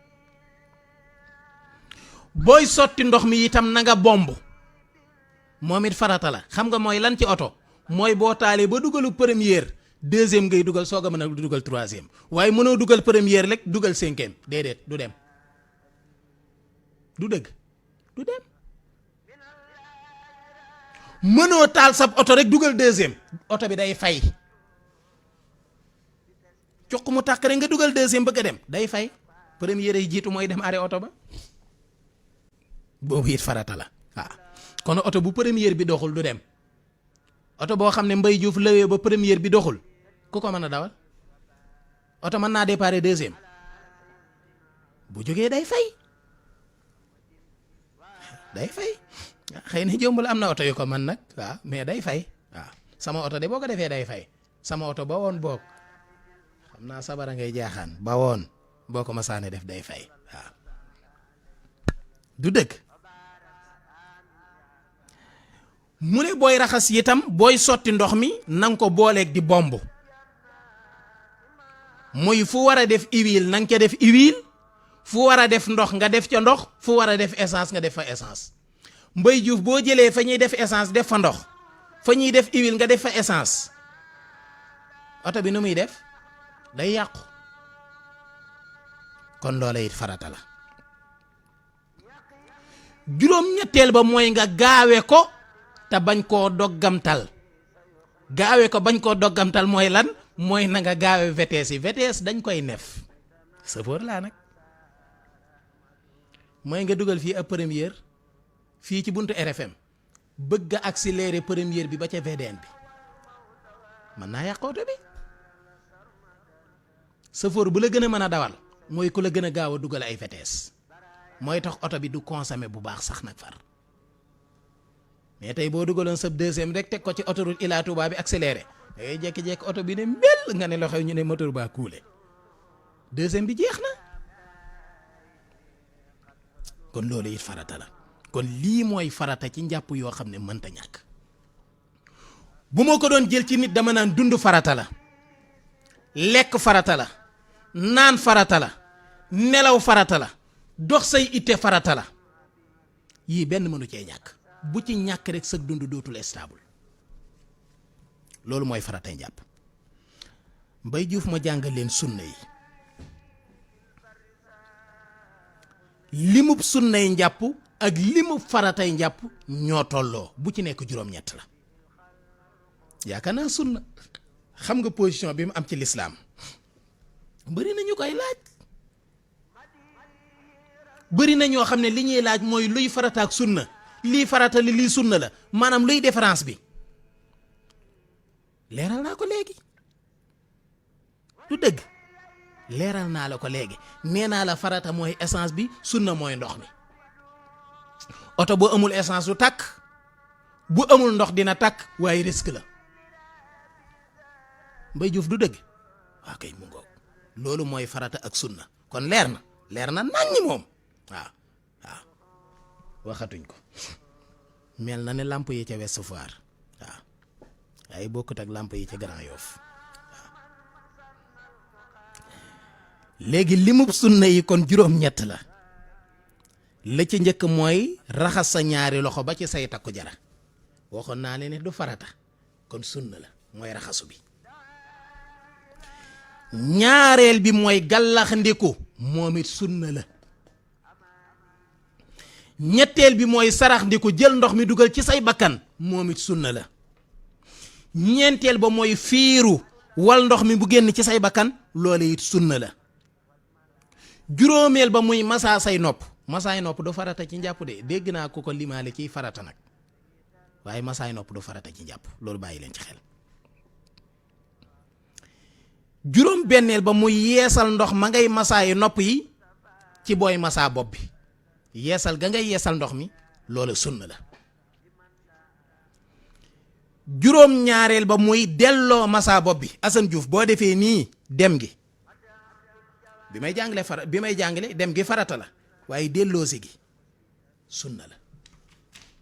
booy sotti ndox mi itam na nga bomb moom it farata la xam nga mooy lan ci oto mooy boo taalee ba dugalu première deuxième ngay dugal soog a mën a dugal troisième waaye mënoo dugal première rek dugal 5e déedéet du dem du dëgg du dem mënoo taal sab oto rek dugal deuxième oto bi day fay cuq mu tàkk rek nga dugal deuxième bëgg a dem day fay première yi jiitu mooy dem arrêt oto ba boobu it farata la waaw kon oto bu première bi doxul du dem oto boo xam ne Mbay Juuf lawee ba première bi doxul ku ko mën a dawal oto mën naa déparé deuxième bu jógee day fay xëy na jombul am na oto yu ko man nag waaw mais day fay waaw sama oto de boo ko defee day fay sama oto ba woon boog xam naa sabara ngay jaaxaan ba woon boo ko masaane def day fay waaw du dëgg mu ne booy raxas itam booy sotti ndox mi nanga ko booleeg di bomb muy fu war a def huile nanga ca def huile fu war a def ndox nga def ca ndox fu war a def essence nga def fa essence Mbay Juuf boo jëlee fa ñuy def essence def fa ndox fa ñuy def huile nga def fa essence oto bi nu muy def day yàqu kon loola it farata la juróom-ñetteel ba mooy nga gaawe ko te bañ koo doggamtal mooy lan mooy na nga gaawe vitesse yi vitesse dañ koy nef chauffeur laa nag mooy nga dugal fii ab première fii ci buntu RFM bëgg a accélérer première bi ba ca VDN bi mën naa yàq oto bi chauffeur bu la gën a mën a dawal mooy ku la gën a gaaw a dugal ay vitesse mooy tax oto bi du consommer bu baax sax nag far mais tey boo dugaloon sa deuxième rek teg ko ci autoroute Ila Touba bi accéléré da ngay jékki-jékki oto bi ne mbel nga ne loxo ñu ne moteur baa kuule deuxième bi jeex na kon loolu it farata la kon lii mooy farata ci njàpp yoo xam ne mënta ñàkk bu ma ko doon jël ci nit dama naan dund farata la lekk farata la naan farata la nelaw farata la dox say itte farata la yii benn mënu cee ñàkk bu ci ñàkk rek sag dund dootul stable loolu mooy faratay njàpp Mbay Juuf ma jàngal leen sunna yi limub sunnay njàpp ak limub faratay njàpp ñoo tolloo bu ci nekk juróom-ñett la yaakaar naa sunna xam nga position bi mu am ci lislaam bari na ñu koy laaj bari na ñoo xam ne li ñuy laaj mooy luy farata ak sunna lii farata li lii sunna la maanaam luy différence bi leeral naa ko léegi du dëgg leeral naa la ko léegi nee naa la farata mooy essence bi sunna mooy ndox mi oto bu amul essence du tàkk bu amul ndox dina tàkk waaye risque la Mbaye Diouf du dëgg waa kay mu ngoog loolu mooy farata ak sunna kon leer na naññi moom waaw waxatuñ ko mel na ne lamp yi ca Ouest Foire waaw ay bokkut ak lamp yi ca Grand Yoff waaw léegi limub sunna yi kon juróom-ñett la ci njëkk mooy raxas sa ñaari loxo ba ci say takku jara waxoon naa ne du farata kon sunna la mooy raxasu bi ñaareel bi mooy gàllax ndiku moom it sunna la ñetteel bi mooy sarax ndiku jël ndox mi dugal ci say bakkan moom it sunna la ñeenteel ba mooy fiiru wal ndox mi bu génn ci say bakkan loole it sunna la juróomeel ba muy masaa say nopp masaay nopp du farata ci njàpp de dégg naa ko limaale ciy farata nag waaye masaay nopp du farata ci njàpp loolu bàyyi leen ci xel juróom benneel ba muy yeesal ndox ma ngay masaayi nopp yi ci booy masaa bopp bi yeesal ga ngay yeesal ndox mi loolu sunna la juróom ñaareel ba muy delloo masaa bopp bi Assane Diouf boo defee nii dem gi bi may jàngale dem gi farata la waaye delloosi gi sunna la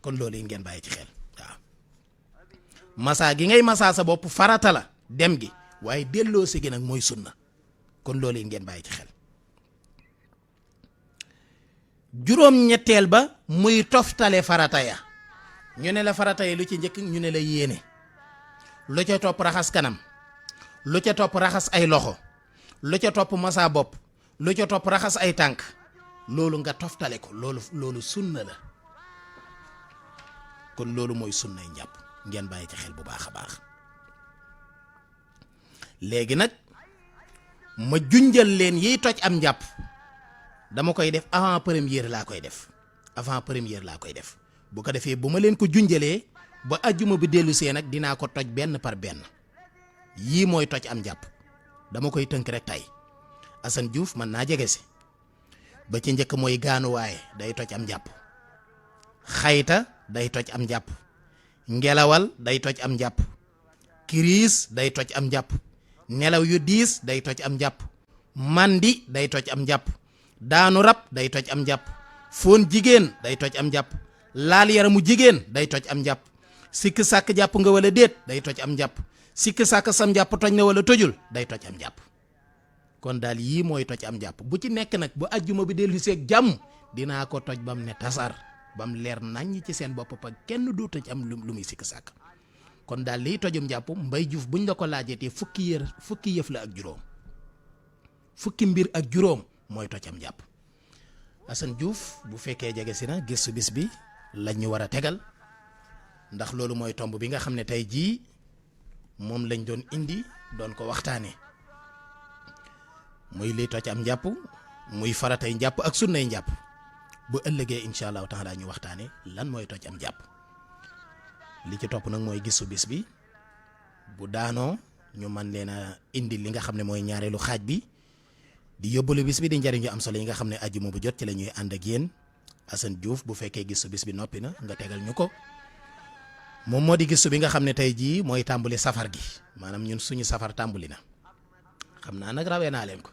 kon loolu yi ngeen bàyyi ci xel waaw masaa gi ngay masaa sa bopp farata la dem gi waaye delloosi gi nag mooy sunna kon loolu yi ngeen bàyyi ci xel juróom ñetteel ba muy toftale farata ya ñu ne la farata ya lu ci njëkk ñu ne la yéene lu ca topp raxas kanam lu ca topp raxas ay loxo lu ca topp masaa bopp lu ca topp raxas ay tànk loolu nga toftale ko loolu sunna la kon loolu mooy sunnay njàpp ngeen bàyyi ci xel bu baax a baax léegi nag ma junjal leen yiy toj am njàpp dama koy def avant première laa koy def bu ko defee bu ma leen ko junjalee ba ajjuma bi dellu see nag dinaa ko toj benn par benn yii mooy toj am njàpp dama koy tënk rek tey Assane Diouf mën naa jege si ba ci njëkk mooy gaanuwaaye day toj am njàpp xayta day toj am njàpp ngelawal day toj am njàpp kiriis day toj am njàpp nelaw yu diis day toj am njàpp mandi day toj am njàpp daanu rab day toj am njàpp foon jigéen day toj am njàpp laal yaramu jigéen day toj am njàpp sikk sàkk jàpp nga wala déet day toj am njàpp sikk sàkk sam njàpp toj na wala tojul day toj am njàpp kon daal yii mooy toj am njàpp bu ci nekk nag bu ajjuma bi dellu seeg jàmm dinaa ko toj bam ne tasar bam leer naññ ci seen bopp pa kenn du toj am lu muy sikk sàkk kon daal liy tojum njàpp Mbaye Diouf buñ la ko laajee te fukki yëf la ak juróom fukki mbir ak juróom mooy toj am njàpp Assane Diouf bu fekkee jege si na gëstu bis bi lañ ñu war a tegal ndax loolu mooy tomb bi nga xam ne tey jii moom lañ doon indi doon ko waxtaanee muy liy toj am njàpp muy faratay njàpp ak sunnay njàpp bu ëllëgee incha allahu taala ñu waxtaanee lan mooy toj am njàpp li ci topp nag mooy gisu bis bi bu daanoo ñu man leen a indi li nga xam ne mooy ñaareelu xaaj bi di yóbbalu bis bi di njariñ yu am solo yi nga xam ne àjjuma bu jot ci la ñuy ànd ak yéen Assane Diouf bu fekkee gisu bis bi noppi na nga tegal ñu ko moom moo di gisu bi nga xam ne tey jii mooy tàmbali safar gi maanaam ñun suñu safar tàmbali na xam naa nag rawee naa leen ko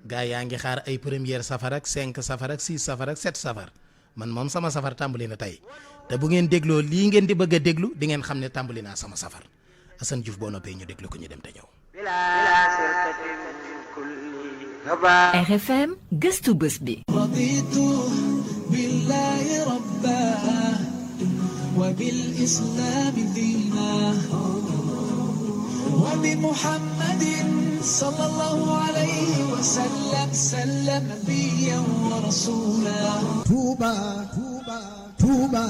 gaa yaa ngi xaar ay première safar ak 5 safar ak 6 safar ak 7 safar man moom sama safar tàmbali na tey te bu ngeen dégloo lii ngeen di bëgg a déglu di ngeen xam ne tàmbali naa sama safar Assane Diouf boo noppee ñu déglu ko ñu dem te ñëw. RFM gëstu bés bi. raditu billahi rabba wa bil islami diina wa bi muhammadin sallallahu alayhi wa sallam nabiyyan wa rasula. Touba Touba Touba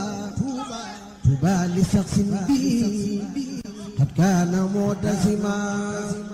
Touba li shakhsin bi قد كان معتزما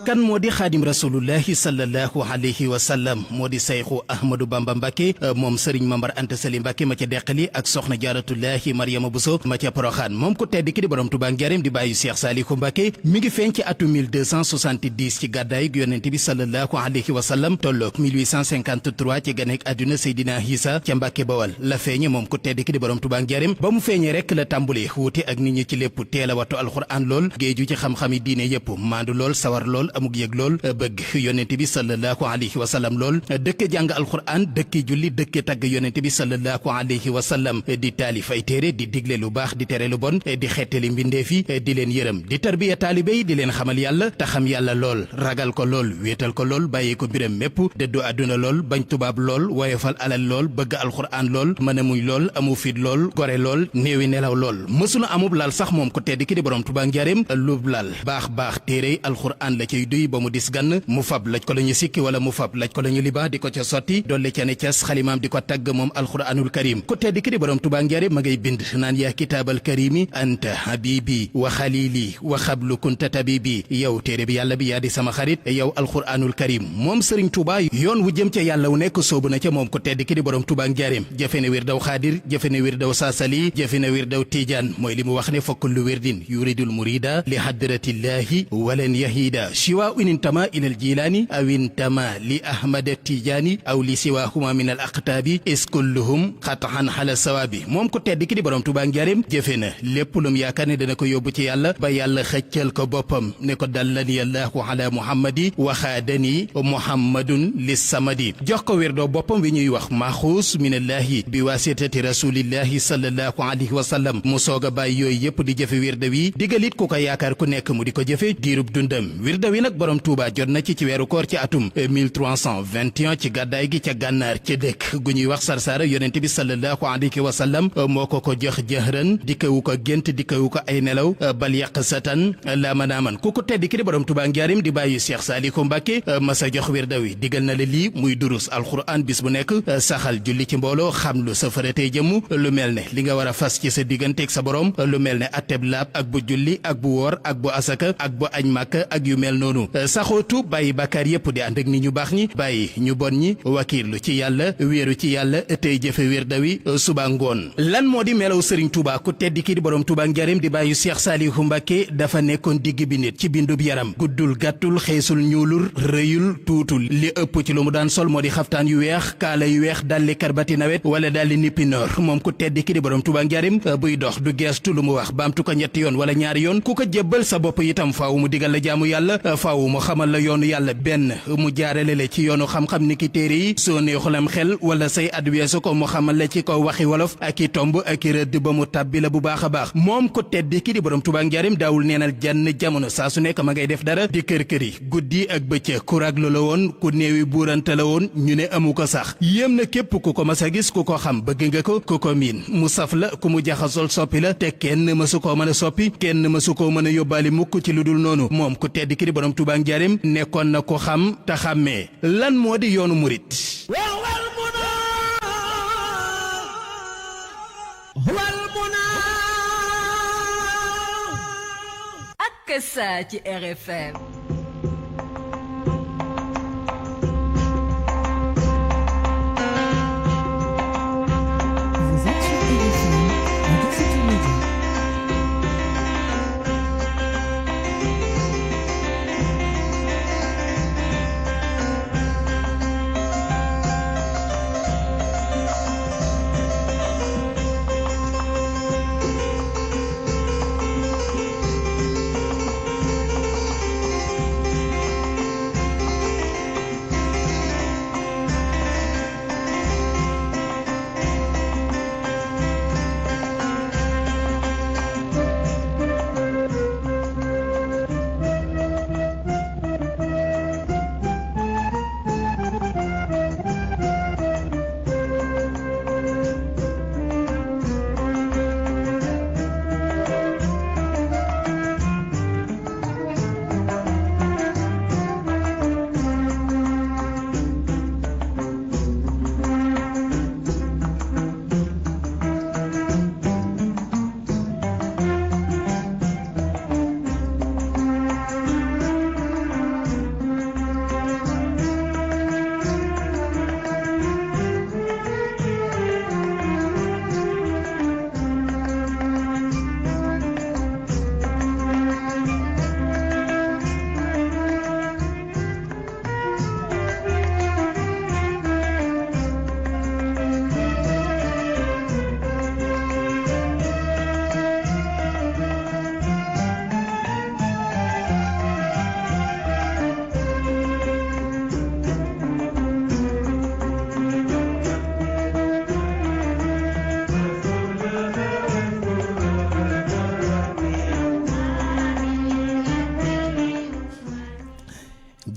kan moo di xaadim rasulullahi sallallahu alayhi wa sallam moo di sayxu ahmadou bamba mbàkke moom sëriñ mambar anta sali mbàkke ma ca deqali ak soxna jaaratullahi mariama buso ma ca poroxaan moom ku tedd ki di borom tubaa njarim di bàyyi cheikh saalihu mbàkke mi ngi feeñ ci atu 1270 ci gàddaay yonent bi sallallahu alayhi wa sallam tolloog 1853 ci ganek àdduna seydina isa ca mbàkke bawal la feeñe moom ku tedd ki di borom tubaa njarim ba mu feeñee rek la tàmbuli wuute ak nit ñi ci lépp teel a wattu alxuraan lool géeju ci xam-xami diine yépp maandu lool sawar lool amug yëg lool bëgg yonent bi sallallahu alayhi wa sallam lool dëkke jàng alxuraan dëkke julli dëkke tagg yonent bi sallallahu alayhi wa sallam di taalif ay téere di digle lu baax di tere lu bon di xettali mbindeef yi di leen yërëm di tarbiya taalibe yi di leen xamal yàlla te xam yàlla lool ragal ko lool wéetal ko lool bàyyi ko mbiram mépp dëddu àdduna lool bañ tubaab lool woyofal alal lool bëgg alxuraan lool mën a muñ lool amu fit lool gore lool néewi nelaw lool mësuna amub lal sax moom ko tedd ki di borom Tuubaa njaareem lub lal baax téere alxuraan la cay duy ba mu dis gann mu fab laj ko la ñu sikki wala mu fab laj ko la ñu liba di ko ca sotti dolli ca ne cas xalimaam di ko tagg moom alxuraanul karim ku tedd ki di borom Tuubaa njaareem ma ngay bind naan yaa kitaabal karimi anta habibi wa xalili wa xablu kunta tabibi yow téere bi yàlla bi yaa di sama xarit yow alxuraanul karim moom sëriñ Tuubaa yoon wu jëm ca yàlla wu nekk soobu na ca moom ku tedd ki di borom Tuubaa njaareem jëfe ne wir daw xaadir jëfe ne wir daw saasali jëfe ne wir daw tiijaan mooy li mu wax ne fa kullu wirdin yuridul murida li hadratillahi walan yahida siwa in intama ila aljilaani aw intama li ahmad tijaani aw li siwahuma min al aqtaabi is kulluhum xataxan xala sawaabi moom ko tedd ki di borom Tuubaa njaareem jëfe na lépp lum yaakaar ne dana ko yóbbu ci yàlla ba yàlla xëccal ko boppam ne ko dallani allahu ala muhammadi waxaadani muhammadun lis samadi jox ko wirdoo boppam wi ñuy wax maxuus minallahi bi wasitati rasulillahi sallallahu alayhi wa sallam mu soog a bàyyi yooyu yëpp di jëfe wirda wi digalit ku ko yaakaar ku nekk mu di ko jëfe diirub dundam wirda wi nag borom Tuubaa jot na ci weeru koor ci atum 1321 ci gàddaay gi ca gànnaar ci dëkk gu ñuy wax sarsaara yonent bi sallallahu alayhi wa sallam moo ko jox jëhran dikkawu ko gént dikkawu ko ay nelaw bal yàq satan la manaaman ku ko tedd ki di borom Tuubaa njaarim di bàyyi Cheikh Saalihu Mbàkke masa jox wirda wi digal na la lii muy durus alxuraan bis bu nekk saxal julli ci mbooloo xam lu sa faratey jëmm lu mel ne li nga war a fas ci sa digganteeg sa borom lu mel ne atteb laab ak bu julli ak bu woor ak bu asaka ak bu añ màkka ak yu mel noonu saxootu bàyyi bàkkaar yépp di ànd ak ni ñu baax ñi bàyyi ñu bon ñi wakiirlu ci yàlla wéeru ci yàlla tey jëfe wirda wi suba ngoon lan moo di melaw sëriñ Tuubaa ku tedd ki di borom Tuubaa njaareem di bàyyi Cheikh Saalihu Mbàkke dafa nekkoon digg bi nit ci bindub yaram guddul gàttul xeesul ñuulul rëyul tuutul li ëpp ci lu mu daan sol moo di xaftaan yu weex kaala yu weex dalli karbati nawet wala dalli nippi noor moom ku tedd ki di borom Tuubaa njaareem buy dox du geestu lu mu wax baamtu ko ñetti yoon wala ñaari yoon ku ko jébbal sa bopp itam faaw mu digal la jaamu yàlla faaw mu xamal la yoonu yàlla benn mu jaarale la ci yoonu xam-xam ni ki téere yi soo neexulam xel wala say adweesu ko mu xamal la ci ko waxi wolof ak i tomb ak i rëdd ba mu tàbbi la bu baax a baax moom ko tedd ki di borom Tuubaa njaareem daawul neenal jann jamono saa su nekk ma ngay def dara di kër-këri guddi ak bëccëg ku raglu la woon ku néewi buurante la woon ñu ne amu ko sax yéem na képp ku ko mas a gis ku ko xam bëgg nga ko ku ko miin mu saf la ku mu jaxasol soppi la te kenn mësu koo mën a soppi kenn mësu koo mën a yóbbaale mukk ci lu dul noonu moom ku tedd ki di borom Tuubaa njaareem nekkoon na ko xam te xàmmee lan moo di yoonu murit ak sa ci RFM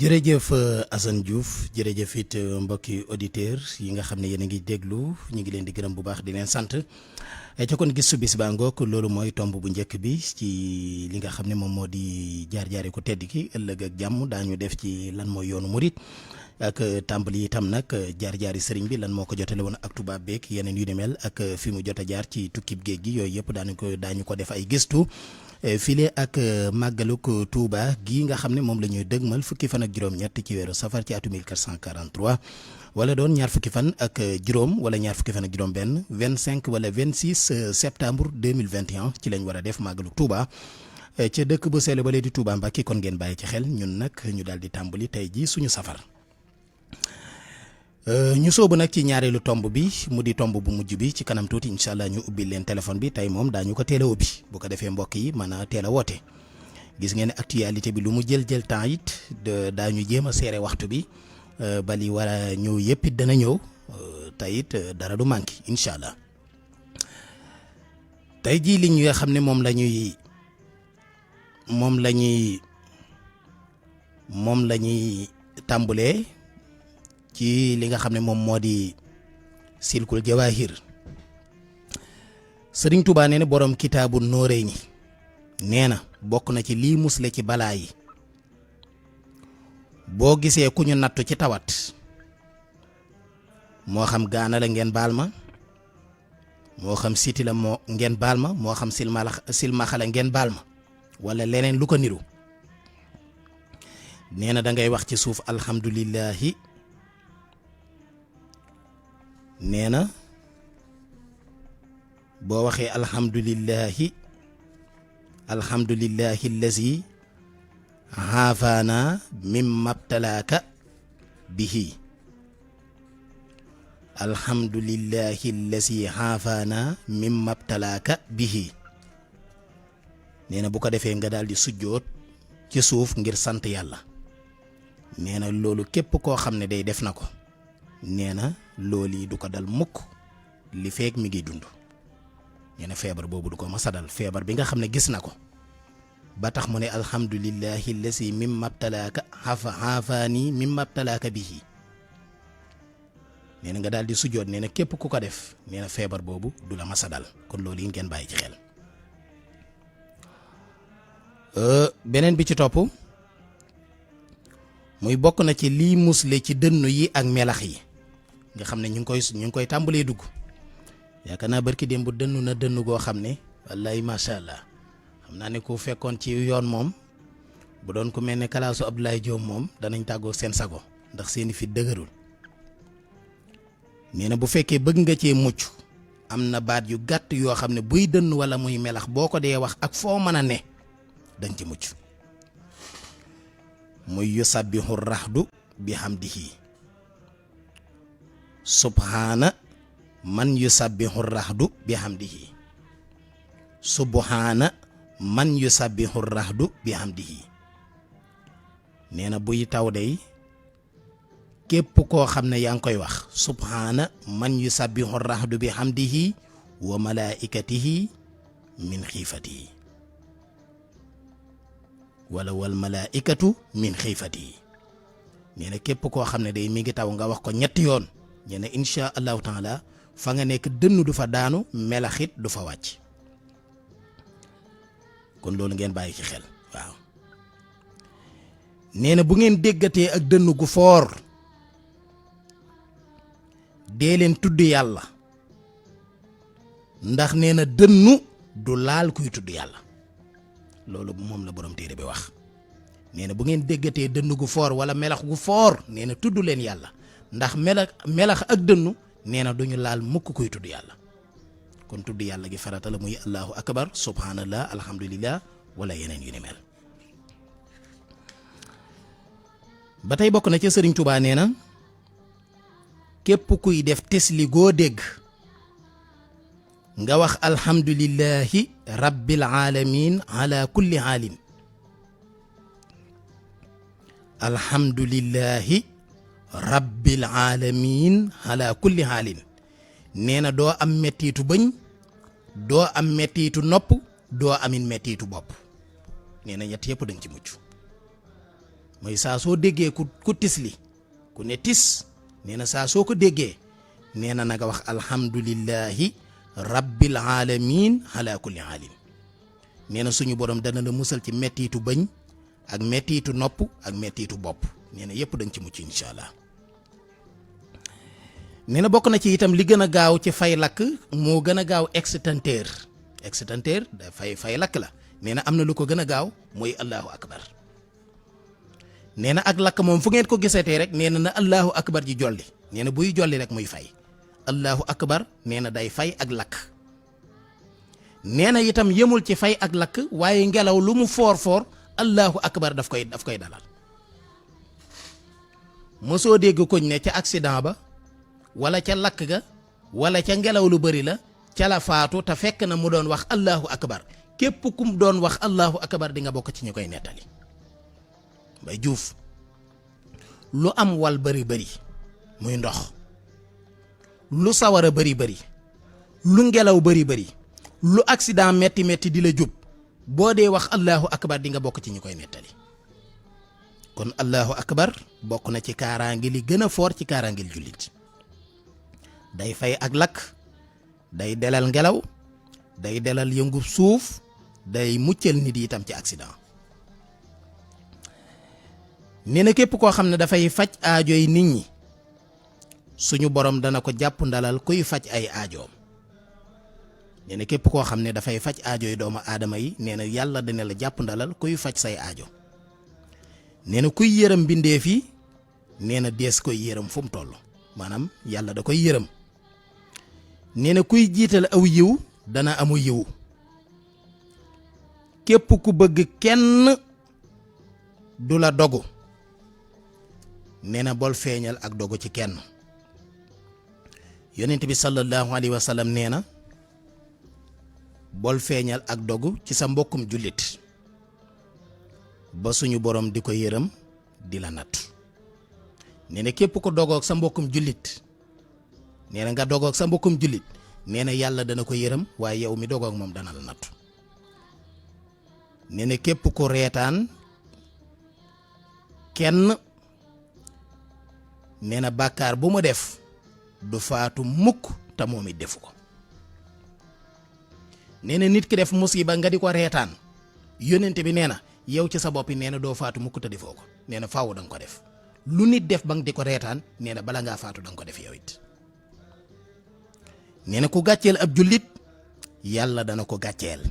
jërëjëf Assane Diouf jërëjëf it mbokki auditeurs yi nga xam ne yéen a ngi déglu ñu ngi leen di gërëm bu baax di leen sant ca kon gis su bis baa ngoog loolu mooy tomb bu njëkk bi ci li nga xam ne moom moo di jaar-jaari ku tedd ki ëllëg ak jàmm daañu def ci lan mooy yoonu murit ak tàmbali itam nag jaar-jaari sëriñ bi lan moo ko jotale woon ak tubaab beeg yeneen yu ni mel ak fi mu jot a jaar ci tukkib géej gi yooyu yëpp daañu ko def ay gëstu file ak màggaluk Touba gii nga xam ne moom la ñuy dëgmal fukki fan ak juróom-ñett ci weeru safar ci atu 1443 wala doon ñaar fukki fan ak juróom wala ñaar fukki fan ak juróom-benn 25 wala 26 septembre 2021 ci lañ war a def màggaluk Touba ca dëkk bu sell ba lee di Touba Mbàkke kon ngeen bàyyi ci xel ñun nag ñu daal di tàmbali tey ji suñu safar. ñu soobu nag ci ñaareelu tomb bi mu di tomb bu mujj bi ci kanam tuuti incha allah ñu ubbi leen téléphone bi tey moom daañu ko teel a ubbi bu ko defee mbokk yi mën a teel a woote gis ngeen ne actualité bi lu mu jël temps it daañu jéem a seere waxtu bi ba li war a ñëw yëpp it dana ñëw tey it dara du manqué incha allah tey jii li nga xam ne moom la ñuy tàmbalee. ci li nga xam ne moom moo di silkul jawahir Sëriñ Tuubaa nee na borom kitaabu nóoree ñi nee na bokk na ci lii musle ci balaa yi boo gisee ku ñu nattu ci tawat moo xam gaana la ngeen baal ma moo xam siti la moo ngeen baal ma moo xam silmaxa la ngeen baal ma wala leneen lu ko niru nee na da ngay wax ci suuf alhamdulillahi nee na boo waxee alhamdulillahi allazi xaafaana mimma btalaaka bihi alhamdulillahi allazi xaafaana mimma btalaaka bihi nee na bu ko defee nga daal di sujjoot ci suuf ngir sant yàlla nee na loolu képp koo xam ne day def na ko nee na loolu yi du ko dal mukk li feek mi ngi dund nee na feebar boobu du ko masa dal feebar bi nga xam ne gis na ko ba tax mu ne alhamdulillahi lasi mimma btalaaka xaafaani mimma btalaaka bihi nee na nga daal di sujjoot nee na képp ku ko def nee na feebar boobu du la masa dal kon loolu yi ngeen bàyyi ci xel beneen bi ci topp muy bokk na ci lii musle ci dënn yi ak melax yi nga xam ne ñu ngi koy tàmbalee dugg yaakaar naa barki démb dënnu na dënn goo xam ne wallahi macha allah xam naa ne ku fekkoon ci yoon moom bu doon ku mel ne kalaasu Abdoulaye Diop moom danañ tàggoo seen sago ndax seeni fit dëgërul nee na bu fekkee bëgg nga cee mucc am na baat yu gàtt yoo xam ne buy dënn wala muy melax boo ko dee wax ak foo mën a ne dañ ci mucc muy yusabbihu rahdu bi hamdihi subhaana man yusabbihu rahdu bi hamdihi subhaana man yusabbihu rahdu bi hamdihi nee na buy taw day képp koo xam ne yaa ngi koy wax subhaana man yusabbihu rahdu bi hamdihi wa malaikatihi min xiifatihi wala wal malaikatu min xiifatihi nee na képp koo xam ne day mi ngi taw nga wax ko ñetti yoon nee na insha allahu taala fa nga nekk dënn du fa daanu melaxit du fa wàcc kon loolu ngeen bàyyi ci xel waaw nee na bu ngeen déggatee ak dënn gu foor dee leen tudd yàlla ndax nee na dënnu du laal kuy tudd yàlla loolu moom la borom téere bi wax nee na bu ngeen déggatee dënn gu foor wala melax gu foor nee na tudd leen yàlla ndax melax ak dënnu nee na duñu laal mukk kuy tudd yàlla kon tudd yàlla gi farata la muy allahu akbar subhanallah alhamdulillah wala yeneen yu ni mel ba tey bokk na ca Sëriñ Tuubaa nee na képp kuy def tesli goo dégg nga wax alhamdulillahi rabbil alamin ala kulli haalin alhamdulillahi rabbil alamin ala kulli haalin nee na doo am mettitu bëñ doo am mettitu nopp doo amin mettitu bopp nee na ñett yëpp dañ ci mucc mooy saa soo déggee ku tisli ku ne tis nee na saa soo ko déggee nee na nga wax alhamdulillahi rabbil alamin ala kulli halim nee na suñu borom dana la musal ci mettitu bëñ ak mettitu nopp ak mettitu bopp nee na yépp danga ci mucc insha allah. nee na bokk na ci itam li gën a gaaw ci fay lakk moo gën a gaaw extincteur da fay lakk la nee na am na lu ko gën a gaaw mooy allahu akbar. nee na ak lakk moom fu ngeen ko gisatee rek nee na allahu akbar ji jolli nee na buy jolli rek muy fay allahu akbar nee na day fay ak lakk. nee na itam yemul ci fay ak lakk waaye ngelaw lu mu foor allahu akbar daf koy dalal. mosoo dégg koñ ne ca accident ba wala ca lakk ga wala ca ngelaw lu bari la ca la faatu te fekk na mu doon wax allahu akbar képp kum doon wax allahu akbar di nga bokk ci ñu koy nettali. Mbay Juuf lu am wal bari muy ndox lu sawara bari lu ngelaw bari lu accident metti di la jub boo dee wax allahu akbar di nga bokk ci ñu koy nettali. kon allahu akbar bokk na ci kaaraange li gën a foor ci kaaraangil jullit. day fay ak lakk day delal ngelaw day delal yëngu suuf day muccal nit yi itam ci accident. nee na képp koo xam ne dafay faj aajo yi nit ñi suñu borom dana ko jàpp ndalal kuy faj ay aajoom. nee na képp koo xam ne dafay faj aajo yi doomu aadama yi nee na yàlla dina la jàpp ndalal kuy faj say aajo. nee na kuy yërëm bindeef yi nee na dees koy yërëm fu mu toll maanaam yàlla da koy yërëm. nee na kuy jiital aw yiw dana amu yiw. képp ku bëgg kenn du la dogu nee na bol feeñal ak dogu ci kenn. yonent bi sallallahu alayhi wa sallam nee na bol feeñal ak dogu ci sa mbokkum jullit ba suñu borom di ko yërëm di la natt. nee na képp ko dogoog sa mbokkum jullit nee na nga dogoog sa mbokkum jullit nee na yàlla dana ko yërëm waaye yow mi dogoog moom dana la natt. nee na képp ko reetaan kenn nee na bàkkaar bu mu def du faatu mukk te moom it defu ko. nee na nit ki def musiba nga di ko reetaan yonent bi nee na yow ci sa boppi nee na doo faatu mukk te defoo ko nee na faaw da nga ko def. lu nit def ba nga di ko reetaan nee na bala ngaa faatu da nga ko def yow it. nee na ku gàcceel ab jullit yàlla dana ko gàcceel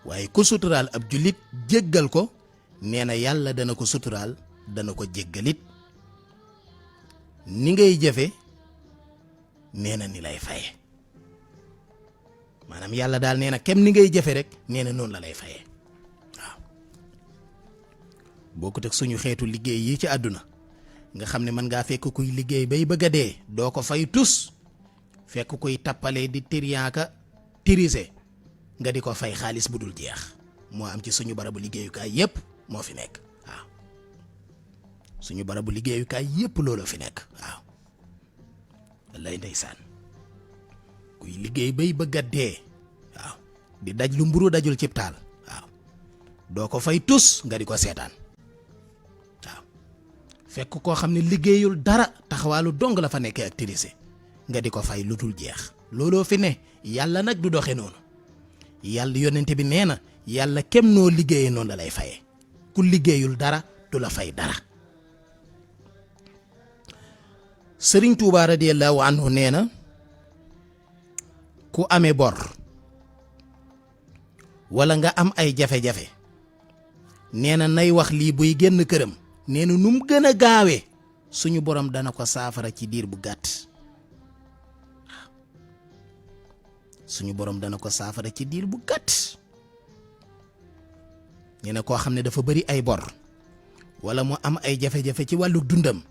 waaye ku suturaal ab jullit jéggal ko nee na yàlla dana ko suturaal dana ko jéggalit. ni ngay jëfe nee na ni lay faye maanaam yàlla daal nee na kem ni ngay jëfe rek nee na noonu la lay faye. waaw bokkut ak suñu xeetu liggéey yi ci àdduna nga xam ne mën ngaa fekk kuy liggéey bay bëgg a dee doo ko fay tus fekk kuy tappalee di tiriyaaka tirise nga di ko fay xaalis bu dul jeex moo am ci suñu barabu liggéeyukaay yépp moo fi nekk. waaw suñu barabu liggéeyukaay yépp loolu fi nekk. waaw wallaay ndeysaan kuy liggéey bay bëgg a dee waaw di daj lu mburu dajul cib taal waaw doo ko fay tus nga di ko seetaan. waaw fekk koo xam ne liggéeyul dara taxawaalu dong la fa nekkee ak tirise nga di ko fay lu dul jeex looloo fi ne. yàlla nag du doxe noonu yàlla yonente bi nee na yàlla kem noo liggéeyee noonu la lay fayee ku liggéeyul dara du la fay dara. Sëriñ Tuubaa radiyallahu anhu nee na ku amee bor wala nga am ay jafe-jafe nee na nay wax lii buy génn këram nee na nu mu gën a gaawee suñu borom dana ko saafara ci diir bu gàtt. suñu borom dana ko saafara ci diir bu gàtt. nee na koo xam ne dafa bari ay bor wala mu am ay jafe-jafe ci wàllu dundam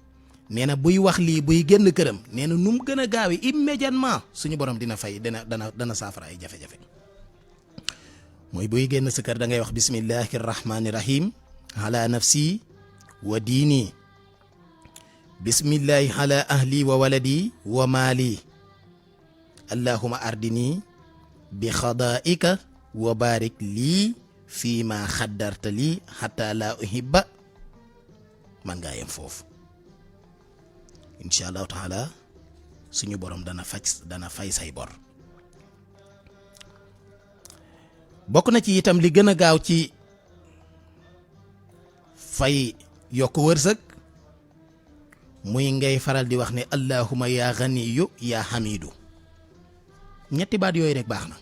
nee na buy wax lii buy génn këram nee na nu mu gën a gaawee immédiatement suñu borom dina fay dana saafara ay jafe-jafe. mooy buy génn sa kër da ngay wax bismillahi rahmaani rahim ala nafsi wa diini bismillahi ala ahli wa waladi wa maali allahuma ardini bi xadaika wa barik lii fii ma xaddarta lii xata la uhibba man ngaa yem foofu incha allahu taala suñu borom dana fay say bor. bokk na ci itam li gën a gaaw ci fay yokk wërsëg muy ngay faral di wax ne allahumma yaa ganiyu yaa hamidu ñetti baat yooyu rek baax na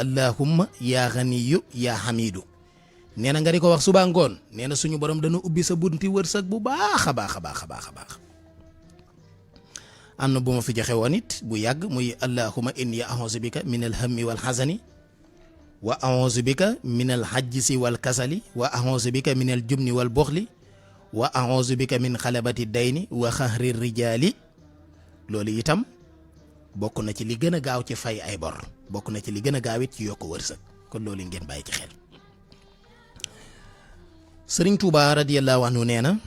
allahumma yaa ganiyu yaa hamidu nee na nga di ko wax suba ngoon nee na suñu borom dana ubbi sa bunti wërsëg bu baax a baax a baax a baax a baax. am na bu ma fi joxe woon it bu yàgg muy allahumma inni a'uuzu bika min alhammi wal hazani wa a'uuzu bika min alhajsi wal kasali wa a'uuzu bika min aljubni wal buxli wa a'uuzu bika min xalabati dayni wa xahri rijaali. loolu itam bokk na ci li gën a gaaw ci fay ay bor bokk na ci li gën a gaaw it ci yokk wërsëg kon loolu ngeen bàyyi ci xel. Sëriñ Tuuba radiyallahu anhu nee na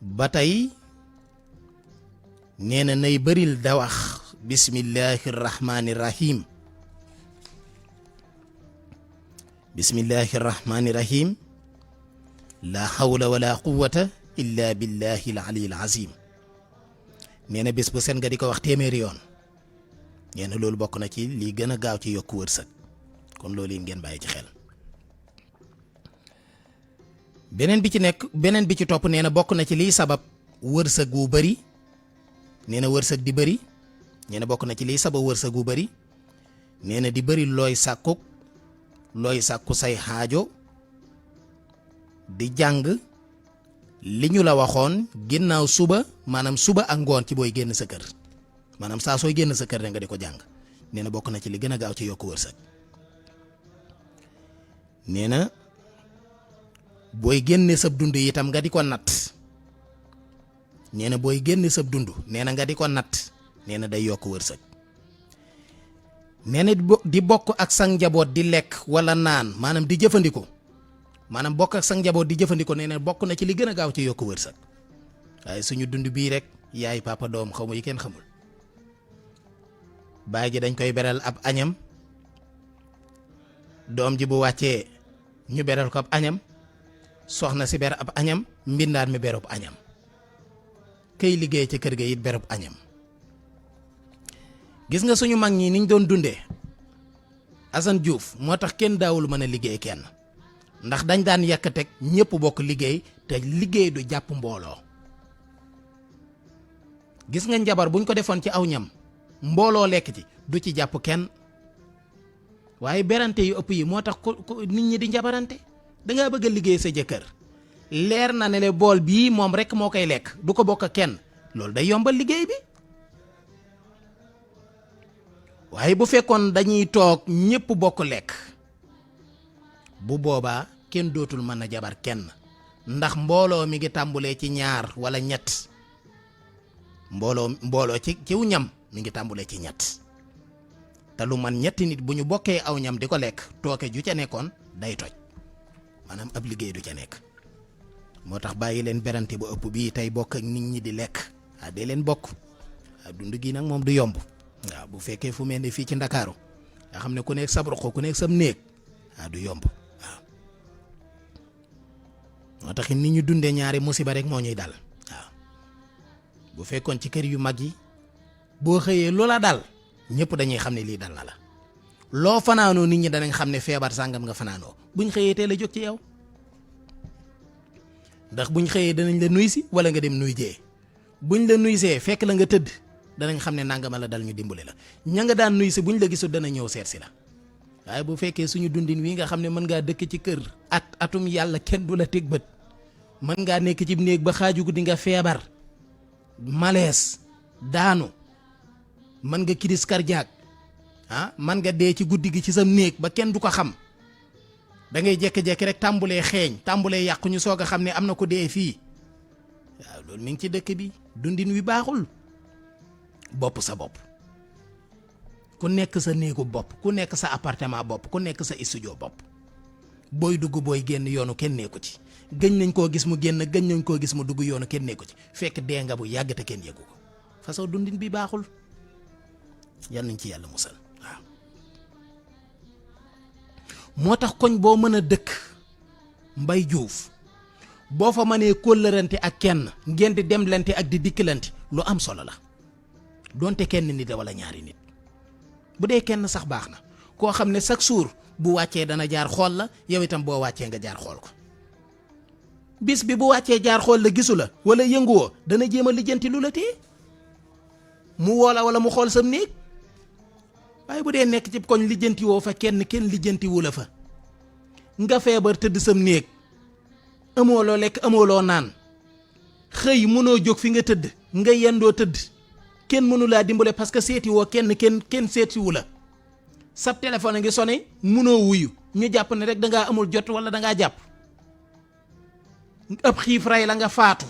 ba tey nee na nay bëril da wax bismillahi rahmaani rahim bismillahi rahmaani rahim la hawla wala quwwata illa billahi al aliyyil azim. nee na bés bu seen nga di ko wax téeméeri yoon nee na loolu bokk na ci li gën a gaaw ci yokku wërsëg kon loolu yi ngeen bàyyi ci xel. beneen bi ci topp nee na bokk na ci liy sabab wërsëg wu bëri nee na wërsëg di bëri nee na bokk na ci liy sabab wërsëg wu bëri nee na di bëri looy sàkku say xaajo di jàng li ñu la waxoon ginnaaw suba maanaam suba ak ngoon ci booy génn sa kër maanaam saa sooy génn sa kër rek nga di ko jàng nee na bokk na ci li gën a gaaw ci yokku wërsëg. nee na booy génne sab dund itam nga di ko natt nee na booy génne sab dund nee na nga di ko natt nee na day yokk wërsëg. nee na di bokk ak sa njaboot di lekk wala naan maanaam di jëfandikoo maanaam bokk ak sa njaboot di jëfandikoo nee na bokk na ci li gën a gaaw ci yokk wërsëg. waaye suñu dund bii rek yaay papa doom xaw ma yi kenn xamul baay ji dañ koy beral ab añam doom ji bu wàccee ñu beral ko ab añam soxna si ber ab añam mbindaan mi berub añam kay liggéey ci kër ga it berub añam. gis nga suñu mag ñi niñ doon dundee Assane Diouf moo tax kenn daawul mën a liggéey kenn ndax dañ daan yàq teg ñëpp bokk liggéey te liggéey du jàpp mbooloo. gis nga njabar buñ ko defoon ci aw ñam mbooloo lekk ci du ci jàpp kenn waaye berante yu ëpp yi moo tax nit ñi di njabarante. dangaa bëgg a liggéey sa jëkkër leer na ne le bool bii moom rek moo koy lekk du ko bokk kenn loolu day yombal liggéey bi. waaye bu fekkoon dañuy toog ñëpp bokk lekk bu boobaa kenn dootul mën a jabar kenn ndax mbooloo mi ngi tàmbulee ci ñaar wala ñett mbooloo ciw ñam mi ngi tàmbulee ci ñett te lu man ñetti nit bu ñu bokkee aw ñam di ko lekk tooke ju ca nekkoon day toj maanaam ab liggéey du ca nekk. moo tax bàyyi leen berante bu ëpp bii tey bokk ak nit ñi di lekk dee leen bokk dund gi nag moom du yomb. waaw bu fekkee fu mel ne fii ci Ndakaaru nga xam ne ku nekk sab roqo ku nekk sam néeg du yomb waaw. moo tax nit ñu dundee ñaari musiba rek moo ñuy dal waaw. bu fekkoon ci kër yu mag yi boo xëyee loola dal ñëpp dañuy xam ne lii dal na la loo fanaanoo nit ñi danañ xam ne feebar sàngam nga fanaanoo buñ xëyee teel a jóg ci yow ndax buñ xëyee danañ la nuy si wala nga dem nuy jee buñ la nuy see fekk la nga tëdd danañ xam ne nangama la dal ñu dimbale la ña nga daan nuy si buñ la gisul dana ñëw seet si la. waaye bu fekkee suñu dundin wi nga xam ne mën ngaa dëkk ci kër atum yàlla kenn du la teg bët mën ngaa nekk ci néeg ba xaaju guddi nga feebar malaise daanu mën nga crise cardiaque mën nga dee ci guddi gi ci sa néeg ba kenn du ko xam da ngay jékki-jékki rek tàmbulee xeeñ tàmbulee yàqu ñu soog a xam ne am na ko dee fii waaw loolu mi ngi ci dëkk bi dundin wi baaxul. bopp sa bopp ku nekk sa néegu bopp ku nekk sa appartement bopp ku nekk sa studio bopp booy dugg booy génn yoonu kenn nekku ci gëñ nañ koo gis mu génn gëñ nañ koo gis mu dugg yoonu kenn nekku ci fekk dee nga bu yàgg te kenn yëgu ko façon dundin bi baaxul yal nañ ci yàlla musal waaw. moo tax koñ boo mën a dëkk Mbay Juuf boo fa mënee kóllërante ak kenn ngeen di demlante ak di dikkalante lu am solo la donte kenn nit la wala ñaari nit bu dee kenn sax baax na koo xam ne chaque jour bu wàccee dana jaar xool la yow itam boo wàccee nga jaar xool ko bis bi bu wàccee jaar xool la gisu la wala yënguwoo dana jéem a lijjanti lu la téye mu woola wala mu xool sam néeg waaye bu dee nekk ci koñ lijjanti woo fa kenn lijjanti wu la fa nga feebar tëdd sam néeg amoo loo lekk amoo loo naan xëy mënoo jóg fi nga tëdd nga yendoo tëdd kenn mënu laa dimbale parce que seeti woo kenn seeti wu la sab téléphone a ngi sonné mënoo wuyu ñu jàpp ne rek dangaa amul jot wala dangaa jàpp ab xiif ray la nga faatu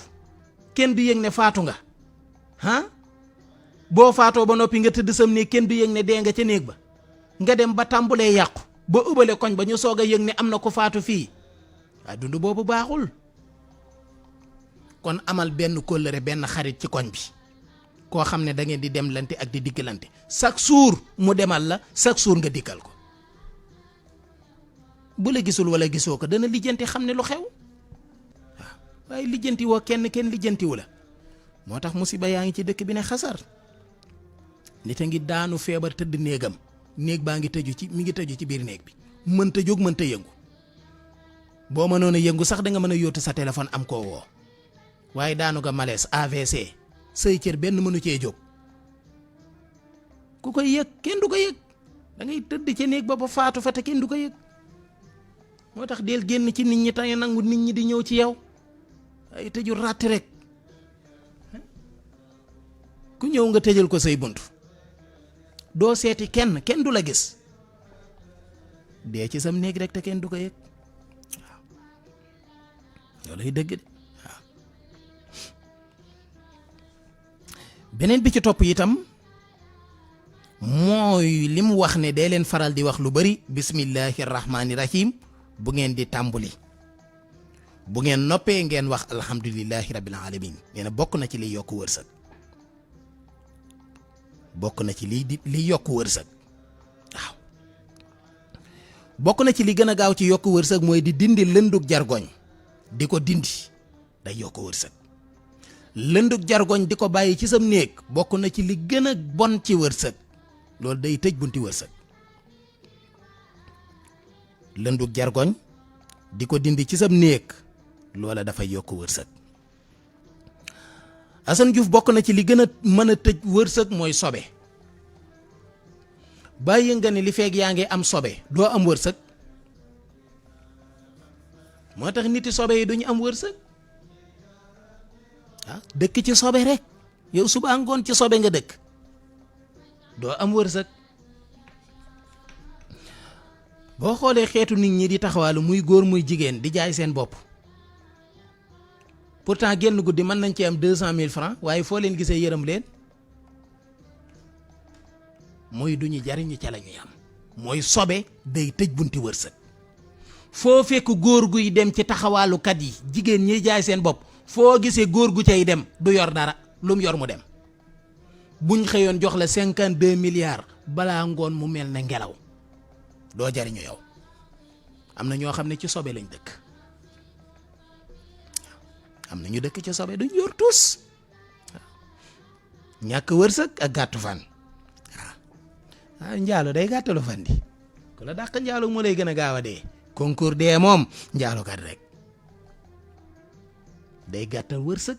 kenn du yëg ne faatu nga boo faatoo ba noppi nga tëdd sam néeg kenn du yëg ne dee nga ca néeg ba nga dem ba tàmbulee yàqu ba ubale koñ ba ñu soog a yëg ne am na ko faatu fii waaye dund boobu baaxul kon amal benn kóllëre benn xarit ci koñ bi koo xam ne da ngeen di demlante ak di dikkalante chaque jour mu demal la chaque jour nga dikkal ko bu la gisul wala gisoo ko dana lijjanti xam ne lu xew waaw waaye lijjanti woo kenn lijjantiwu la moo tax musiba yaa ngi ci dëkk bi ne xasar nit a ngi daanu feebar tëdd néegam néeg baa ngi mi ngi tëju ci biir néeg bi mënta jóg mënta yëngu boo mënoon a yëngu sax da nga mën a yóotu sa téléphone am koo woo waaye daanu nga malaise AVC say cër benn mënu cee jóg ku koy yëg kenn du ko yëg da ngay tëdd ci néeg ba faatu fa te kenn du ko yëg moo tax del génn ci nit ñi tey nangu nit ñi di ñëw ci yow ay tëju ràtt rek ku ñëw nga tëjal ko say bunt doo seeti kenn du la gis dee ci sam néeg rek te kenn du ko yëg waaw loolu lay dëgg de waaw beneen bi ci topp itam mooy li mu wax ne dee leen faral di wax lu bari bismillahi rahmaani rahim bu ngeen di tàmbuli bu ngeen noppee ngeen wax alhamdulillahi rabbil alamin nee na bokk na ci liy yokk wërsëg bokk na ci liy yokk wërsëg waaw bokk na ci li gën a gaaw ci yokk wërsëg mooy di dindi lëndug jargoñ di ko dindi day yokk wërsëg lëndug jargoñ di ko bàyyi ci sam néeg bokk na ci li gën a bon ci wërsëg loolu day tëj bunti wërsëg lëndug jargoñ di ko dindi ci sam néeg loola dafay yokk wërsëg Assane Diouf bokk na ci li gën a mën a tëj wërsëg mooy sobe bàyyi nga ne li feeg yaa ngi am sobe doo am wërsëg moo tax niti sobe yi duñu am wërsëg dëkk ci sobe rek yow suba ngoon ci sobe nga dëkk doo am wërsëg boo xoolee xeetu nit ñi di taxawaalu muy góor muy jigéen di jaay seen bopp pourtant génn guddi mën nañ ci am 200 000 francs waaye foo leen gisee yërëm leen mooy duñu jariñu ca la ñuy am mooy sobe day tëj bunti wërsëg foo fekk góor guy dem ci taxawaalukat yi jigéen ñiy jaay seen bopp foo gisee góor gu cay dem du yor dara lu mu yor mu dem buñ xëyoon jox la 52 milliards balaa ngoon mu mel ne ngelaw doo jariñu yow am na ñoo xam ne ci sobe lañ dëkk am na ñu dëkk ci sobe duñ yor tus ñàkk wërsëg ak gàttu fan waaw njaalo day gàttalu fan di ku la dàq njaalo moo lay gën a gaaw a dee concours dee moom njaalo kat rek day gàttal wërsëg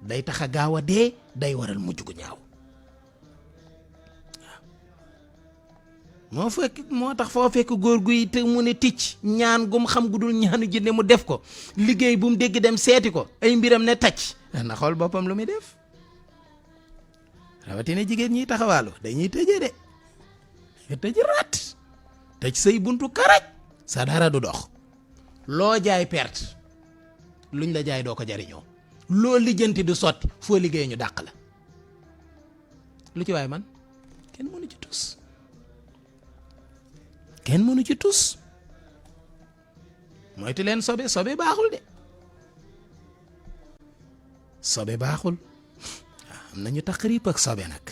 day tax a gaaw a dee day waral mujj gu ñaaw moo tax foo fekk góor guy te mu ne ticc ñaan gum xam gu dul ñaanu jinne mu def ko liggéey bu mu dégg dem seeti ko ay mbiram ne tacc na xool boppam lu muy def rawatina jigéen ñiy taxawaalu dañuy tëjee de tëj rat tëj say buntu karaj sa dara du dox loo jaay perte luñ la jaay doo ko jariñoo loo lijjanti du sotti foo liggéey ñu dàq la lu ci waay man kenn mënu ci tus kenn mënu ci tus moytu leen sobe baaxul de sobe baaxul am nañu taqrib ak sobe nag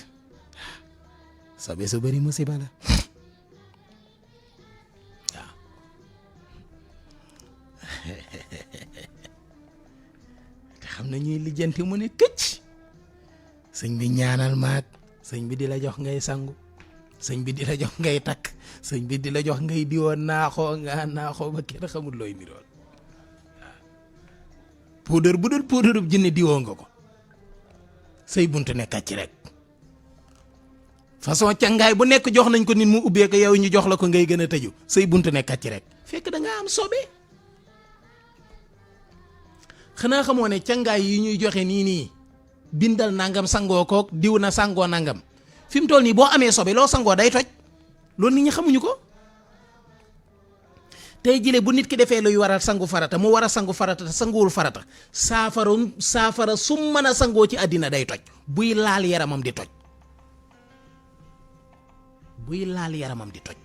sobe su bëri musiba la waaw na ñuy lijjanti mu ne këcc sëñ bi ñaanal maag sëñ bi di la jox ngay sangu sëñ bi di la jox ngay takk sëñ bi di la jox ngay diwoon naaxoo nga naaxoo ba kenn xamul looy miroon puudar bu dul puudarub jinne diwoo nga ko say buntu nekkat ci rek façon cangaay bu nekk jox nañ ko nit mu ubbee ko yow ñu jox la ko ngay gën a tëju say buntu nekkat ci rek fekk da nga am sobe xanaa xamoo ne cangaay yi ñuy joxe nii bindal nangam sangoo kook diw na sangoo nangam fi mu toll nii boo amee sobe loo sangoo day toj loolu nit ñi xamuñu ko tey jile bu nit ki defee luy waral sangu farata mu war a sangu farata te sanguwul farata saafara su mën a sangoo ci àddina day toj buy laal yaramam di toj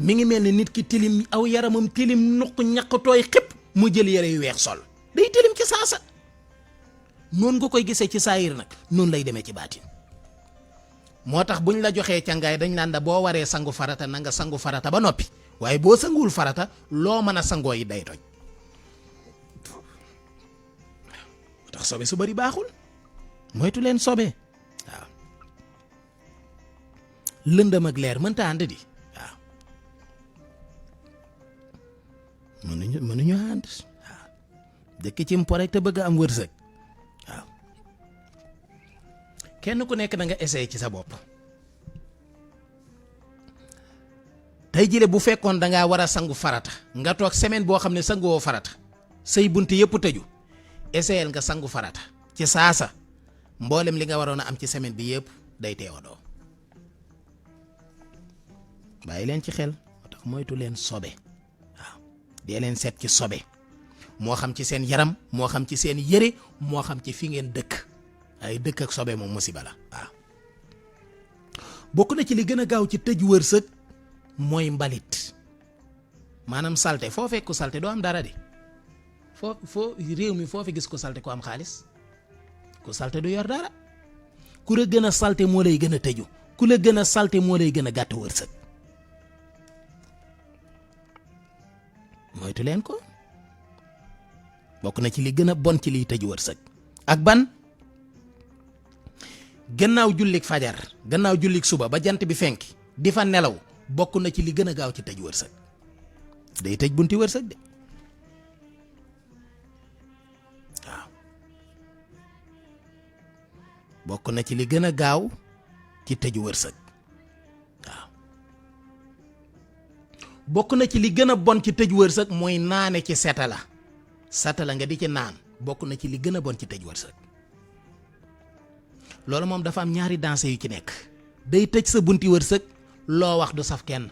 mi ngi mel ni nit ki tilim aw yaramam tilim nuq ñaq tooy xëpp mu jël yére yu weex sol day tilim ci saasa noonu nga koy gisee ci saayir nag noonu lay demee ci baatin moo tax buñ la joxee cangaay dañ naan da boo waree sangu farata na nga sangu farata ba noppi waaye boo sanguwul farata loo mën a sangoo yi day toj moo tax sobe su bari baaxul moytu leen sobe waaw lëndëm ak leer mënta ànd di waaw mënuñu ànd waaw dëkk ci mpo rek te bëgg am wërsëg waaw kenn ku nekk da nga essayé ci sa bopp tey jile bu fekkoon da ngaa war a sangu farata nga toog semaine boo xam ne sanguwoo farata say bunt yëpp tëju essayel nga sangu farata ci saasa mboolem li nga waroon a am ci semaine bi yëpp day teewadoo bàyyi leen ci xel moo tax moytu leen sobe waaw dee leen seet ci sobe moo xam ci seen yaram moo xam ci seen yëre moo xam ci fi ngeen dëkk ay dëkk ak sobe moom musiba la waaw bokk na ci li gën a gaaw ci tëj wërsëg mooy mbalit maanaam salte foo fekk ko salte doo am dara de foo réew mi foo fi gis ko salte ko am xaalis ku salte du yor dara ku la gën a salte moo lay gën a tëju ku la gën a salte moo lay gën a gàtt wërsëg moytu leen ko bokk na ci li gën a bon ci liy tëj wërsëg ak ban gannaaw jullik fajar gannaaw jullik suba ba jant bi fenk di fa nelaw bokk na ci li gën a gaaw ci tëj wërsëg day tëj bunti wërsëg de waaw bokk na ci li gën a gaaw ci tëj wërsëg waaw bokk na ci li gën a bon ci tëj wërsëg mooy naane ci setala nga di ci naan bokk na ci li gën a bon ci tëj wërsëg loolu moom dafa am ñaari danse yu ci nekk day tëj sa bunti wërsëg loo wax du saf kenn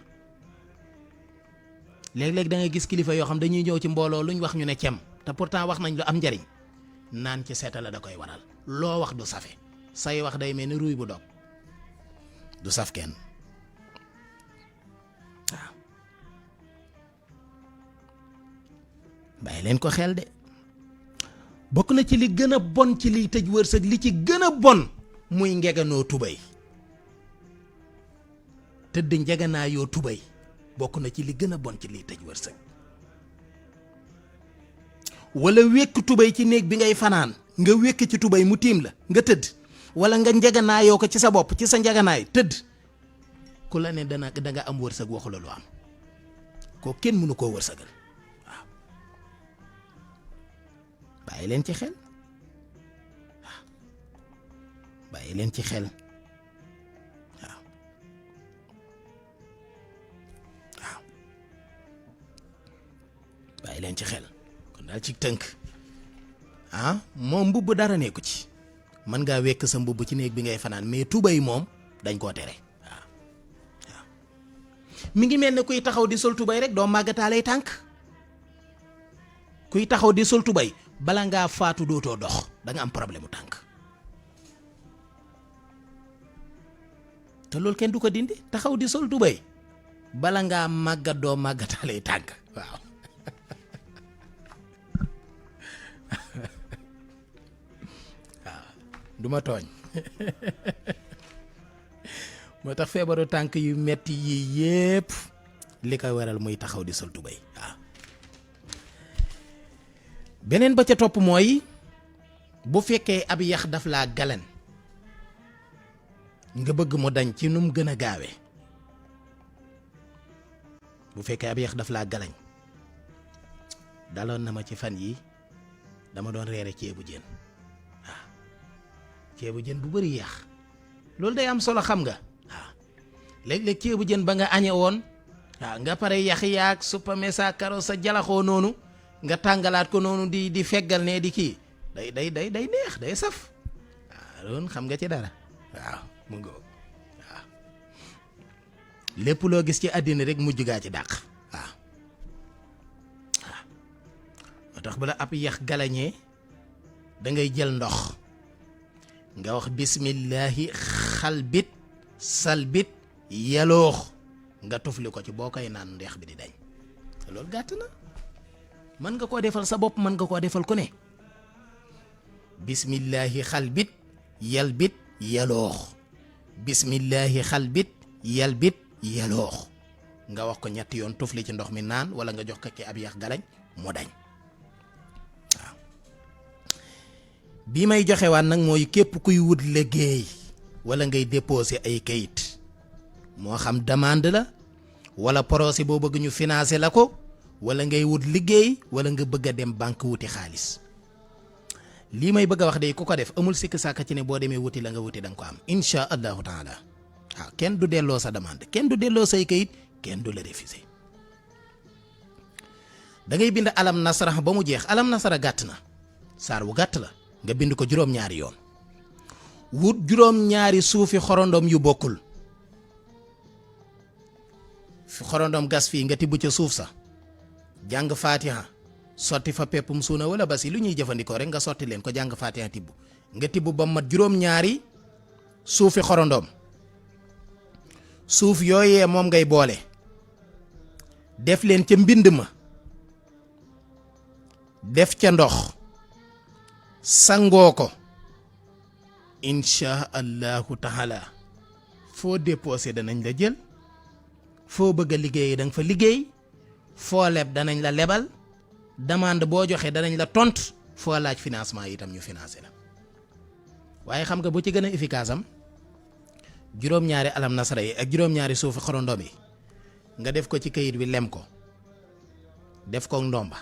léeg-léeg da ngay gis kilifa yoo xam dañuy ñëw ci mbooloo luñ wax ñu ne cem te pourtant wax nañ lu am njariñ naan ci seeta la da koy waral loo wax du safe say wax day mel ni ruuy bu dog du saf kenn waaw bàyyi leen ko xel de bokk na ci li gën a bon ci liy tëj wërsëg li ci gën a bon muy ngeganoo tubay tëdd njeganaa yoo tubay bokk na ci li gën a bon ci liy tëj wërsëg wala wékk tubay ci néeg bi ngay fanaan nga wékk ci tubay mu tiim la nga tëdd wala nga njeganaa yoo ko ci sa bopp ci sa njeganaay tëdd ku la ne da nga am wërsëg waxu la lu am ko kenn mënu koo wërsëgal waaw bàyyi leen ci xel waaw bàyyi leen ci xel bàyyi leen ci xel kon daal ci tënk moom mbubb dara nekku ci mën ngaa wekk sa mbubb ci néeg bi ngay fanaan mais tubay moom dañ koo tere waaw mi ngi mel ne kuy taxaw di sol tubay rek doo màggataalay tànk kuy taxaw di sol tubay bala ngaa faatu dootoo dox da nga am problème mu tànk te loolu kenn du ko dindi taxaw di sol tubay bala ngaa màggat doo màggataalay tànk waaw du ma tooñ moo tax feebaru tànk yu metti yii yépp li koy waral muy taxaw di sol tubéy waaw beneen ba ca topp mooy bu fekkee ab yax daf laa galen nga bëgg mu dañ ci nu mu gën a gaawee bu fekkee ab yax daf laa galañ daloon na ma ci fan yi dama doon reere ceebu jën waaw ceebu jën bu bari yax loolu day am solo xam nga waaw léeg-léeg ceebu jën ba nga añe woon waaw nga pare yax yaag suppame sa karo sa jalaxoo noonu nga tàngalaat ko noonu di feggal ne di kii day neex day saf waaw loolu xam nga ci dara waaw mu ngo waaw lépp loo gis ci àddina rek mujj gaa ci dàq waaw moo tax bala ab yax galañee da ngay jël ndox nga wax bismillahi xalbit salbit yaloox nga tufli ko ci boo koy naan ndeex bi di dañ loolu gàtt na mën nga koo defal sa bopp mën nga koo defal ku ne bismillahi xalbit yalbit yaloox bismillahi xalbit yalbit yaloox nga wax ko ñetti yoon tufli ci ndox mi naan wala nga jox ko ki ab yax galañ mu dañ waaw bi may joxe waan nag mooy képp kuy wut liggéey wala ngay déposer ay kayit moo xam demande la wala projet boo bëgg ñu financer la ko wala ngay wut liggéey wala nga bëgg a dem banque wuti xaalis lii may bëgg a wax de ku ko def amul sikk sàkk ci ne boo demee wuti la nga wuti da nga ko am insha allahu taala waaw kenn du delloo sa demande kenn du delloo say kayit kenn du la refuser da ngay bind alam nasara ba mu jeex alam nasara gàtt na saar wu gàtt la nga bind ko juróom-ñaari yoon wut juróom-ñaari suufi xorondom yu bokkul fi xorondom gas fii nga tibb ca suuf sa jàng fatiha sotti fa peppum suuna wala basi lu ñuy jëfandikoo rek nga sotti leen ko jàng fatiha tibb nga tibb ba mat juróom-ñaari suufi xorondom suuf yooyee moom ngay boole def leen ca mbind ma def ca ndox sangoo ko insha allahu taala foo déposé danañ la jël foo bëgg a liggéey da nga fa liggéey foo leb danañ la lebal demande boo joxe danañ la tont foo laaj financement yi itam ñu financé la waaye xam nga bu ci gën a efficace am juróom-ñaari alam nasara yi ak juróom-ñaari suufi xorondom yi nga def ko ci kayit bi lem ko def ko ndomba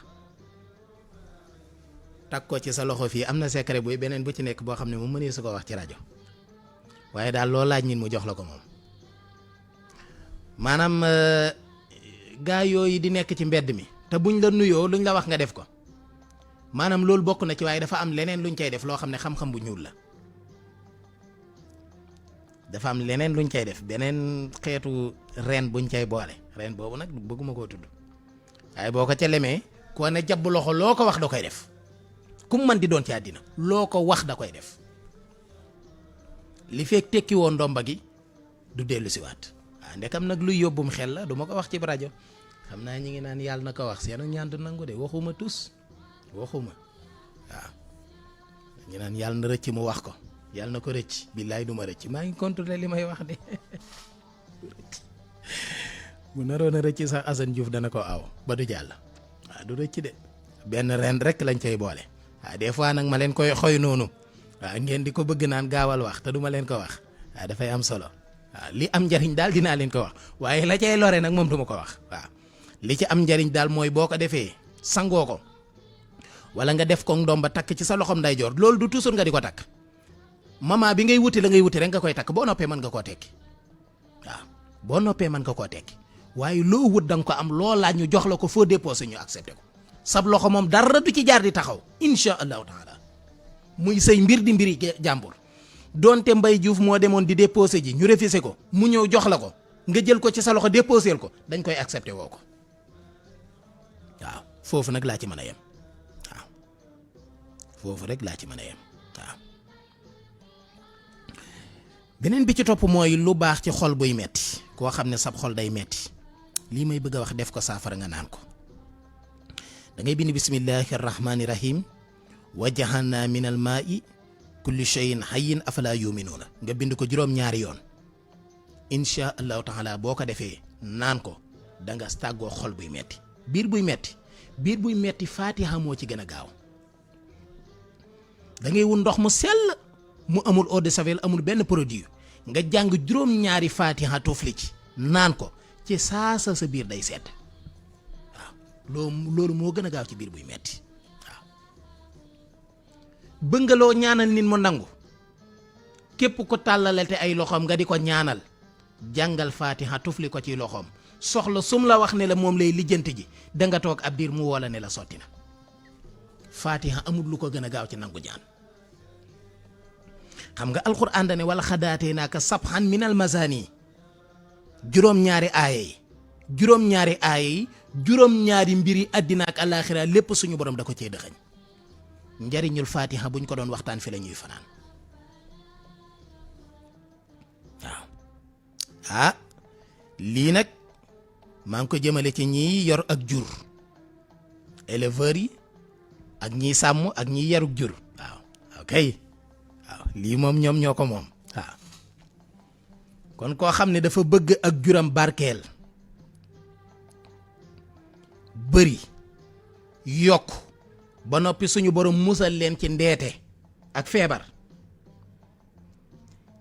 takk ko ci sa loxo fii am na secret buy beneen bu ci nekk boo xam ne moom mënee su ko wax ci rajo waaye daal loo laaj nit mu jox la ko moom maanaam gaa yooyu di nekk ci mbedd mi te buñ la nuyoo luñ la wax nga def ko maanaam loolu bokk na ci waaye dafa am leneen luñ cay def loo xam ne xam-xam bu ñuul la dafa am leneen luñ cay def beneen xeetu reen buñ cay boole reen boobu nag bëgguma koo tudd waaye boo ko ca lemee koo ne jàpp loxo loo ko wax da koy def ku mu mën di doon ci àddina loo ko wax da koy def li fekk tekki woon ndomba gi du dellu si waat waaw ndekam nag luy yóbbum xel la du ma ko wax ci rajo xam naa ñi ngi naan yàlla na ko wax seen ñaan du nangu de waxuma tus waxuma waaw ñu naan yàlla na rëcc mu wax ko yàlla na ko rëcc billaay du ma rëcc maa ngi contrôler li may wax de bu naroon a rëcc sax Assane Diouf dana ko aw ba du jàll waaw du rëcc de benn ren rek lañ cay boole waaw des fois nag ma leen koy xoy noonu waaw ngeen di ko bëgg naan gaawal wax te du ma leen ko wax waaw dafay am solo waaw li am njariñ daal dinaa leen ko wax waaye la cay lore nag moom du ma ko wax waaw li ci am njariñ daal mooy boo ko defee sangoo ko wala nga def ko ndomba takk ci sa loxom ndeyjoor loolu du toujours nga di ko takk mama bi ngay wuti la ngay wuti rek nga koy takk boo noppee mën nga koo tekki waaw boo noppee mën nga koo tekki waaye loo wut da nga ko am loo laaj ñu jox la ko foo déposé ñu accepté ko sab loxo moom dara du ci jaar di taxaw insha allahu taala muy say mbir di mbiri jàmbur donte Mbaye Diouf moo demoon di déposé ji ñu refusé ko mu ñëw jox la ko nga jël ko ci sa loxo déposé ko dañ koy accepté woo ko waaw foofu nag laa ci mën a yem waaw foofu rek laa ci mën a yem waaw beneen bi ci topp mooy lu baax ci xol buy metti koo xam ne sab xol day metti lii may bëgg a wax def ko saafara nga naan ko da ngay bind bismillahi rahmani rahim wajahanna min al maa'i kulli shay'in hayyin afala yuminuuna nga bind ko juróom-ñaari yoon insha allahu taala boo ko defee naan ko da nga tàggoo xol buy metti biir buy metti fatiha moo ci gën a gaaw da ngay wut ndox mu sell mu amul eau de javel amul benn produit nga jàng juróom-ñaari faatiha tufli ci naan ko ci saasa sa biir day sedd waaw loolu moo gën a gaaw ci biir buy metti waaw bëggaloo ñaanal nit mu nangu képp ko tàllale te ay loxoom nga di ko ñaanal jàngal faatiha tufli ko ci loxoom soxla sum la wax ne la moom lay lijjanti ji danga toog ab diir mu woola ne la sotti na faatiha amul lu ko gën a gaaw ci nangu ñaan xam nga alxuraan dane wala xadaatee naaka sabxan minal mazaani juróom-ñaari aaya yi juróom-ñaari mbiri àddina ak alaaxira lépp suñu borom da ko cee dëxañ njariñul faatiha buñ ko doon waxtaan fi la ñuy fanaan waaw lii nag maa ngi ko jëmale ci ñiy yor ak jur éleveurs yi ak ñiy sàmm ak ñiy yaruk jur waaw ok waaw lii moom ñoom ñoo ko moom waaw kon koo xam ne dafa bëgg ak juram barkeel bëri yokk ba noppi suñu borom musal leen ci ndeete ak feebar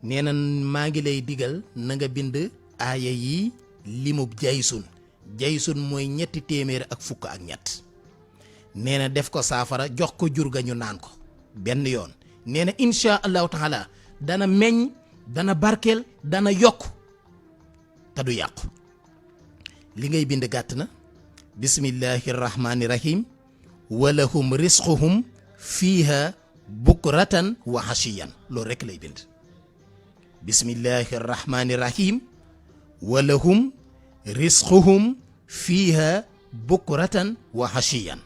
nee na maa ngi lay digal na nga bind aaya yi limub jaysun mooy 300 ak fukk ak ñett nee na def ko saafara jox ko jur ga ñu naan ko benn yoon nee na insha allahu taala dana meññ dana barkeel dana yokk te du yàqu li ngay bind gàtt na bismillahi rahmani rahim walahum risquhum fiiha bukratan wa hashiyan loolu rekk lay bind bismillahi rahmani rahim walahum risquhum fiiha bukratan wa hashiyan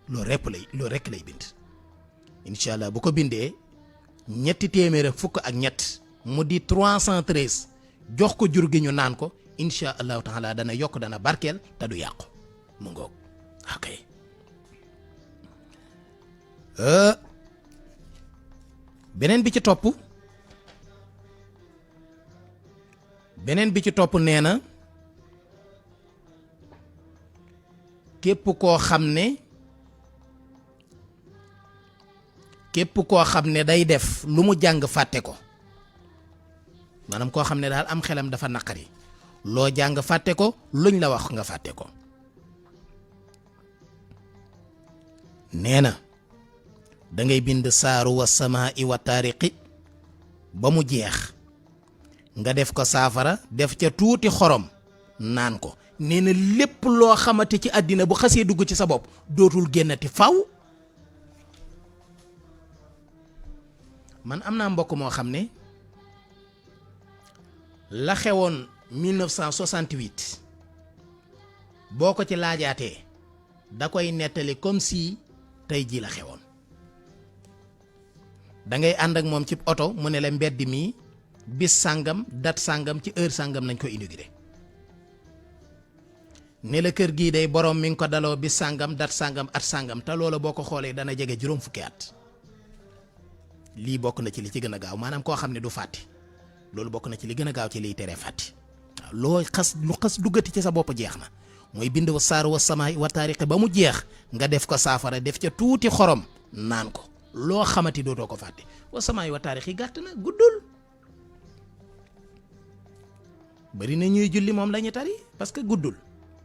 loolu rekk lay bind incha allah bu ko bindee 300 ak fukk ak ñett mu di 313 jox ko jur gi ñu naan ko incha allahu taala dana yokk dana barkeel te du yàqu mu ngoog ok beneen bi ci topp nee na képp koo xam ne day def lu mu jàng fàtte ko maanaam koo xam ne daal am xelam dafa naqari loo jàng fàtte ko luñ la wax nga fàtte ko nee na da ngay bind saaru wa samaa'i wa taariqi ba mu jeex nga def ko saafara def ca tuuti xorom naan ko nee na lépp loo xamante ci àddina bu xasee dugg ci sa bopp dootul génnati faw man am naa mbokk moo xam ne la xewoon 1968 boo ko ci laajaatee da koy nettali comme si tey jii la xewoon da ngay ànd ak moom ci oto mu ne la mbedd mi bis sàngam date sàngam ci heure sàngam nañ ko inauguré ne la kër gii day borom mi ngi ko daloo bis sàngam date sàngam at sàngam te loola boo ko xoolee dana jege juróom fukki at lii bokk na ci li ci gën a gaaw maanaam koo xam ne du fàtte loolu bokk na ci li gën a gaaw ci liy teree fàtte waaw lu xas duggati ci sa bopp jeex na mooy bind wa saar wa samaay wa taariqi ba mu jeex nga def ko saafara def ca tuuti xorom naan ko loo xamati dootoo ko fàtte wa samaay wa taariqi gàtt na guddul bari na ñuy julli moom lañu tari parce que guddul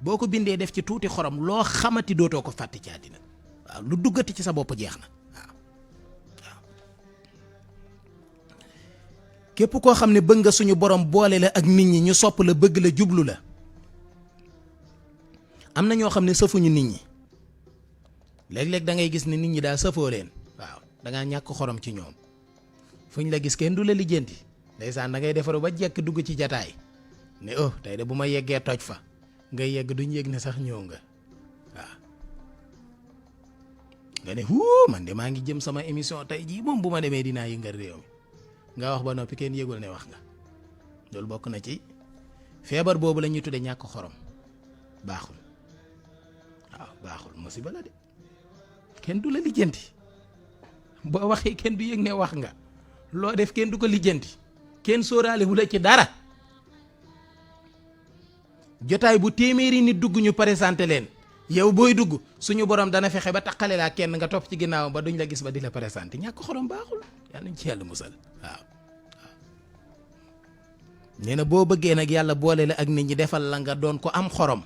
boo ko bindee def ci tuuti xorom loo xamati dootoo ko fàtte ci àddina waaw lu duggati ci sa bopp jeex na waaw képp koo xam ne bëgg nga suñu borom boole la ak nit ñi ñu sopp la bëgg la jublu la am na ñoo xam ne sëfuñu nit ñi léeg-léeg da ngay gis ne nit ñi daal sëfoo leen waaw da ngaa ñàkk xorom ci ñoom fuñ la gis kenn du la lijjanti ndeysaan da ngay defaru ba jekk dugg ci jataay ne oh tey de bu ma yeggee toj fa nga yegg duñ yegg ne sax ñëw nga waaw nga ne man de maa ngi jëm sama émission tey jii moom bu ma demee dinaa yëngal réew mi nga wax ba noppi kenn yëgul ne wax nga loolu bokk na ci feebar boobu la ñuy tudde ñàkk xorom baaxul waaw baaxul musiba la de kenn du la lijjanti boo waxee kenn du yëg ne wax nga loo def kenn du ko lijjanti kenn sóoraale wu la ci dara jotaay bu téeméeri nit dugg ñu présenté leen yow booy dugg suñu borom dana fexe ba taqale laa kenn nga topp ci ginnaaw ba duñ la gis ba di la présenté ñàkk xorom baaxul yàlla nañ ci yàlla musal waaw nee na boo bëggee nag yàlla boole la ak nit ñi defal la nga doon ko am xorom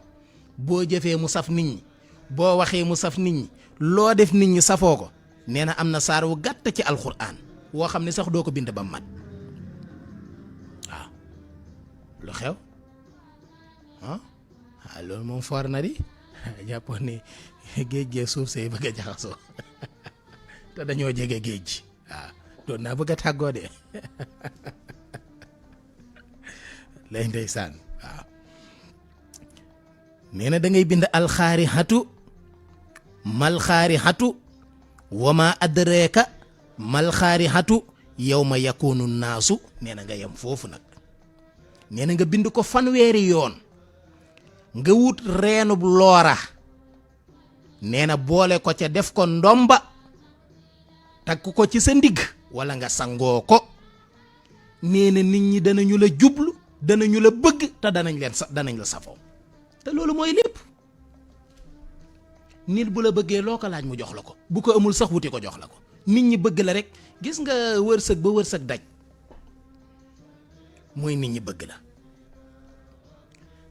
boo jëfee mu saf nit ñi boo waxee mu saf nit ñi loo def nit ñi safoo ko nee na am na saar wu gàtt ci alxuraan woo xam ne sax doo ko bind ba mat waaw lu xew ah loolu moom foor na di jàppoon ne géej gee suuf see bëgg a jaxasoo te dañoo jege géej gi waaw doon naa bëgg a tàggoo de lay ndeysaan waaw nee na da ngay bind alxaarixatu malxaarixatu wama adraka malxaarixatu yawma yakunu naasu nee na nga yem foofu nag nee na nga bind ko fanweeri yoon nga wut reenub loora nee na boole ko ca def ko ndomba takk ko ci sa ndigg wala nga sangoo ko nee na nit ñi danañu la jublu danañu la bëgg te danañ la safoo te loolu mooy lépp nit bu la bëggee loo ko laaj mu jox la ko bu ko amul sax wuti ko jox la ko nit ñi bëgg la rek gis nga wërsëg ba wërsëg daj mooy nit ñi bëgg la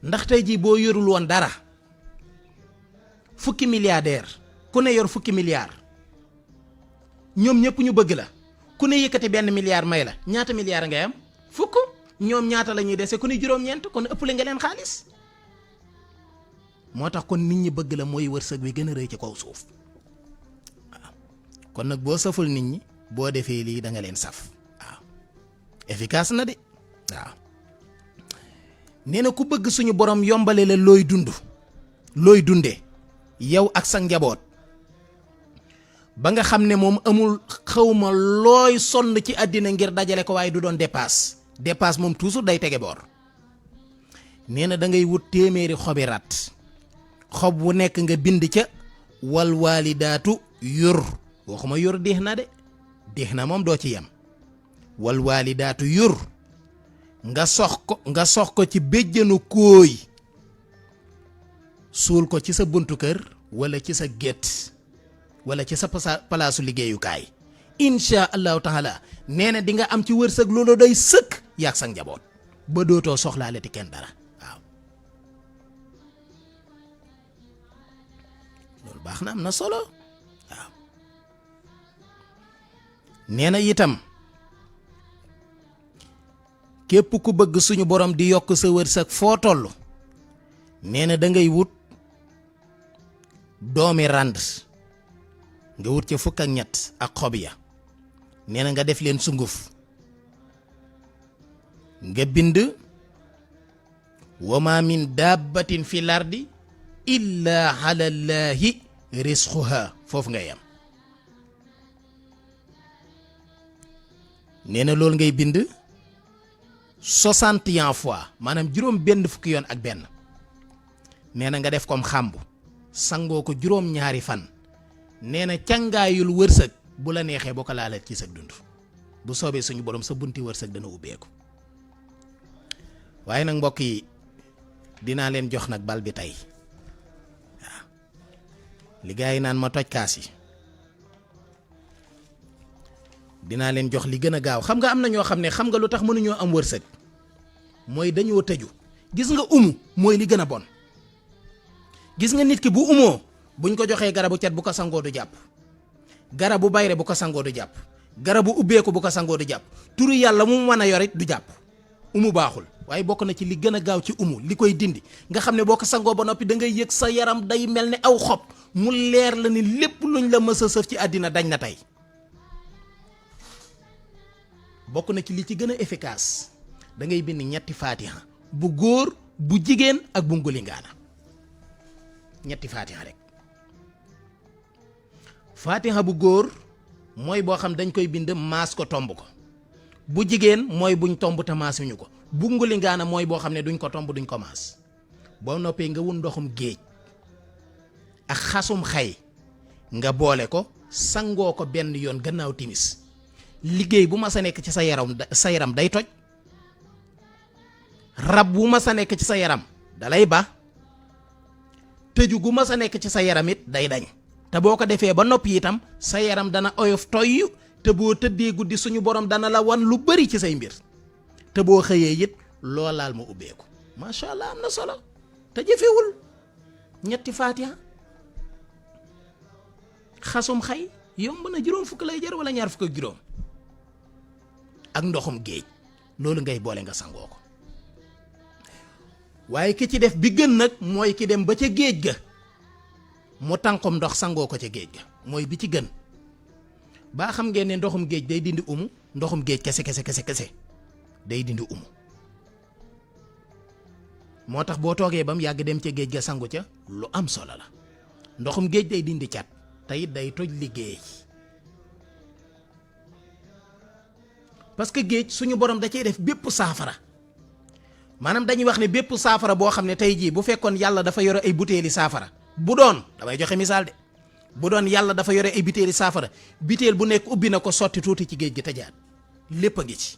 ndax tey jii boo yorul woon dara fukki milliardaire ku ne yor fukki milliard ñoom ñëpp ñu bëgg la ku ne yëkkati benn milliard may la ñaata milliard ngay am fukk ñoom ñaata la ñuy dese ku ne juróom-ñeent kon ëppale nga leen xaalis moo tax kon nit ñi bëgg la mooy wërsëg wi gën a rëy ci kaw suuf waaw kon nag boo saful nit ñi boo defee lii da nga leen saf waaw efficace na de waaw nee na ku bëgg suñu borom yombale la looy dunde yow ak sa njaboot ba nga xam ne moom amul xawma looy sonn ci àddina ngir dajale ko waaye du doon dépasse moom toujours day tege boor nee na da ngay wut téeméeri xobi rat xob wu nekk nga bind ca wal waalidaatu yur waxuma yur deex na de deex na moom doo ci yem wal waalidaatu yur nga sox ko ci béjjanu kooy suul ko ci sa buntu kër wala ci sa gétt wala ci sa palaasu liggéeyukaay insha allahu taala nee na di nga am ci wërsëg loolu day sëkk yaag sa njaboot ba dootoo soxlaale ti kenn dara waaw loolu baax na am na solo waaw nee na itam képp ku bëgg suñu borom di yokk sa wërsëg foo toll nee na da ngay wut doomi rànd nga wut ca fukk ak ñett ak xob ya nee na nga def leen sunguf nga bind wa ma min dabbatin fi lardi illa ala llahi risquha foofu ngay yam nee na loolu ngay bind 61 fois maanaam juróom benn fukki yoon ak benn nee na nga def comme xàmbu sangoo ko juróom ñaari fan nee na càngaayul wërsëg bu la neexee boo ko laalat ci sa dund bu soobee suñu borom sa bunti wërsëg dana ubbeeku waaye nag mbokk yi dinaa leen jox nag bal bi tey waaw li gaa yi naan ma toj kaas yi dinaa leen jox li gën a gaaw xam nga am na ñoo xam ne xam nga lu tax mënuñoo am wërsëg mooy dañoo tëju gis nga mooy li gën a bon gis nga nit ki bu umoo buñ ko joxee garabu cet bu ko sangoo du jàpp garabu bayre bu ko sangoo du jàpp garabu ubbeeku bu ko sangoo du jàpp turu yàlla mu mën a yorit du jàpp baaxul waaye bokk na ci li gën a gaaw ci li koy dindi nga xam ne boo ko sangoo ba noppi da ngay yëg sa yaram day mel ne aw xob mu leer la ni lépp luñ la mës a sëf ci àddina dañ na tey bokk na ci li ci gën a efficace da ngay bind ñetti faatiha bu góor bu jigéen ak bu ngulingaana ñetti faatiha rek faatiha bu góor mooy boo xam dañ koy bind maas ko tomb ko bu jigéen mooy buñ tomb te maasuñu ko bu ngulingaana mooy boo xam ne duñ ko tomb duñ ko maas boo noppee nga wun ndoxum géej ak xasum xay nga boole ko sangoo ko benn yoon gannaaw timis liggéey bu ma sa nekk ci sa yaram day toj rab bu ma sa nekk ci sa yaram dalay ba tëju gu ma sa nekk ci sa yaram it day dañ te boo ko defee ba noppi itam sa yaram dana oyof toy te boo tëddee guddi suñu borom dana la wan lu bari ci say mbir te boo xëyee it loolaal ma ubbeeku macha allah am na solo te jëfewul ñetti faatiha xasum xay yomb na juróom fukk lay jar wala ñaar fukk ak juróom ak ndoxum géej loolu ngay boole nga sangoo ko waaye ki ci def bi gën nag mooy ki dem ba ca géej ga mu tànqom ndox sangoo ko ca géej ga mooy bi ci gën baa xam ngeen ne ndoxum géej day dindi umu ndoxum géej kese day dindi umu moo tax boo toogee ba mu yàgg dem ca géej ga sangu ca lu am solo la ndoxum géej day dindi cat te it day toj liggéey parce que géej suñu borom da cay def bépp saafara maanaam dañuy wax ne bépp saafara boo xam ne tey jii bu fekkoon yàlla dafa yore ay butéeli saafara bu doon damay joxe misaal de bu doon yàlla dafa yore ay butéeli saafara butéel bu nekk ubbi na ko sotti tuuti ci géej gi tëjaat lépp a ngi ci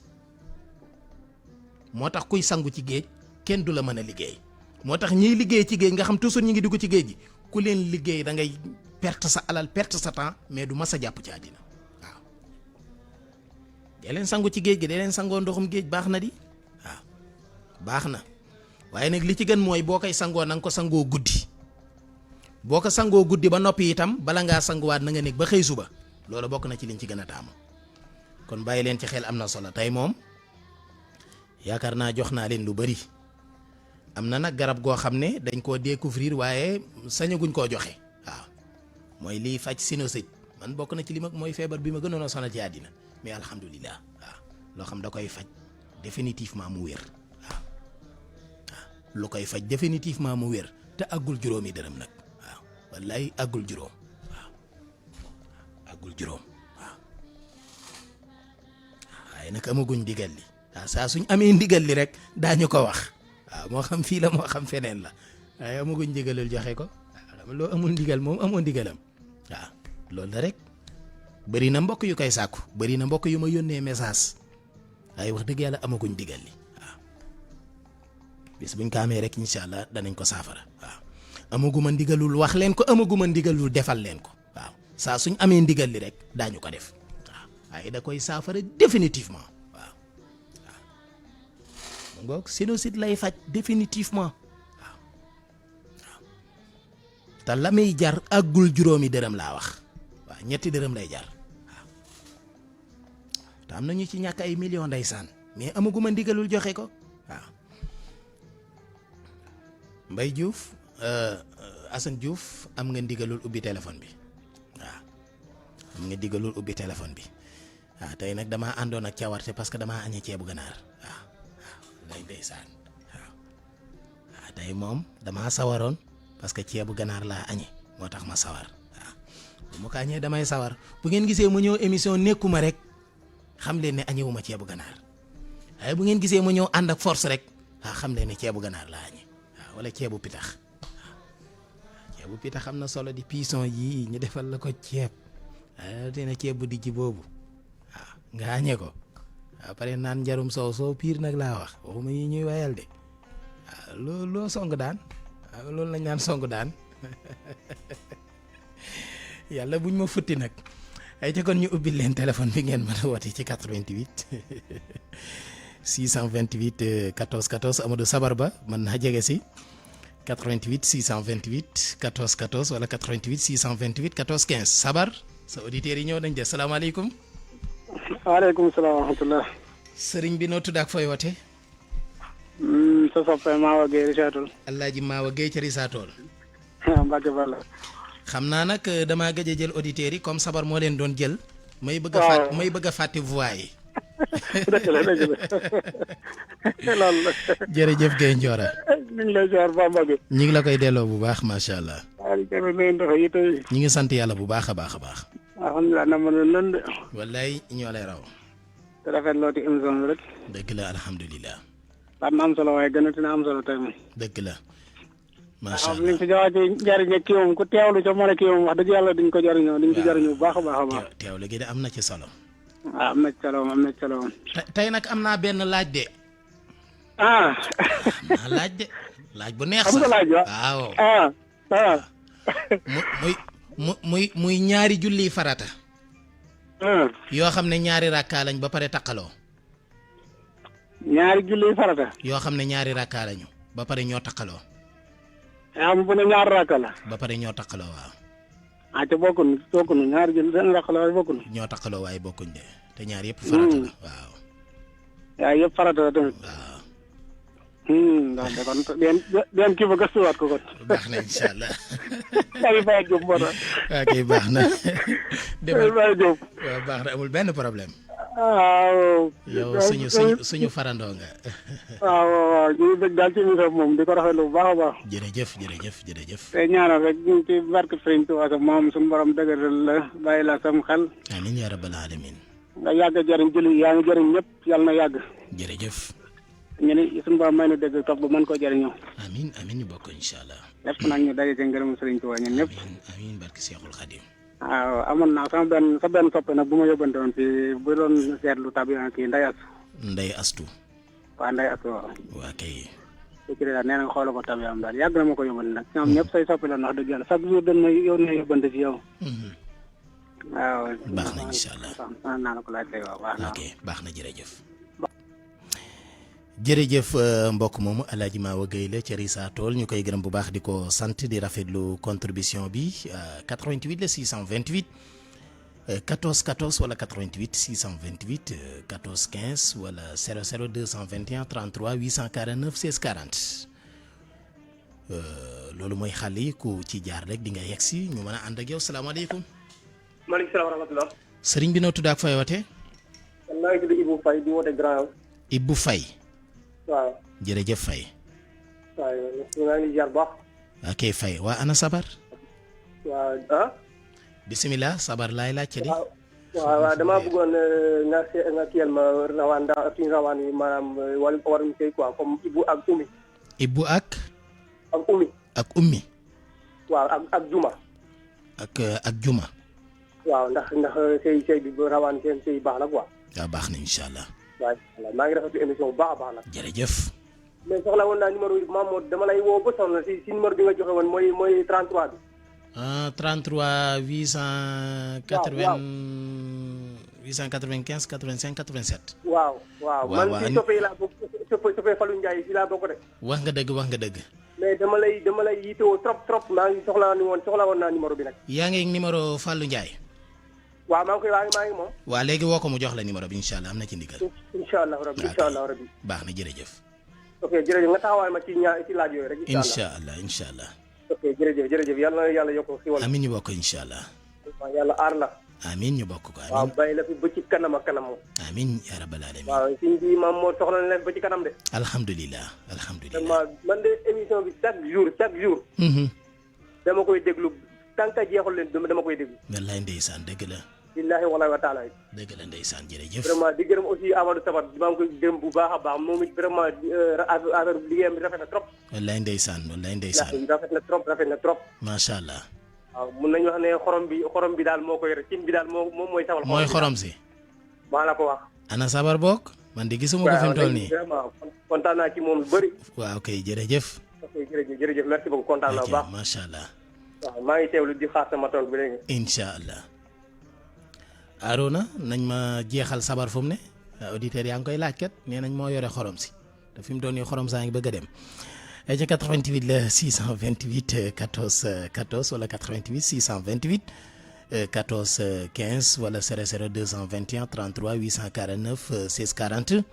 moo tax kuy sangu ci géej kenn du la mën a liggéey moo tax ñiy liggéey ci géej nga xam toujours ñi ngi dugg ci géej gi ku leen liggéey da ngay perte sa alal perte sa temps mais du mas a jàpp ci àddina waaw dee leen sangu ci géej gi dee leen sangoo ndoxum géej baax na di waaw baax na waaye nag li ci gën mooy boo koy sangoo na nga ko sangoo guddi boo ko sangoo guddi ba noppi itam bala ngaa sanguwaat na nga nekk ba xëy suba loolu bokk na ci liñ ci gën a taamu kon bàyyi leen ci xel am na solo tey moom yaakaar naa jox naa leen lu bari am na nag garab goo xam ne dañ koo découvrir waaye sañaguñ koo joxe waaw mooy liy faj sinusite man bokk na ci li mag mooy feebar bi ma gënoon a sonal ci àddina mais alhamdulilah waaw loo xam da koy faj définitivement mu wér waaw lu koy faj définitivement mu wér te àggul juróomi dërëm nag waaw wallaay àggul juróom waaw àggul juróom waaw waaye nag amaguñ ndigal li waaw saa suñ amee ndigal li rek daañu ko wax waaw moo xam fii la moo xam feneen la waaye amaguñ ndigalul joxe ko waaw loo amul ndigal moom amoo ndigalam waaw loolu la rek bëri na mbokk yu koy sàkku bëri na mbokk yu ma yónnee message waaye wax dëgg yàlla amaguñ ndigal li waaw bis buñ ko amee rek incha allah danañ ko saafara waaw amaguma ndigalul wax leen ko amaguma ndigalul defal leen ko waaw saa suñ amee ndigal li rek daañu ko def waaw waaye da koy saafara définitivement waaw waaw mu ngoog sinusite lay faj définitivement waaw waaw te la muy jar àggul juróomi dërëm laa wax waaw ñetti dërëm lay jar waaw te am na ñu ci ñàkk ay millions ndeysaan mais amaguma ndigalul joxe ko waaw Mbaye Diouf Assane Diouf am nga ndigalul ubbi téléphone bi waaw am nga ndigalul ubbi téléphone bi waaw tey nag damaa àndoon ak cawarte parce que damaa añee ceebu ganaar waaw waaw lay ndeysaan waaw waaw tey moom damaa sawaroon parce que ceebu ganaar laa añee moo tax ma sawar waaw bu ma ko añee damay sawar bu ngeen gisee mu ñëw émission nekkuma rek xam leen ne añewuma ceebu ganaar waaye bu ngeen gisee mu ñëw ànd ak force rek waaw xam leen ne ceebu ganaar laa añee waaw wala ceebu pitax waaw ceebu pitax am na solo di pison yii ñu defal la ko ceeb waaw te na ceeb bu dijji boobu waaw nga añee ko waaw pare naan njarum soow piir nag laa wax waxuma yi ñuy wayal de waaw loo song daan waaw loolu lañ naan song daan yàlla buñ ma futti nag ay ca kon ñu ubbil leen téléphone bi ngeen mën a woote ci 88 628 14 14 Amadou Sabar Ba mën naa jege si 88 628 14 14 wala 88 628 14 15 Sabar sa auditeurs yi ñëw nañ de salaamaaleykum. waaleykum salaam wa rahmatulah. sëriñ bi noo tudd ak fooy woote. sa soppe Maawa Gueye Risatol. Alaaji Maawa Gueye ca Risatol. Mbacke Balla. xam naa nag damaa gëj a jël auditeurs yi comme Sabar moo leen doon jël. may bëgg a fàtte voix yi. dëgg la loolu la. jërëjëf Gueye Ndiora. ñu ngi lay ziar Bamba bi. ñu ngi la koy delloo bu baax macha allah. ñu ngi sant yàlla bu baax a baax a baax. alhamdulilah na ma leen de. wallaay ñoo lay raw. te rafetloo ci émission bi rek. dëgg la alhamdulilah. am na am solo waaye gën a dina am solo tey moom. dëgg la. macha allah li nga fi joxe ci njariñ ak kii moom ku teewlu ca mën a kii moom wax dëgg yàlla diñ ko jariñoo diñ ko jariñoo bu baax a baax a baax. teewlu gi de am na ci solo. waaw am na ci solo am na ci solo. tey nag am naa benn laaj de. am naa laaj de. laaj bu neex sax xam nga laaj waaw. ah. muy ñaari julli farata ah. yoo xam ne ñaari rakkaa lañ ba pare taqaloo. ñaari julli farata. yoo xam ne ñaari rakkaa lañu ba pare ñoo taqaloo. am bu ne ñaar rakka la. ba pare ñoo taqaloo waaw. ah te bokkuñu ñaari julli seen rakka la waaye bokkuñu. ñoo taqaloo waaye bokkuñ de te ñaar yëpp farata la waaw. waaw yëpp farata la tamit. waaw. ndax de kon den kii ba gëstuwaat ko kon. baax na incha allah. Aliou Baye Diop moo tax. ok baax na. Aliou Baye Diop. waaw baax na amul benn problème. waaw. yow suñu farandoo nga. waaw ñu ngi bëgg daal ci émission moom di ko rafetlu bu baax a baax. jërëjëf. te ñaanal rek ñu ngi ci barke Sëriñ Tuubaa sa moom suñu borom dëgëral la bàyyi la sam xel. amiin yaa rabbal alamin. nga yàgg a jëriñ julli yaa ngi jëriñ ñëpp yàlla na yàgg. jërëjëf. ñu ne suñu borom may nu dégg topp ba mën koo jëriñoo. amiin ñu bokk incha allah. lépp nag ñu daje ci ngërëm Sëriñ Tuubaa ñun ñëpp. amiin barke Seexul Xadim. waaw amoon naa sa benn soppe nag bu ma yóbbante woon fii bu doon seetlu tabian kii Ndeye Astu. waaw Ndeye Astu waaw. waa kay. su ci daal nee na xoolal ko tabiam daal yàgg na ma ko yóbbante nag ñoom ñëpp say soppi la wax dëgg yàlla chaque jour dañ may yóbbante ci yow. waaw. baax na incha allah waaw naa la ko laaj tey waaw baax na. ok baax na jërëjëf mbokk moomu Alaaji Maawa Gueye la ca Rissa Tool ñu koy gërëm bu baax di ko sant di rafetlu contribution bi 88 la 628 14 14 wala 88 628 14 15 wala 00 221 33 849 16 40 loolu mooy xale yi ku ci jaar rek di nga yegg si ñu mën a ànd ak yow salaamaaleykum. maaleykum salaam wa rahmatulah. sëriñ bi noo tudd ak fay wootee. man maa ngi tudd Ibou Faye di woote Grand. Ibou Faye. waaw. jërëjëf Faye. waaw ñu ngi ziar bu baax. ok Faye waa ana sabar. waaw ah. bisimilah sabar laay laajte di. waaw damaa bëggoon nga kiyal ma rawaan suñu rawaan yi maanaam wàllu warum sëy quoi comme Ibou ak Oumy. Ibou ak. ak Oumy. ak Oumy. waaw ak Juma. ak Juma. waaw ndax sëy bi rawaan seen sëy baax na quoi. waaw baax na incha allah. waaw maa ngi rafetlu émission bu baax a baax nag. jërëjëf. mais soxla woon naa numéro bi Mamadou dama lay woo ba sonn si numéro bi nga joxe woon mooy 33 bi. 33 880. 895 85 87. waaw. man si soppee laa bokk soppee Fallou Ndiaye si laa bokk de. wax nga dëgg. mais dama lay yittewoo trop maa ngi soxla woon naa numéro bi nag. yaa ngi numéro Fallou Ndiaye. waaw maa ngi moom. waa léegi woo ko mu jox la numéro bi incha allah am na ci ndigal. incha allah rabbi. baax na jërëjëf. ok jërëjëf nga taxawaay ma ci laaj yooyu rek. incha allah. ok jërëjëf yàlla na yàlla yokk si wàllu. amiin ñu bokk incha allah. waaw yàlla aar la. amiin ñu bokk ko amiin. waaw bàyyi la fi ba ci kanam ak kanam. amiin yaa rabbal alamin. waaw suñ bi maam moo soxla na leen ba ci kanam de. alhamdulilah. man de émission bi chaque jour. dama koy déglu tant que jeexul leen dama koy déglu. wallaay ndeysaan dëgg la. billahi wallahi wa taala. dëgg la ndeysaan jërëjëf. vraiment di gërëm aussi Amadou Sabar maa ngi koy gërëm bu baax a baax moom it vraiment affaire liggéeyam bi rafet na trop. wallaay ndeysaan. rafet na trop. macha allah. waaw mun nañu wax ne xorom bi daal moo koy rek cin bi daal moom mooy sawal. mooy xorom si. maa la ko wax. ana Sabar bokk man di gisuma ko fi mu toll nii. vraiment kontaan naa ci moom lu bëri. waaw kay jërëjëf. ok jërëjëf merci beaucoup kontaan naa bu baax. macha allah. waaw maa ngi teewlu di xaar sama tool bi léegi. incha allah. Arona nañ ma jeexal Sabar fu mu ne auditeurs yaa ngi koy laaj kat nee nañ moo yore xorom si te fi mu toll nii xorom saa ngi bëgg a dem. ay ca 88 la 628 14 14 wala 88 628 14 15 wala 00 221 33 849 16 40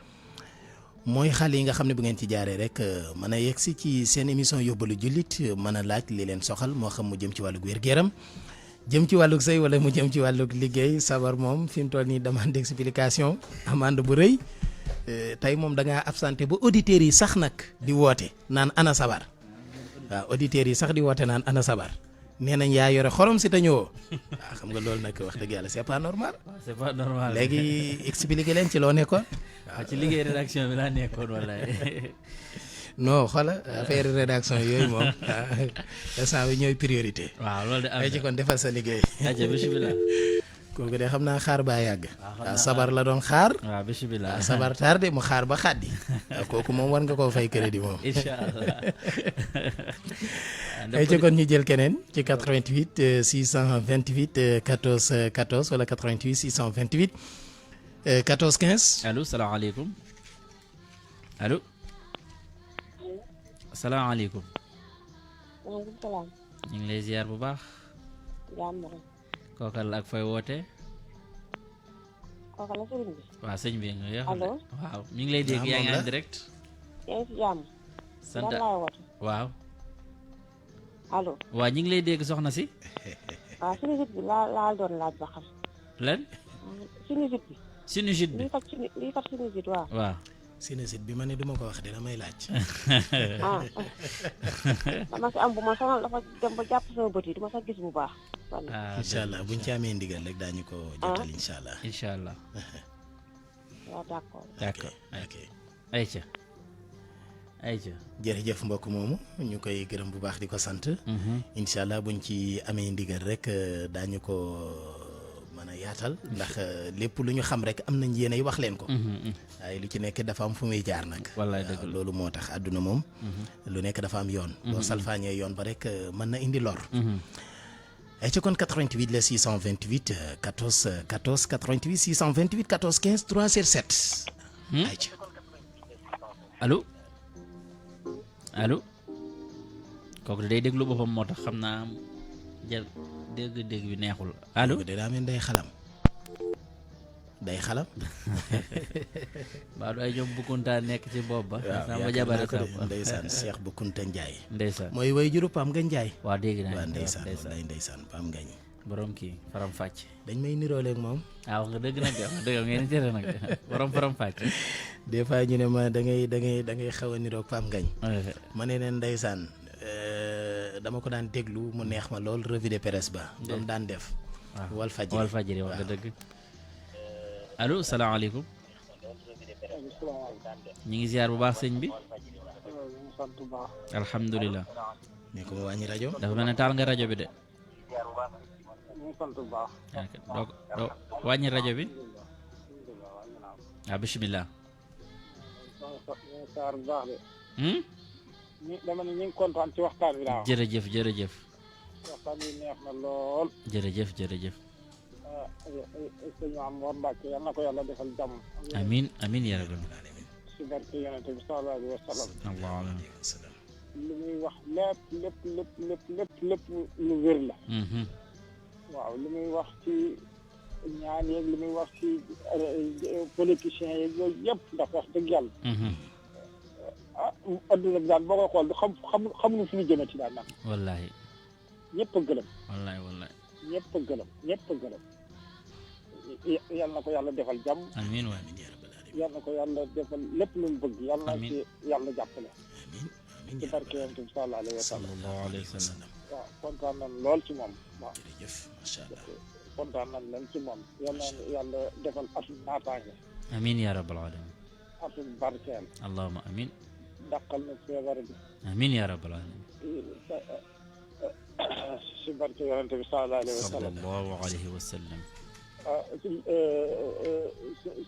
mooy xale yi nga xam ne bu ngeen ci jaaree rek mën a yegg si ci seen émission yóbbalu jullit mën a laaj li leen soxal moo xam mu jëm ci wàllu wér-gu-yaram jëm ci wàllug sëy wala mu jëm ci wàllug liggéey Sabar moom fi mu toll nii demande d'explication amande bu rëy. tey moom da ngaa absenté ba auditeurs yi sax nag di woote naan ana Sabar waaw auditeurs yi sax di woote naan ana Sabar nee nañ yaa yore xorom si te ñëwoo waaw xam nga loolu nag wax dëgg yàlla c'est pas normal. c'est pas normal léegi expliqué leen ci loo nekkoon. waaw ci liggéey rédaction bi laa nekkoon wala. non xoola affaire rédaction yooyu moom instant bi ñooy priorité. waaw loolu de am na ci kon defal sa liggéey. bismillah kooku de xam naa xaar baa yàgg. waaw sabar la doon xaar. waaw bisimilah sabar tardé mu xaar ba xaddi. waaw kooku moom war nga koo fay crédit moom. incha allah. ay ca kon ñu jël keneen ci 88 628 14 14 wala 88 628 14 15. allo salaamaaleykum allo. salaamaaleykum. maaleykum salaam. ñu ngi lay ziar bu baax. jàmm rek. kookal ak fay woote. kooku la sëriñ bi. waaw sëñ bi nga yoo xam ne allo. waaw ñu ngi lay dégg yaa ngi en direct. yaa ngi si jàmm. sant lan laay woote. waaw. allo. waaw ñu ngi lay dégg soxna si. waaw sinusite bi laa doon laaj ba xam. lan. sinusite bi. sinusite bi. lii fat sinusite waaw. waaw. sinusite bi ma ne duma ko wax dina may laaj. ah dama si am bu ma sonal dafa dem ba jàpp sama bët yi du ma sax gis bu baax. incha allah buñ ci amee ndigal rek daañu ko jotal incha allah. incha allah. waaw d'accord. d'accord ok ayca ayca. jërëjëf mbokk moomu ñu koy gërëm bu baax di ko sant. incha allah buñ ci amee ndigal rek daañu ko mën a yaatal ndax lépp lu ñu xam rek am nañ yéen ay wax leen ko. waaye lu ci nekk dafa am fu muy jaar nag. wallaay dëgg la loolu moo tax àdduna moom. lu nekk dafa am yoon. boo salfaañee yoon ba rek mën na indi lor. ay ci kon 88 la 628 14 14 88 628 14 15 3 sur 7. ay ci. allo allo. kooku day déglu boppam moo tax xam naa jël dégg-dégg bi neexul. allo kooku de daa mel day xalam. day xalam. mbaa du ay ñoom bukkuntaa nekk ci bopp ba. waaw sama jabare ko sama ndeysaan Cheikh Boukounta Ndiaye. ndeysaan mooy way juru Pam nga Ndiaye. waaw dégg naa waaw ndeysaan Pam Ngañ. borom kii faram fàcc. dañ may nirooleeg moom. wax nga dëgg nag wax dëgg ngeen tere nag borom faram fàcc. des fois ñu ne ma da ngay xaw a niroog Pam Ngañ. ma ne leen ndeysaan dama ko daan déglu mu neex ma lool revue de presse ba. doon daan def. waaw Walfadjri wax nga dëgg. allo salaamaaleykum. ñu ngi ziar bu baax sëñ bi. sant bu baax. alhamdulilah. ne ko ma wàññi rajo. dafa mel ne taal nga rajo bi de. ñu ngi sant bu baax. doo wàññi rajo bi. waaw bisimilah. ñu ngi saar bu baax de. dama ne ñu ngi kontaan ci waxtaan bi laa wax. jërëjëf jërëjëf. waxtaan bi neex na lool. jërëjëf jërëjëf. sëñ Mor Mbacke yal na ko yàlla defal jàmm. amiin amiin yaa rabbal si barke yonent bi sallallahu alayhi wa sallam. allah. li muy wax lépp lu wér la. waaw li muy wax ci ñaan yeeg li muy wax ci politiciens yeeg yooyu yëpp ndax wax dëgg yàlla. adduna bi daal boo koy xool du xamuñu fi ñu jëmee ci daal nag. wallaahi. ñëpp a gëlëm. wallaahi wallaahi. ñëpp a gëlëm. yal na ko yàlla defal jàmm. amiin waay. yal na ko yàlla defal lépp lu mu bëgg. yal na ci yàlla jàppale. ci barke yonent bi sallallahu alayhi wa sallam. sallallahu alayhi wa sallam. waaw kontaan nañ lool ci moom. waaw jërëjëf macha allah. kontaan nañ leen ci moom. yal na yàlla defal atum naataange. amiin yaa rabbal alamin. atum barkeel. allahumma amiin. dàqal na feebar bi. amiin yaa rabbal alamin. ci barke yonent bi sallallahu alayhi wa sallam. sallallahu alayhi wa sallam.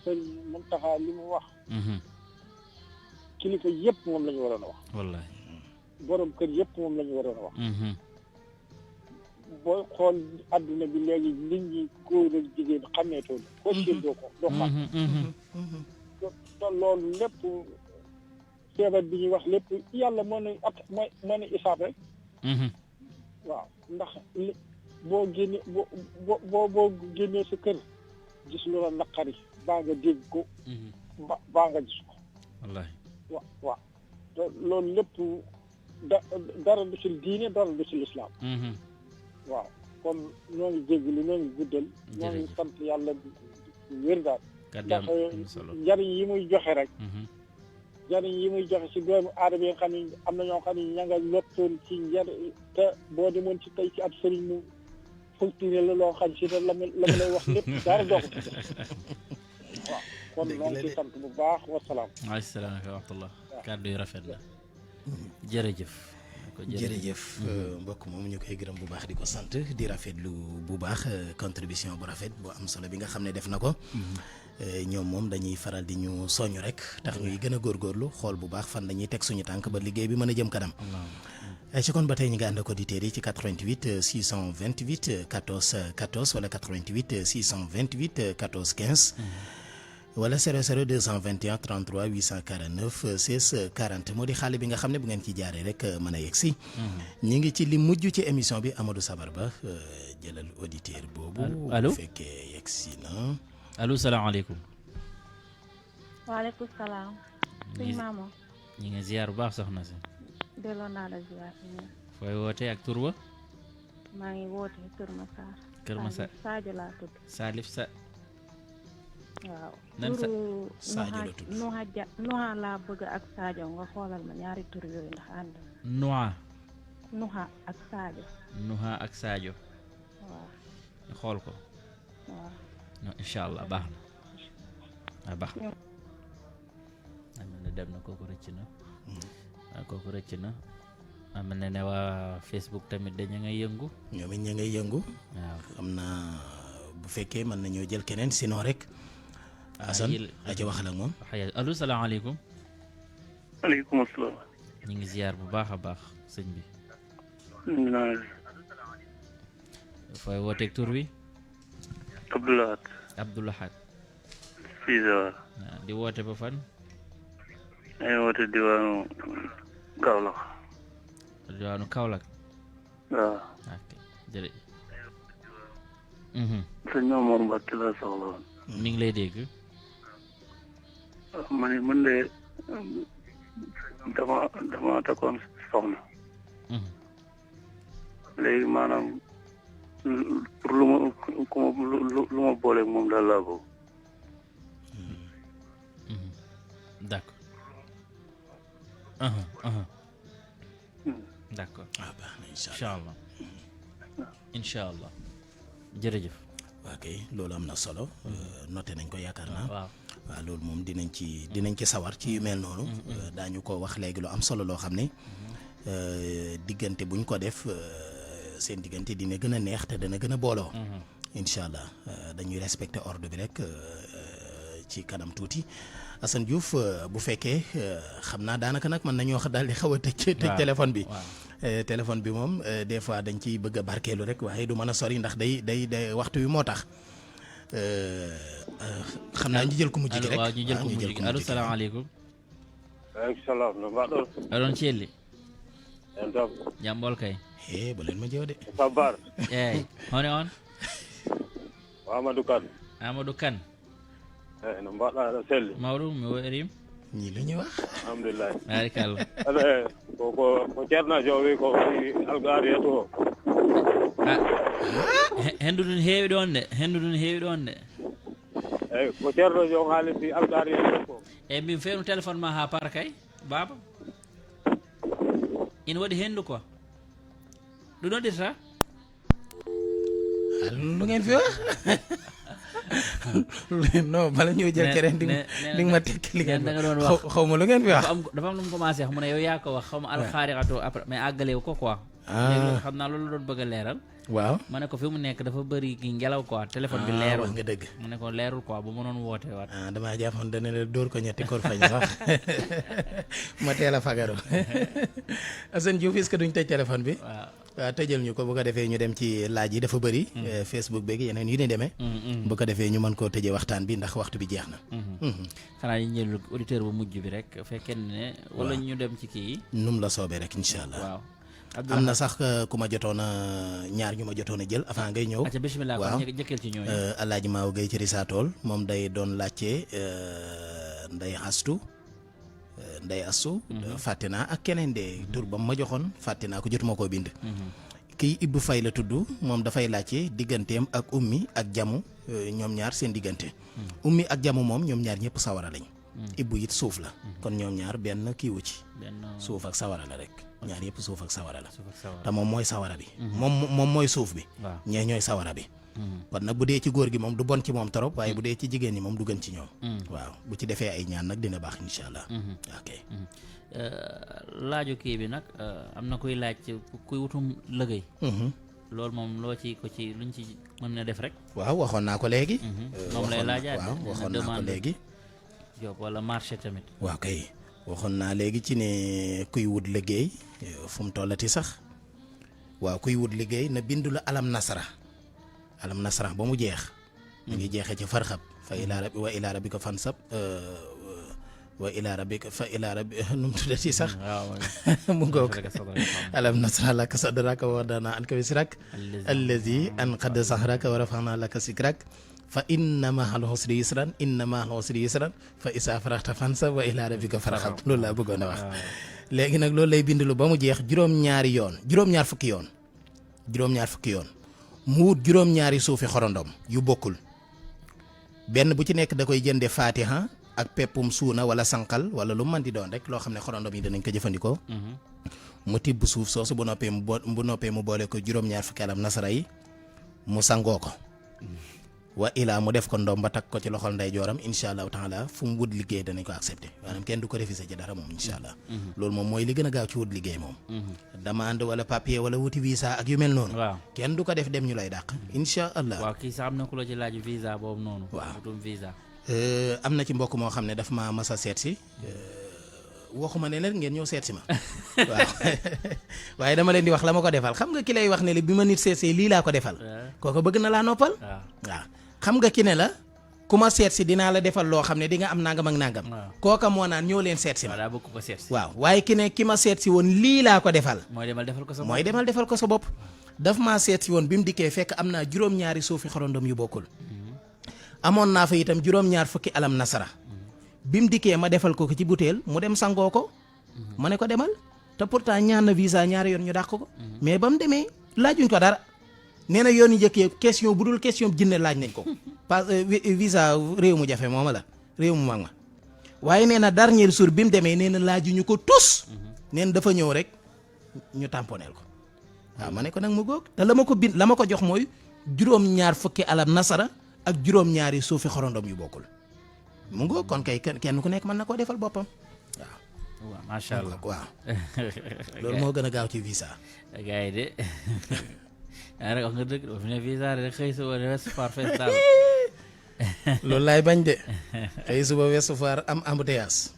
sëñ Muntaxa li mu wax. kilifa yëpp moom la ñu waroon a wax. wallaahi. borom kër yëpp moom la ñu waroon a wax. booy xool adduna bi léegi nit ñi góor ak jigéen xàmmeetoo la. koo séddoo ko doo xam. te loolu lépp feebar bi ñuy wax lépp yàlla moo ne isaab rek. waaw ndax boo génne boo génnee sa kër gis lu la naqari baa nga dégg ko. baa nga gis ko. wallaahi. waaw te loolu lépp dara du ci diine dara du ci lislaam. waaw kon ñoo ngi jégalu ñoo ngi guddal. ñoo ngi sant yàlla bu wér daal. ndax njariñ yi muy joxe rek. njariñ yi muy joxe ci doomu aadama yi nga xam ne am na ñoo xam ne ña nga lottoon ci njariñ te boo demoon ci tey ci ab sëriñ mu fonctionné la loo xam si ne la mu lay wax lépp dara dox waaw kon ñoo ngi ci sant bu baax wasalaam. waaleykum salaam wa rahmatullah. kàddu yu rafet la. jërëjëf jërëjëf mbokk moom ñu koy gërëm bu baax di ko sant di rafetlu bu baax contribution bu rafet bu am solo bi nga xam ne def na ko ñoom moom dañuy faral di ñu soññ rek tax ñuy gën a góorgóorlu xool bu baax fan dañuy teg suñu tànk ba liggéey bi mën a jëm kanam ci kon ba tey ñu ngi ànd ak auditeurs yi ci 88 628 14 14 wala 88 628 14 15 wala 00 221 33 849 16 40 moo di xaale bi nga xam ne bu ngeen ci jaaree rek mën a yegg si. ñu ngi ci li mujj ci émission bi Amadou Sabar Ba jëlal auditeur boobu. allo bu fekkee yegg si na. allo salaamaaleykum. waaleykum salaam. sëñ Maamo. ñi nga ziar bu baax soxna si. delloo naa la ziar. fooy wootee ak tur wa. maa ngi woote Kër Massar. Kër Massar Sadio laa tudd. Salif sa. waaw. nan sa Sadio la tudd Nuha laa bëgg ak Sadio nga xoolal ma ñaari tur yooyu ndax ànd. Nuha ak Sadio. Nuha ak Sadio. waaw. ñu xool ko. waaw. non incha allah baax na. waaw baax na. am na dem na kooku rëcc na. waaw kooku rëcc na. am na ne waa Facebook tamit dañu ngay yëngu. ñoom it ña ngay yëngu. waaw xam naa bu fekkee mën nañoo jël keneen sinon rek. Assane a ci waxal ak moom. allo salaamaaleykum. aleykum salaam. ñu ngi ziar bu baax a baax sëñ bi. ñu naan. fooy wooteeg tur wi. Abdoulahat. Abdoulahat. Cissé. di woote ba fan. ay woote diwaanu Kaolack. diwaanu Kaolack. waaw. ok jërëjëf. sëñ Mamour Mbacke laa soxla woon. mi ngi lay dégg. man de dama takkoon soxna. léegi maanaam pour lu ma booleeg moom daal laa bëgg. d'accord. d'accord. baax na incha allah incha allah jërëjëf. ok loolu am na solo. noté nañ ko yaakaar naa. waaw loolu moom dinañ ci sawar ci yu mel noonu. daañu ko wax léegi lu am solo loo xam ne diggante buñ ko def seen diggante dina gën a neex te dana gën a booloo. incha allah dañuy respecter ordre bi rek ci kanam tuuti. Assane Diouf bu fekkee xam naa daanaka nag mën nañoo wax daal di xaw a tëj téléphone bi. téléphone bi moom des fois dañ ciy bëgg a barkeelu rek waaye du mën a sori ndax day waxtu wi moo tax. xam naa ñu jël ko mujj gi rek. waaw ñu jël ko mujj gi allo salaamaaleykum. waaleykum salaam. aɗon celli. en tam. jambol kay. bu leen ma jëw de. Sabar. eeyi hone on. Amadou Kane. Amadou Kane. no mbaɗɗa aɗa selli. mawɗum mi woɗɗorima. ñii lu ñuy wax. alhamdulillah. barikalla. ko ceerno jowi ko algari yeto o. henndu ɗum heewi ɗon de eyyi ko ceerno jo haalisi algari yeto ko. eyyi min fewnu téléphone ma ha para kay baba ina waɗi henndu quoi ɗum noɗirta lu ngeen fi wax non bala ñëw jël keneen di ma tekki li ngeen wax xaw ma lu ngeen fi wax dafa am lu mu commencé wax mu ne yow yaa ko wax xaw ma alxaariqatu après mais àggalewu ko quoi léegi xam naa loolu doon bëgg a leeral waaw ma ne ko fi mu nekk dafa bëri ki ngelaw quoi téléphone bi leerul nga dëgg mu ne ko leerul quoi bu mënoon woote waat damaa jàppoon dana la dóor ko ñetti kor fañ sax ma teel a fagaru Assane Diouf est-ce que duñ tëj téléphone bi waaw tëjal ñu ko bu ko defee ñu dem ci laaj yi dafa bëri Facebook beeg yeneen yu ne demee bu ko defee ñu mën koo tëjee waxtaan bi ndax waxtu bi jeex na xanaa ñu ñël auditeur bu mujj bi rek fekkee ne wala ñu dem ci kii yi num la soobee rek incha allah waaw am na sax ku ma jotoon a ñaar ñu ma jotoon a jël avant ngay ñëw bismillah waaw jëkkeel ci ñooñu Alaaji Maaw Gay ci Risaatool moom day doon laajte Ndey Astu fàtte naa ak keneen de tur ba ma joxoon fàtte naa ko jotuma koo bind kii Ibbu Fay la tudd moom dafay laajte digganteem ak ummi ak jamu ñoom ñaar seen diggante ummi ak jamu moom ñoom ñaar ñëpp sawara lañ Ibbu it suuf la kon ñoom ñaar benn kiiwu ci suuf ak sawara la rek ñaar yëpp suuf ak sawara la te moom mooy sawara bi moom mooy suuf bi ñee ñooy sawara bi kon nag bu dee ci góor gi moom du bon ci moom trop waaye bu dee ci jigéen ñi moom du gën ci ñoom waaw bu ci defee ay ñaan nag dina baax insha allah ok laaju kii bi nag am na kuy laaj kuy wutum liggéey loolu moom loo ci ko ci luñ ci mën na def rek waaw waxoon naa ko léegi moom lay laajaat waaw waxoon naa ko léegi job wala marché tamit waaw kay waxoon naa léegi ci ne kuy wut liggéey fu mu tollati sax waaw kuy wut liggéey na bindu la alam nasara ba mu jeex mu ngi jeexee ci farxab fa ila rabbika fansab wa ila rabbika fa ila rabbi nu mu tuddati sax mu ngoog alam nasra laka sadraka wa wadana anka wisrak allazi anqada sahraka wa rafa'na laka sikrak fa inna ma'al usri yusran fa isa farahta fansab wa ila rabbika farxab loolu laa bëggoon a wax léegi nag loolu lay bindulu ba mu jeex juróom-ñaar fukki yoon mu wut juróom-ñaari suufi xorondom yu bokkul benn bu ci nekk da koy jënde fatiha ak peppum suuna wala sànqal wala lu mën di doon rek loo xam ne xorondom yi danañ ko jëfandikoo mu tibb suuf soosu bu noppee mu boole ko juróom-ñaar fukki alam nasara yi mu sangoo ko wa ilaa mu def ko ndom ba takk ko ci loxol ndeyjooram incha allahu taala fu mu wut liggéey danañ ko accepté maanaam kenn du ko refusé ci dara moom incha allah loolu moom mooy li gën a gaaw ci wut liggéey moom demande wala papier wala wuti visa ak yu mel noonu waaw kenn du ko def dem ñu lay dàq incha allah waaw kii sax am na ku la ci laaj visa boobu noonu waaw wutum visa am na ci mbokk moo xam ne daf ma mas a seet si waxuma ne nag ngeen ñëw seet si ma waaw waaye dama leen di wax la ma ko defal xam nga ki lay wax ne li bi ma nit seet si lii laa ko defal kooko bëgg na laa noppal waaw xam nga ki ne la ku ma seet si dinaa la defal loo xam ne di nga am nangam ak nangam kooka moo naan ñëw leen seet si ma waaw waaye ki ne ki ma seet si woon lii laa ko defal mooy demal defal ko sa bopp daf maa seet si woon bi mu dikkee fekk am naa juróom-ñaari suufi xorondom yu bokkul amoon naa fa itam juróom-ñaar fukki alam nasara bi mu dikkee ma defal ko ci butéel mu dem sangoo ko ma ne ko demal te pourtant ñaan na visa ñaari yoon ñu dàq ko mais ba mu demee laajuñ ko dara nee na yoon yu njëkkee question bu dul question jinne laaj nañ ko parce que visa réew mu jafe mooma la réew mu mag ma waaye nee na dernier jour bi mu demee nee na laajuñu ko tus nee na dafa ñëw rek ñu tamponeel ko waaw ma ne ko nag mu góog te la ma ko jox mooy juróom-ñaar fukki alam nasara ak juróom-ñaari suufi xorondom yu bokkul mu ngoog kon kay kenn ku nekk mën na koo defal boppam waaw macha allah waaw loolu moo gën a gaaw ci visa gars yi de rek wax nga dëgg fi ne visa rek xëy suba Ouest Foire fees daal loolu laay bañ de xëy suba Ouest Foire am embouteillage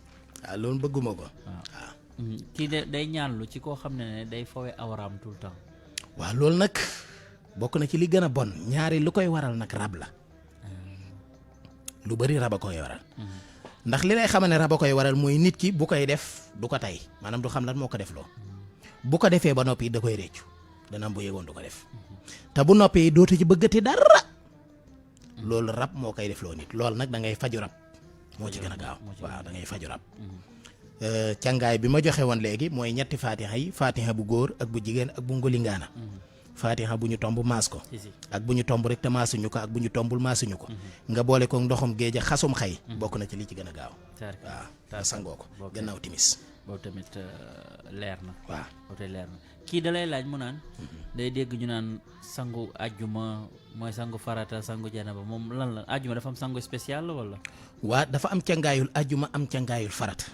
waaw loolu bëgguma ko waaw kii de day ñaanlu ci koo xam ne day fowe awraam tout le temps waaw loolu nag bokk na ci li gën a bon ñaari lu koy waral nag rab la lu bari rab a koy waral ndax li lay xamal ne rab a koy waral mooy nit ki bu koy def du ko tey maanaam du xam lan moo ko def loo bu ko defee ba noppi da koy réccu dana am bu yëgoon du ko def te bu noppi dootu ci bëggati dara loolu rab moo koy def loo nit loolu nag da ngay faju rab moo ci gën a gaaw waaw da ngay faju rab càngaay bi ma joxe woon léegi mooy ñetti fatiha yi fatiha bu góor ak bu jigéen ak bu ngolingaana fatiha bu ñu tomb maas ko ak bu ñu tomb rek te maasuñu ko ak bu ñu tombul maasuñu ko nga boole ko ndoxum géej xasum xay bokk na ci li ci gën a gaaw waaw nga sangoo ko gannaaw timis boobu tamit leer na waaw boobu tamit leer na kii da lay laaj mu naan day dégg ñu naan sangu ajjuma mooy sangu farata sangu janaba moom lan la ajjuma dafa am sangu spécial la wala waa dafa am cangaayul ajjuma am cangaayul farata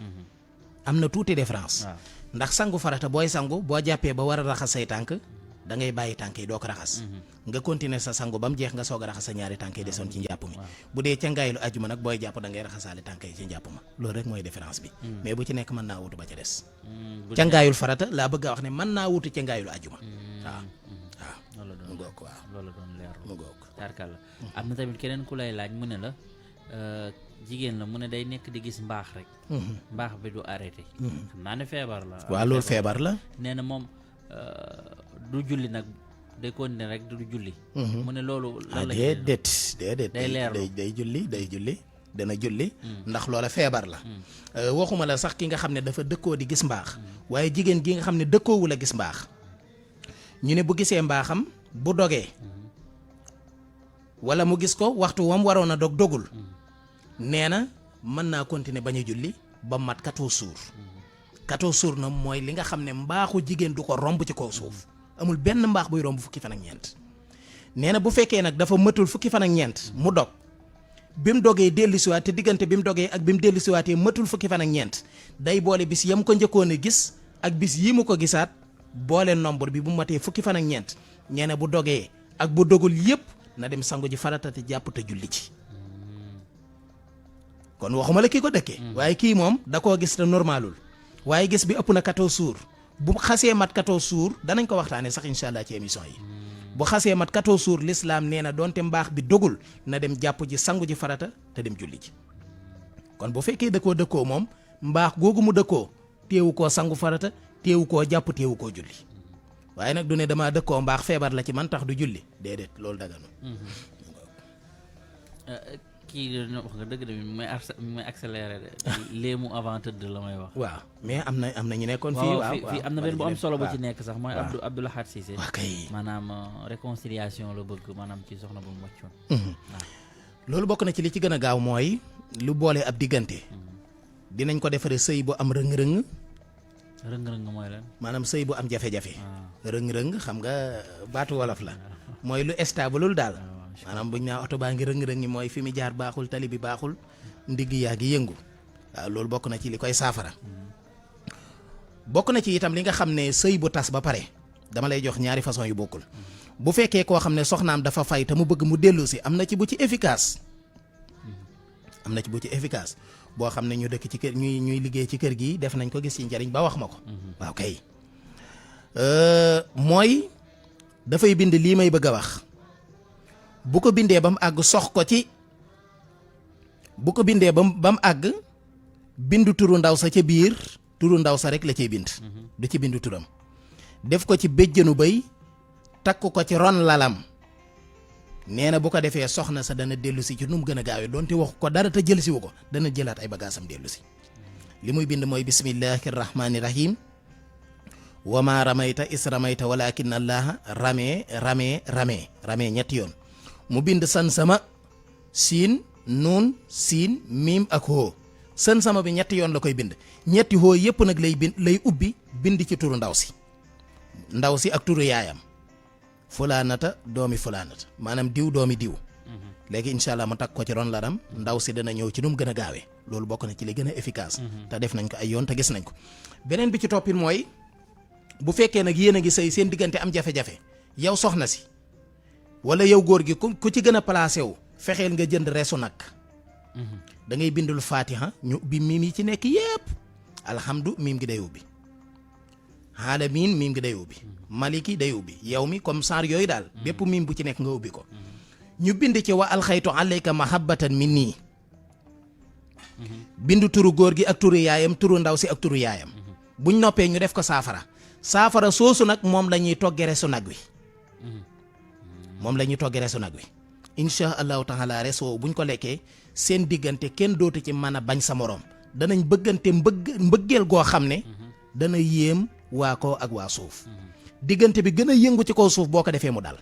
am na tuuti différence ndax sangu farata booy sangu boo jàppee ba war a raxas say tànk da ngay bàyyi tànk yi doo ko raxas nga continuer sa sangu ba mu jeex nga soog a raxas sa ñaari tànk yi desoon ci njàpp mi bu dee cangaaylu ajjuma nag booy jàpp da ngay raxasaale tànk yi ci njàpp ma loolu rek mooy différence bi mais bu ci nekk mën naa wutu ba ca des cangaayul farata laa bëgg a wax ne mën naa wutu cangaaylu ajjuma waaw mu goog waaw loolu doon leer mu goog tarkalla am na tamit keneen ku lay laaj mu ne la jigéen la mu ne day nekk di gis mbaax rek mbaax bi du arrêté xam naa ne feebar la waaw loolu feebar la nee na moom du julli nag day continuer rek du julli mu ne loolu lan la déedéet day leer day julli dana julli ndax loola feebar la waxuma la sax ki nga xam ne dafa dëkkoo di gis mbaax waaye jigéen gi nga xam ne dëkkoowul a gis mbaax ñu ne bu gisee mbaaxam bu dogee wala mu gis ko waxtu wam waroon a dogul nee na mën naa continuer bañ a julli ba mat 14 jours 14 jours na mooy li nga xam ne mbaaxu jigéen du ko romb ci kaw suuf amul benn mbaax buy romb fukki fan ak ñeent nee na bu fekkee nag dafa mëtul fukki fan ak ñeent mu dog bi mu dogee dellusiwaat te diggante bi mu dogee ak bi mu dellusiwaatee mëtul fukki fan ak ñeent day boole bis yam ko njëkkoon a gis ak bis yi mu ko gisaat boole nombre bi bu matee fukki fan ak ñeent nee na bu dogee ak bu dogul yépp na dem sangu ji farata te jàpp te julli ci kon waxuma la kii ko dëkkee waaye kii moom da koo gis te normalul waaye gis bi ëpp na 14 jours bu xasee mat 14 jours danañ ko waxtaanee sax incha allah ci émission yi bu xasee mat 14 jours l'islam nee na doonte mbaax bi dogul na dem jàpp ji sangu ji farata te dem julli ji kon bu fekkee dëkkoo moom mbaax googu mu dëkkoo teewu koo sangu farata teewu koo jàpp teewu koo julli waaye nag du ne damaa dëkkoo mbaax feebar la ci man tax du julli déedéet loolu daganu kii wax nga dëgg de mi may accéléré de léemu avant tëdd la may wax. waaw mais am na ñu nekkoon fii waaw fii am na benn bu am solo bu ci nekk sax mooy Abdou Lahad Cissé. kay maanaam réconciliation la bëgg maanaam ci soxna bu mu wàccoon. loolu bokk na ci li ci gën a gaaw mooy lu boole ab diggante dinañ ko defaree sëy bu am rëng-rëng. rëng-rëng mooy lan. maanaam sëy bu am jafe-jafe. rëng-rëng xam nga baatu wolof la. mooy lu staableul daal. maanaam buñ naa oto baa ngi rëng-rëng mooy fi mu jaar baaxul tali bi baaxul ndigg yaa ngi yëngu waaw loolu bokk na ci li koy saafara bokk na ci itam li nga xam ne sëy bu tas ba pare dama lay jox ñaari façon yu bokkul bu fekkee koo xam ne soxnaam dafa fay te mu bëgg mu dellu si am na ci bu ci efficace boo xam ne ñu dëkk ci kër ñuy liggéey ci kër gi def nañ ko gis ci njariñ ba wax ma ko waaw kay mooy dafay bind lii may bëgg a wax bu ko bindee ba mu àgg sox ko ci bu ko bindee ba mu àgg bindu turu ndaw sa ca biir turu ndaw sa rek la cay bind du ci bindu turam def ko ci béjjënu bëy takk ko ci ron lalam nee na bu ko defee soxna sa dana dellu si ci nu mu gën a gaawee doonte waxu ko dara te jël si wu ko dana jëlaat ay bagaasam dellu si li muy bind mooy bismillahi rahmaani rahim wa ma ramayta is ramayta walakin allaha rame ñetti yoon mu bind san sama siin nuun siin miim ak hoo san sama bi ñetti yoon la koy bind ñetti hoo yépp nag lay ubbi bind ci turu ndaw si ak turu yaayam fulaanata doomi fulaanata maanaam diw doomi diw léegi incha allah mu takk ko ci ron laram ndaw si dana ñëw ci nu mu gën a gaawee loolu bokk na ci li gën a efficace te def nañ ko ay yoon te gis nañ ko beneen bi ci toppin mooy bu fekkee nag yéen a ngi sëy seen diggante am jafe-jafe yow soxna si wala yow góor gi ku ci gën a placé wu fexeel nga jënd reesu nag da ngay bindul fatiha ñu ubbi miim yi ci nekk yépp alhamdu miim gi day ubbi alamin miim gi day ubbi maliki day ubbi yow mi comme saar yooyu daal bépp miim bu ci nekk nga ubbi ko ñu bind ci wa alxaytu alayka mahabbatan minni bindu turu góor gi ak turu yaayam turu ndaw si ak turu yaayam buñ noppee ñu def ko saafara soosu nag moom la ñuy togge reesu nag wi incha allahu taala res woowu buñ ko lekkee seen diggante kenn dootu ci mën a bañ sa moroom danañ bëggante mbëggeel goo xam ne dana yéem waa kaw ak waa suuf diggante bi gën a yëngu ci kaw suuf boo ko defee mu dal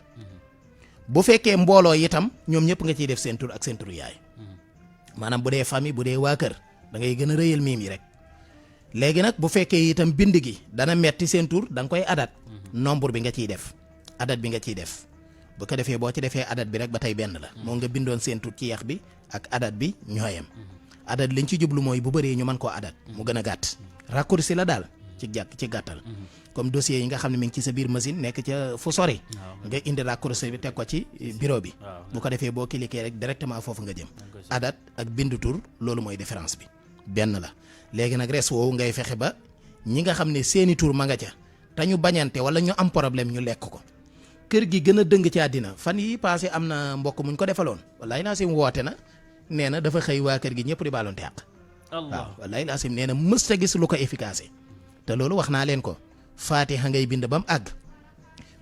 bu fekkee mbooloo itam ñoom ñëpp nga ciy def seen tur ak seen turu yaay maanaam bu dee famille bu dee waa kër da ngay gën a rëyal miim yi rek léegi nag bu fekkee itam bind gi dana metti seen tur da nga koy adat nombre bi nga ciy def adat bi nga ciy def bu ko defee boo ci defee adat bi rek ba tey benn la moo nga bindoon seen tur ci yax bi ak adat bi ñooyam adat liñ ci jublu mooy bu bëree ñu mën koo adat mu gën a gàtt raccourci la daal ci gàttal comme dossier yi nga xam ne mi ngi ci sa biir machine nekk ca fu sori nga indi raccourci bi teg ko ci bureau bi bu ko defee boo cliquer rek directement foofu nga jëm adat ak bindu tur loolu mooy différence bi benn la léegi nag res woowu ngay fexe ba ñi nga xam ne seeni tur ma nga ca te ñu bañante wala ñu am problème ñu lekk ko kër gi gën a dëng ci àddina fan yi passé am na mbokk muñ ko defaloon wallaay laa sim woote na nee na dafa xëy waa kër gi ñëpp di baaloonte àq waaw wallaay laa sim nee na mës ta gis lu ko efficace te loolu wax naa leen ko faatiha ngay bind ba mu àgg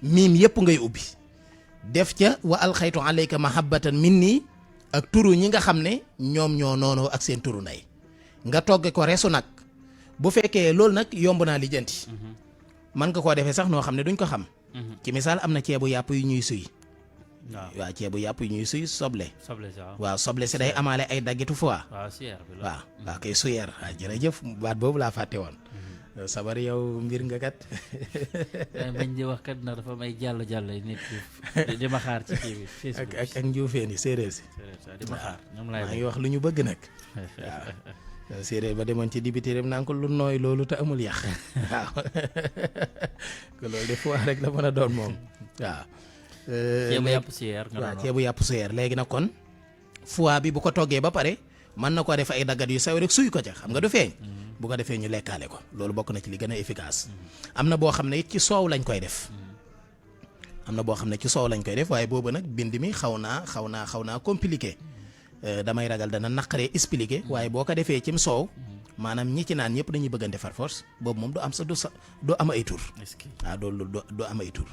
miim yëpp ngay ubbi def ca wa alxaytu alayka mahabbatan minni ak turu ñi nga xam ne ñoom ñoo noonoo ak seen turu ndey nga togge ko resu nag bu fekkee loolu nag yomb naa lijjanti man nga koo defee sax noo xam ne duñ ko xam ci misaal am na ceebu yàpp yu ñuy suy waaw ceebu yàpp yu ñuy suy soble waaw soble si day amaale ay daggitu foie waaw kay suyeer waaw jërëjëf baat boobu laa fàtte woon sabar yow mbir nga kat. bañ di wax kat ndax dafa may jàll nit di ma xaar ci kii bi Facebook ak njuufeen yi séeréer si di ma xaar ñoom laay maa ngi wax lu ñu bëgg nag waaw séeréer ba demoon ci dibité naan ko lu nooy loolu te amul yàq waaw que loolu de fois rek la mën a doon moom waaw ceebu yàpp suyeer waaw ceebu yàpp suyeer léegi nag kon foie bi bu ko toggee ba pare mën na ko def ay daggat yu sew rek suy ko ca xam nga du feeñ bu ko defee ñu lekkaale ko loolu bokk na ci li gën a efficace am na boo xam ne it ci soow lañ koy def waaye boobu nag bind mi xaw naa compliqué damay ragal dana naqaree expliqué waaye boo ko defee cim soow maanaam ñi ci naan ñëpp dañuy bëggante far force boobu moom du am ay tur waaw du am ay tur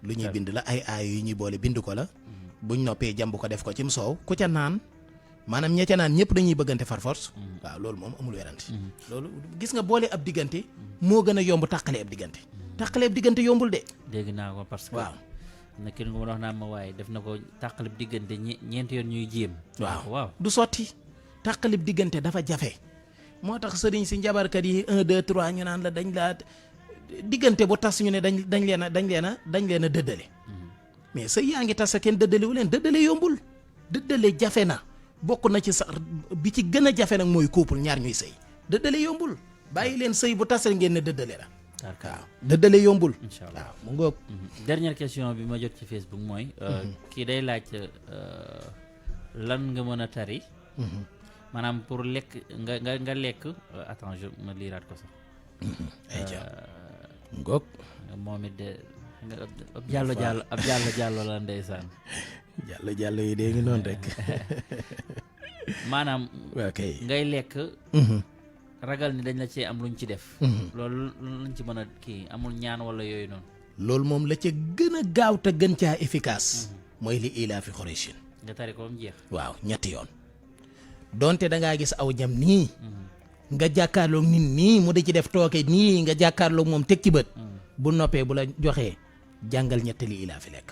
lu ñuy bind la ay aay yu ñuy boole bind ko la buñ noppee jàmb ko def ko cim soow ku ca naan maanaam ña ca naan ñëpp dañuy bëggante far force waaw loolu moom amul werante loolu gis nga boole ab diggante moo gën a yomb tàqale ab diggante yombul de dégg naa ko parce que waaw na kenn nga ma wax naa ma waaye def na ko tàqalib diggante ñeenti yoon ñuy jéem waaw du sotti tàqalib diggante dafa jafe moo tax sëriñ si njabarkat yi 1 2 3 ñu naan la dañ laa diggante bu tas ñu ne dañ leen a dëddale mais sëy yaa ngi tas sa kenn dëddalewu leen dëddale yombul dëddale jafe na bokk na ci sax bi ci gën a jafe nag mooy couple ñaar ñuy sëy dëddale yombul bàyyi leen sëy bu tas ngeen ne dëddale la waaw dëddale yombul inshallah waaw mu ngoog dernière question bi ma jot ci Facebook mooy kii day laaj lan nga mën a tari maanaam pour lekk nga lekk attends je ma liiraat ko sax ngoog moom it de ab jàllo la ndeysaan jàllo yi dee ngi noonu rek maanaam okay ngay lekk ragal ni dañ la cee am luñ ci def loolu luñ ci mën a kii amul ñaan wala yooyu noonu loolu moom la ca gën a gaaw te gën caa efficace mooy li ilaa fi Qurayshin nga tari ko mu jeex waaw ñetti yoon donte dangaa gis aw ñam nii nga jàkkaarloog nit nii mu di ci def tooke nii nga jàkkaarloog moom teg ci bët bu noppee bu la joxee jàngal ñetti li ilaa fi lekk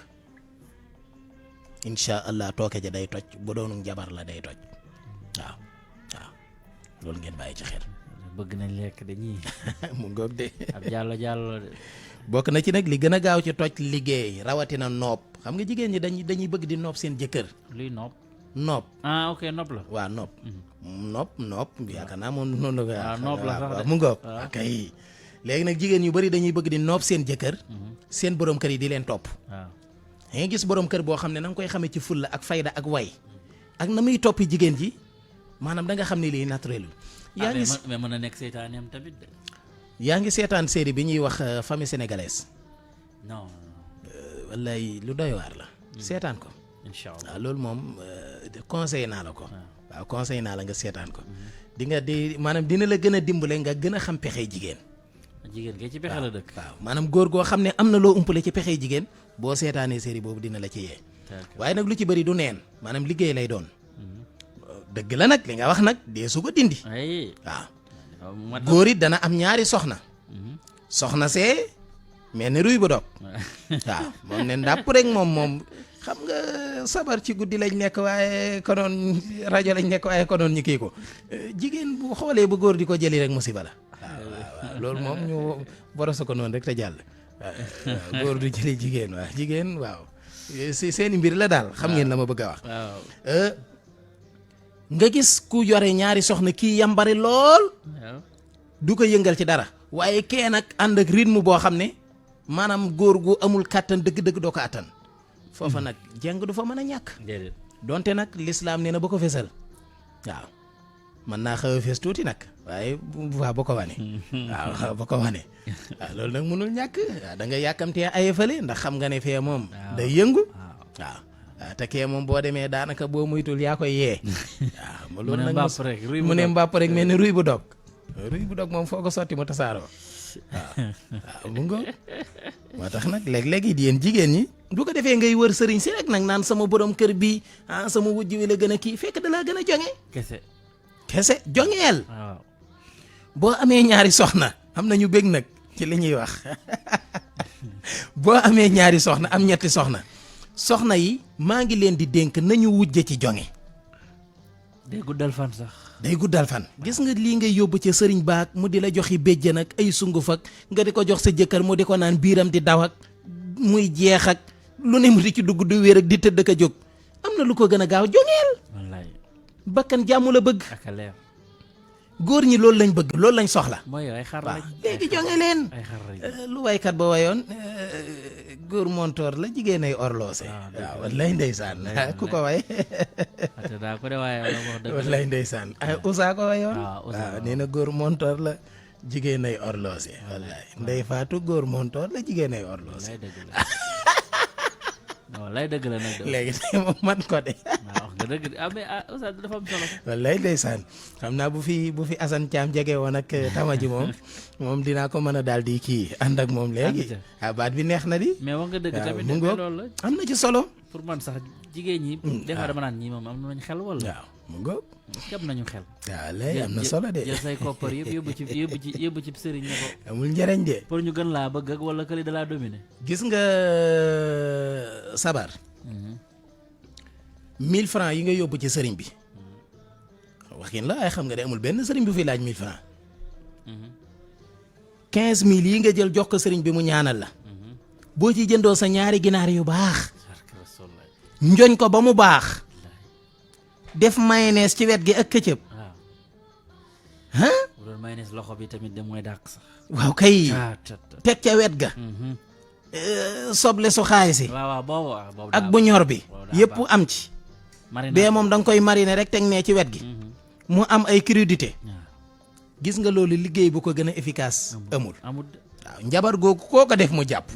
insha allah tooke ja day toj bu doonu jabar la day toj waaw loolu ngeen bàyyi ci xel bëgg nañ lekk dañuy mu ngoog de ab jàllo de bokk na ci nag li gën a gaaw ci toj liggéey rawatina nopp xam nga jigéen ñi dañuy bëgg di nopp seen jëkkër luy nopp ok nopp la waaw nopp yaakaar naa moom noonu la nopp la sax mu ngoog kay léegi nag jigéen yu bari dañuy bëgg di nopp seen jëkkër seen borom kër yi di leen topp waaw da nga gis borom kër boo xam ne na nga koy xamee ci fulla ak fayda ak way ak na muy toppi jigéen ji maanaam da nga xam ne lii naturel yaa ngi mais mën na nekk seetaaneem tamit de yaa ngi seetaan série bi ñuy wax famille sénégalaise non wallaay lu doy waar la seetaan ko inshallah waaw loolu moom conseil naa la ko waaw conseil naa la nga seetaan ko di maanaam dina la gën a dimbale nga gën a xam pexey jigéen kay ci pexe la dëkk waaw maanaam góor goo xam ne am na loo umpale ci pexey jigéen boo seetaanee série boobu dina la ci yee waaye nag lu ci bëri du neen maanaam liggéey lay doon dëgg la nag li nga wax nag dee su ko dindi waaw góor it dana am ñaari soxna see mais ne ruy bu dog waaw moom ne ndàpp rek moom xam nga sabar ci guddi lañ nekk waaye konoon rajo lañ nekk waaye konoon ñu kii ko jigéen bu xoolee bu góor di ko jëli rek musiba la waaw loolu moom ñu borosa ko noonu rek te jàll waaw góor du jëli jigéen waaw jigéen waaw si seeni mbir la daal xam ngeen la ma bëgg a wax nga gis ku yore ñaari soxna kii yambari lool du ko yëngal ci dara waaye kee nag ànd ak rythme boo xam ne maanaam góor gu amul kàttan dëgg-dëgg doo ko àttan foofa nag jeng du fa mën a ñàkk donte nag lislaam nee na ba ko fesal waaw mën naa xaw a fees tuuti nag waaye waaw ba ko wane waaw ba ko wane waaw loolu nag mënul ñàkk waaw da nga yàkkamtee aye fële ndax xam nga ne fee moom day yëngu waaw te kee moom boo demee daanaka boo muytul yaa koy yee waaw loolu nag mu ne mbàpp rek mel ni ruy bu dog moom foo ko sotti mu tasaaroo waaw mu ngo moo tax nag léeg-léeg it yéen jigéen ñi du ko defee ngay wër sëriñ si rek nag naan sama borom kër bi sama wujj wi la gën a kii fekk da laa gën a jonge kese jongeel boo amee ñaari soxna am na ñu bég nag ci li ñuy wax boo amee ñaari soxna am ñetti soxna yi maa ngi leen di dénk nañu wujje ci jonge day guddal fan sax day guddal fan. gis nga lii ngay yóbbu ca sëriñ baak mu di la joxi béjjën ak ay sunguf ak nga di ko jox sa jëkkër mu di ko naan biiram di daw ak muy jeex ak lu ne mu di ci dugg du wéer ak di tëdd ka jóg am na lu ko gën a gaaw jongeel. wallaay bakkan jàmm la bëgg. ak a leer. góor ñi loolu lañ bëgg loolu lañ soxla. mooy ay xar lañ. léegi jonge leen. ay xar lañ. lu waykat ba wayoon góor montoor la jigéen ay orloose. waaw wallaay ndeysaan ku ko way. daa ko de waaye wallaay ndeysaan Ousa ko wayoon. waaw nee na góor montoor la jigéen ay orloose. wallaay ndey faatu góor montoor la jigéen ay orloose. wallaay dëgg la nag. léegi tey moom man ko de. waaw nga dëgg mais Ousa dafa am solo. wallaay ndeysaan xam naa bu fi Assane Thiam jege woon ak tama ji moom dinaa ko mën a daal di kii ànd ak moom léegi. baat bi neex na di. mais wax nga dëgg tamit mu loolu la. am na ci solo. pour man sax jigéen ñi. des fois dama naan ñii moom am nañu xel wala. waaw mu ngoog. am nañu xel. waaw léegi am na solo de. jël say koppar yëpp yóbbu ci sëriñ ne ko. amul njëriñ de. pour ñu gën laa bëgg ak wala këli da laa dominer. gis nga sabar. 1000 francs yi nga yóbbu ci sëriñ bi. waxin la ay xam nga de amul benn sëriñ bu fi laaj 1000 francs. 15000 yi nga jël jox ko sëriñ bi mu ñaanal la. boo ci jëndoo sa ñaari ginaar yu baax. njoñ ko ba mu baax. def mayonnaise ci wet gi ak këccëb. bu doon mayonnaise loxo bi tamit de mooy dàq sax. waaw kay. teg ca wet ga. soble su xaay si. waaw boobu ak bu ñor bi. yëpp am ci. bee moom da nga koy mariner rek teg nee ci wet gi. mu am ay crudité. gis nga loolu liggéey bu ko gën a efficace. amul waaw njabar googu koo ko def mu jàpp.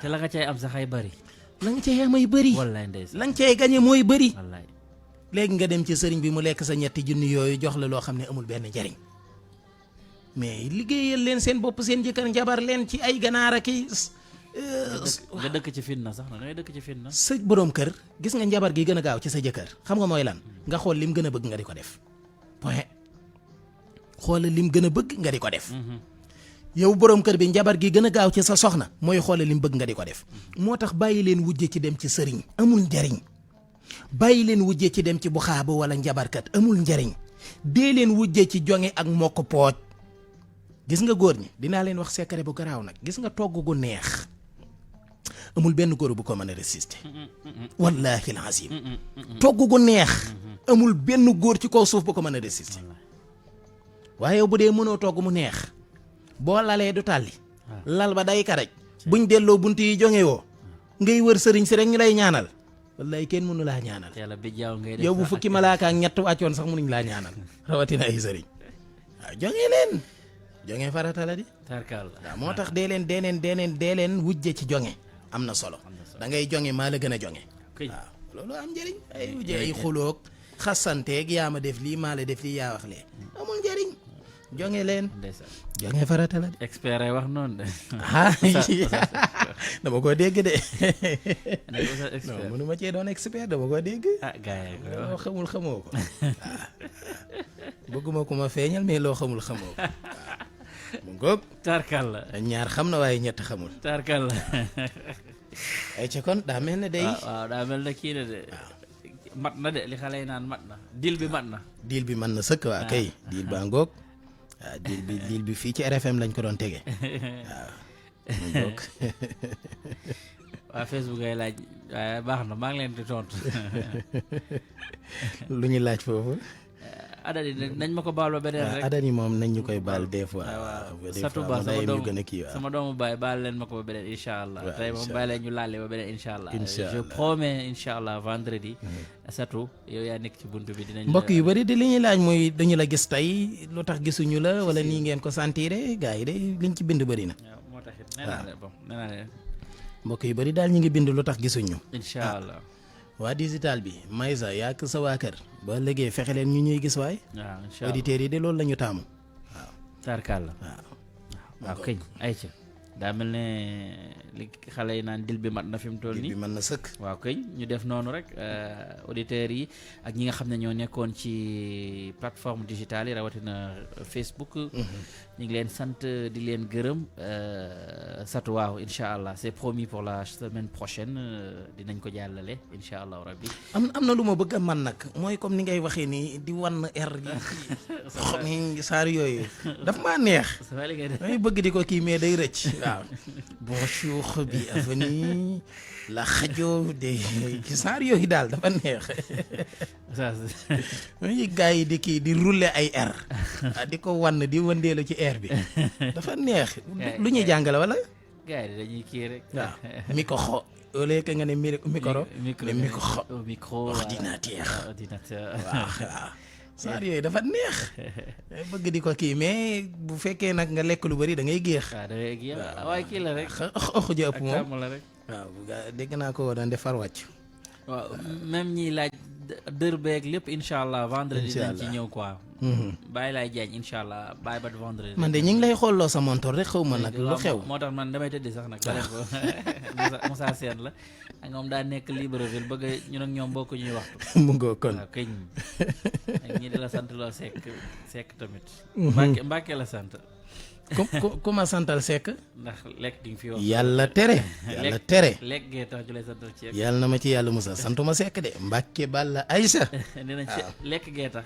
te la nga cay am sax ay bëri. la nga cay am ay bëri. wallaay ndeysaan la nga cay gañe mooy bëri. wallaay léegi nga dem ci sëriñ bi mu lekk sa ñetti junni yooyu jox la loo xam ne amul benn njariñ mais liggéeyal leen seen bopp seen jëkkër njabar leen ci ay ganaar ak nga dëkk ci fitna sax na ngay dëkk ci fitna. sa boroom kër gis nga njabar gi gën a gaaw ci sa jëkkër xam nga mooy lan nga xool lim gën a bëgg nga di ko def point xoolal lim gën a bëgg nga di ko def. yow boroom kër bi njabar gi gën a gaaw ci sa soxna mooy xoolal lim bëgg nga di ko def. moo tax bàyyi leen wujje ci dem ci sëriñ amul njariñ bàyyi leen wujje ci dem ci bu xaaba wala njabarkat amul njariñ dee leen wujje ci jonge ak mokk pooj. gis nga góor ñi dinaa leen wax secret bu garaaw nag gis nga togg gu neex amul benn góor bu ko mën a résister. wallahi alazim togg gu neex amul benn góor ci kaw suuf bu ko mën a résister. waaye bu dee mënoo togg mu neex boo lalee du tàlli lal ba day karaj buñ delloo bunt yi jonge woo ngay wër sëriñ si rek ñu lay ñaanal wallahi kenn mënu laa ñaanal. yow bu fukki malaaka ak ñett wàccoon sax mënuñ laa ñaanal rawatina ay sëriñ waaw jonge leen jonge farata la di. waaw moo tax dee leen wujje ci jonge am na solo da ngay jonge maa la gën a jonge. waaw loolu am njëriñ ay wujje ay xuloog xasanteeg yaa ma def lii maa la def lii yaa wax lee amul njëriñ jonge leen. jonge farata la di. expert ay wax noonu de. dama ko dégg de. non mënu ma cee doon expert dama ko dégg. gars yi loo xamul xamoo ko. bëgguma ku ma feeñal mais loo xamul xamoo ko. mu ngoog. tarkal la. ñaar xam na waaye ñett xamul. tarkal la. ay ci kon daa mel ne day. waaw daa mel ne kii na de. mat na de li xale yi naan mat na. deal bi mat na. deal bi man na sëkk waa kay. deal baa ngoog. waaw deal bi fii ci RFM lañ ko doon tege. waaw. mu ngoog. waa Facebook ay laaj waaye baax na maa ngi leen di tontu. lu ñu laaj foofu. adani nañ ma ko baal ba beneen rek. adani moom nañ ñu koy baal des fois. Satou Ba sama doomu gën a kii sama doomu baay baal leen ma ko ba beneen incha allah. tey moom bàyyi leen ñu laale ba beneen incha allah. je promets incha allah vendredi. Satou yow yaa nekk ci buntu bi dinañ. mbokk yu bari de li ñuy laaj mooy dañu la gis tey lu tax gisuñu la wala nii ngeen ko sentiré gars yi de liñ ci bind bari na. moo tax it nee naa leen bon nee naa leen. mbokk yu bari daal ñu ngi bind lu tax gisuñu. incha allah. waa digital bi Maysa yaa sa waa kër ba léegi fexe leen ñu ñuy gis waay. waaw incha allah auditeurs yi de loolu la ñu taamu. waaw tarkal la. waaw waaw këñ ayca. daa mel ne li xale yi naan dil bi mat na fi mu toll nii. dil bi mën na sëkk. waaw kay ñu def noonu rek auditeurs yi ak ñi nga xam ne ñoo nekkoon ci plateforme digitale yi rawatina Facebook. ñu ngi leen sant di leen gërëm Satou waaw incha allah c'est promis pour la semaine prochaine dinañ ko jàllale incha allah rabbi. am na lu ma bëgg a man nag mooy comme ni ngay waxee nii di wan R yi saar yooyu daf maa neex. damay bëgg di ko kii mais day rëcc. waaw bonjour bienvenue la xajo de ci saar yooyu daal dafa neex. muy gars yi di kii di rouler ay R di ko wan di wëndeelu ci R bi dafa neex. lu ñuy jàngale wala. gars yi dañuy kii rek. waaw micro au lieu que nga ne micro. micro ordinateur. waaw. saar yooyu dafa neex. bëgg di ko kii mais bu fekkee nag nga lekk lu bari da ngay géex. waaw da ngay géex waaye kii la rek. ox ji ëpp moom la rek. waaw dégg naa ko daan defar wàcc. waaw même ñiy laaj dër beeg lépp incha allah vendredi dañ ci ñëw quoi. bàyyi laay jaañ incha allah bàyyi ba vendredi. man de ñu ngi lay xooloo sa montor rek xaw ma nag lu xew. moo tax man damay tëddi sax nag. Moussa Sène la ak moom daa nekk Libreville bëgg ñun ak ñoom bokk ñuy waxtu. mu ngoo kon waaw këñ ak ñi di la sant loo sekk tamit. Mbàkke la sant. ku ma santal sekk. ndax lekk di nga fi wax. yàlla tere. yàlla tere lekk gee tax ju lay santal ceeb. yàlla na ma ci yàlla musa santuma sekk de Mbàkke Balla Aysa. nee nañ ci lekk gee tax.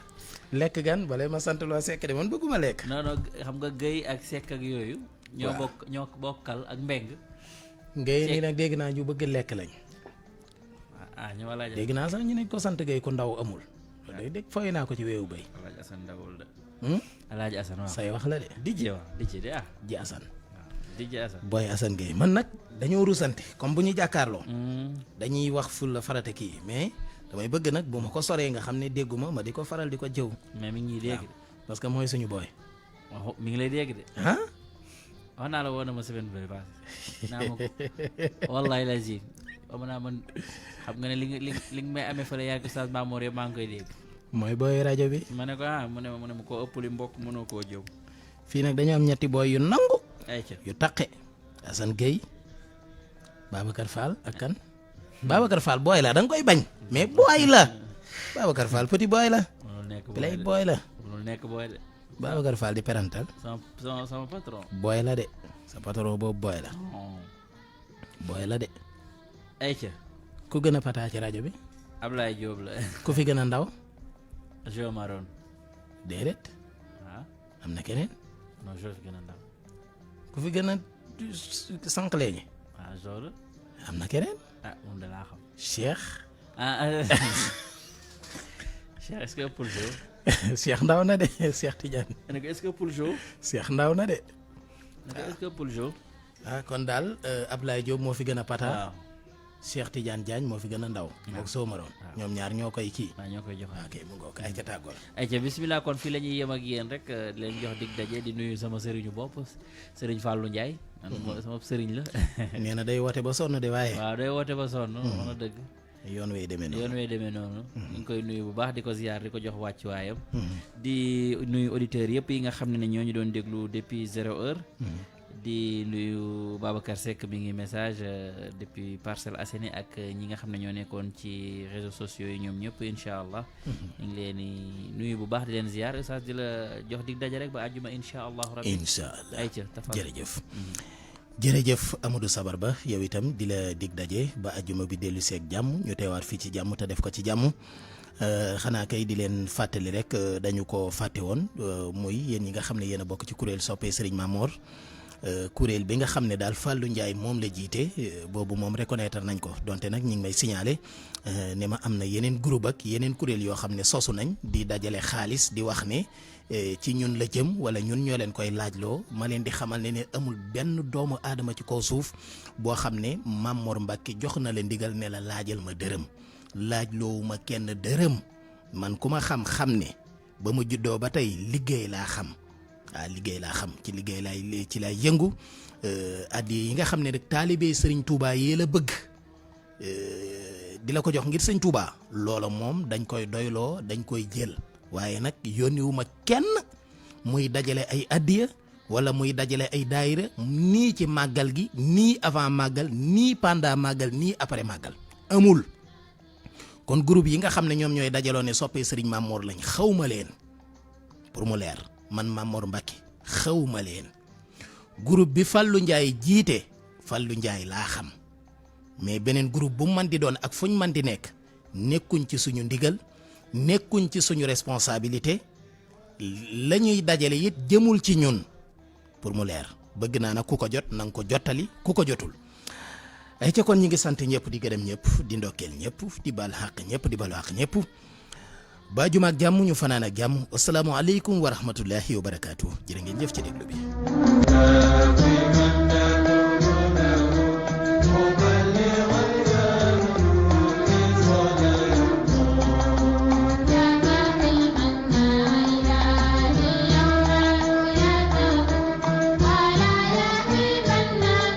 lekk gan balay ma sant loo sekk de man bëgguma lekk. non xam nga Guèye ak sekk ak yooyu. ñoo bokkal ak mbeng. Guèye nii nag dégg naa ñu bëgg lekk lañ. ñu wala dégg naa sax ñu ne ko sant Guèye ku ndaw amul. day dégg fooy naa ko ci weewu bay. Alaaji Asan ndawul de. Alaaji Asan waaw say wax la de. dijje de ji Asan. dijje Asan. booy Asan Guèye man nag dañoo rusante comme bu ñu jàkkaarloo. dañuy wax ful la farata kii mais damay bëgg nag bu ma ko soree nga xam ne dégguma ma di ko faral di ko jëw. mais mi ngi dégg. parce que mooy suñu booy. mi ngi lay dégg de. wax naa la woon na ma semaine bëri passé naa ma ko wallahi lazim wax naa man xam nga ne li nga may amee fële yàgg Oustaz Mamour yëpp maa ngi koy dégg. mooy booy rajo bi. ma ne ko mu ne ma koo ëpp li mbokk mënoo koo jëw. fii nag dañoo am ñetti booy yu nangu. ayca yu taqe. Assane Guèye Babacar Fall ak kan. Babacar Fall booy la da nga koy bañ. mais booy la. Babacar Fall petit booy la. play booy la. mënul nekk booy de. Babacar Fall di perantal. sama patron. booy la de sa patron boobu booy la. booy la de. ayca. ku gën a pataa ci rajo bi. Ablaye Diop la. ku fi gën a ndaw. Jo Maron. déedéet. am na keneen. non Jo fi gën a ndaw. ku fi gën a sànq léegi. Jo la. am na keneen. moom da laa xam. Cheikh. Cheikh est-ce que ëppul Jo. Cheikh ndaw na de Cheikh Tidiane. est-ce que ëppul Jo. Cheikh ndaw na de. est-ce que ëppul Jo. kon daal Ablaye Diop moo fi gën a pata. waaw. Cheikh Tidiane Diagne moo fi gën a ndaw. moog soo maroon. ñoom ñaar ñoo koy kii. waaw ñoo koy jox. ok mu ngoog ay ca tàggoor. ayca bismillah kon fii la ñuy yem ak yéen rek di leen jox dig daje di nuyu sama sëriñu bopp sëriñ Fallou Ndiaye. sama sëriñ la. nee na day woote ba sonn de waaye. waaw day woote ba sonn. mën a dëgg. yoon wey demee noonu ñu ngi koy nuyu bu baax di ko ziar di ko jox wàccuwaayam. di nuyu auditeurs yëpp yi nga xam ne ñoo ñu doon déglu depuis 0 heure. di nuyu Babacar Seck mi ngi message depuis Parcelles Assainies ak ñi nga xam ne ñoo nekkoon ci réseaux sociaux yi ñoom ñëpp incha allah. ñu ngi leen di nuyu bu baax di leen ziar Oustaz di la jox dig daje rek ba àjjuma incha allah. incha allah ayca jërëjëf. jërëjëf Amadou Sabar Ba yow itam di la dig daje ba àjjuma bi dellu seeg jàmm ñu teewaat fii ci jàmm te def ko ci jàmm. xanaa kay di leen fàttali rek dañu ko fàtte woon muy yéen ñi nga xam ne yéen a bokk ci kuréel soppee Serigne Mamor. kuréel bi nga xam ne daal Fallou Ndiaye moom la jiite boobu moom reconnaître nañ ko donte nag ñu ngi may signaler ne ma am na yeneen groupe ak yeneen kuréel yoo xam ne sosu nañ di dajale xaalis di wax ne ci ñun la jëm wala ñun ñoo leen koy laajloo ma leen di xamal ne amul benn doomu aadama ci kaw suuf boo xam ne Mame Mor Mbacke jox na la ndigal ne la laajal ma dërëm laajloowu ma kenn dërëm man ku ma xam-xam ne ba ma juddoo ba tey liggéey laa xam. liggéey laa xam ci liggéey laay yëngu addi yi nga xam ne rek taalibe Sëriñ Touba yee la bëgg di la ko jox ngir Sëriñ Touba loola moom dañ koy doyloo dañ koy jël waaye nag yónniwu ma kenn muy dajale ay addiya wala muy dajale ay daayira nii ci màggal gi nii avant màggal nii pendant màggal nii après màggal amul. kon groupe yi nga xam ne ñoom ñooy dajaloo ne soppee Serigne Mamor lañ xawma leen pour mu leer man Mamor Mbacke xawma leen groupe bi Fallou Ndiaye jiite Fallou Ndiaye laa xam mais beneen groupe bu man di doon ak fuñ man di nekk nekkuñ ci suñu ndigal nekkuñ ci suñu responsabilité la ñuy dajale it jëmul ci ñun pour mu leer bëgg naa nag ku ko jot na nga ko jottali ku ko jotul. ay ca kon ñi ngi sant ñëpp di gërëm ñëpp di ndokkeel ñëpp di bal xaq ñëpp di balu xaq ñëpp ba juma ak jàmm ñu fanaan ak jàmm asalaamaaleykum wa rahmatullahi wa barakaatu jërë ngeen jëf ci déglu bi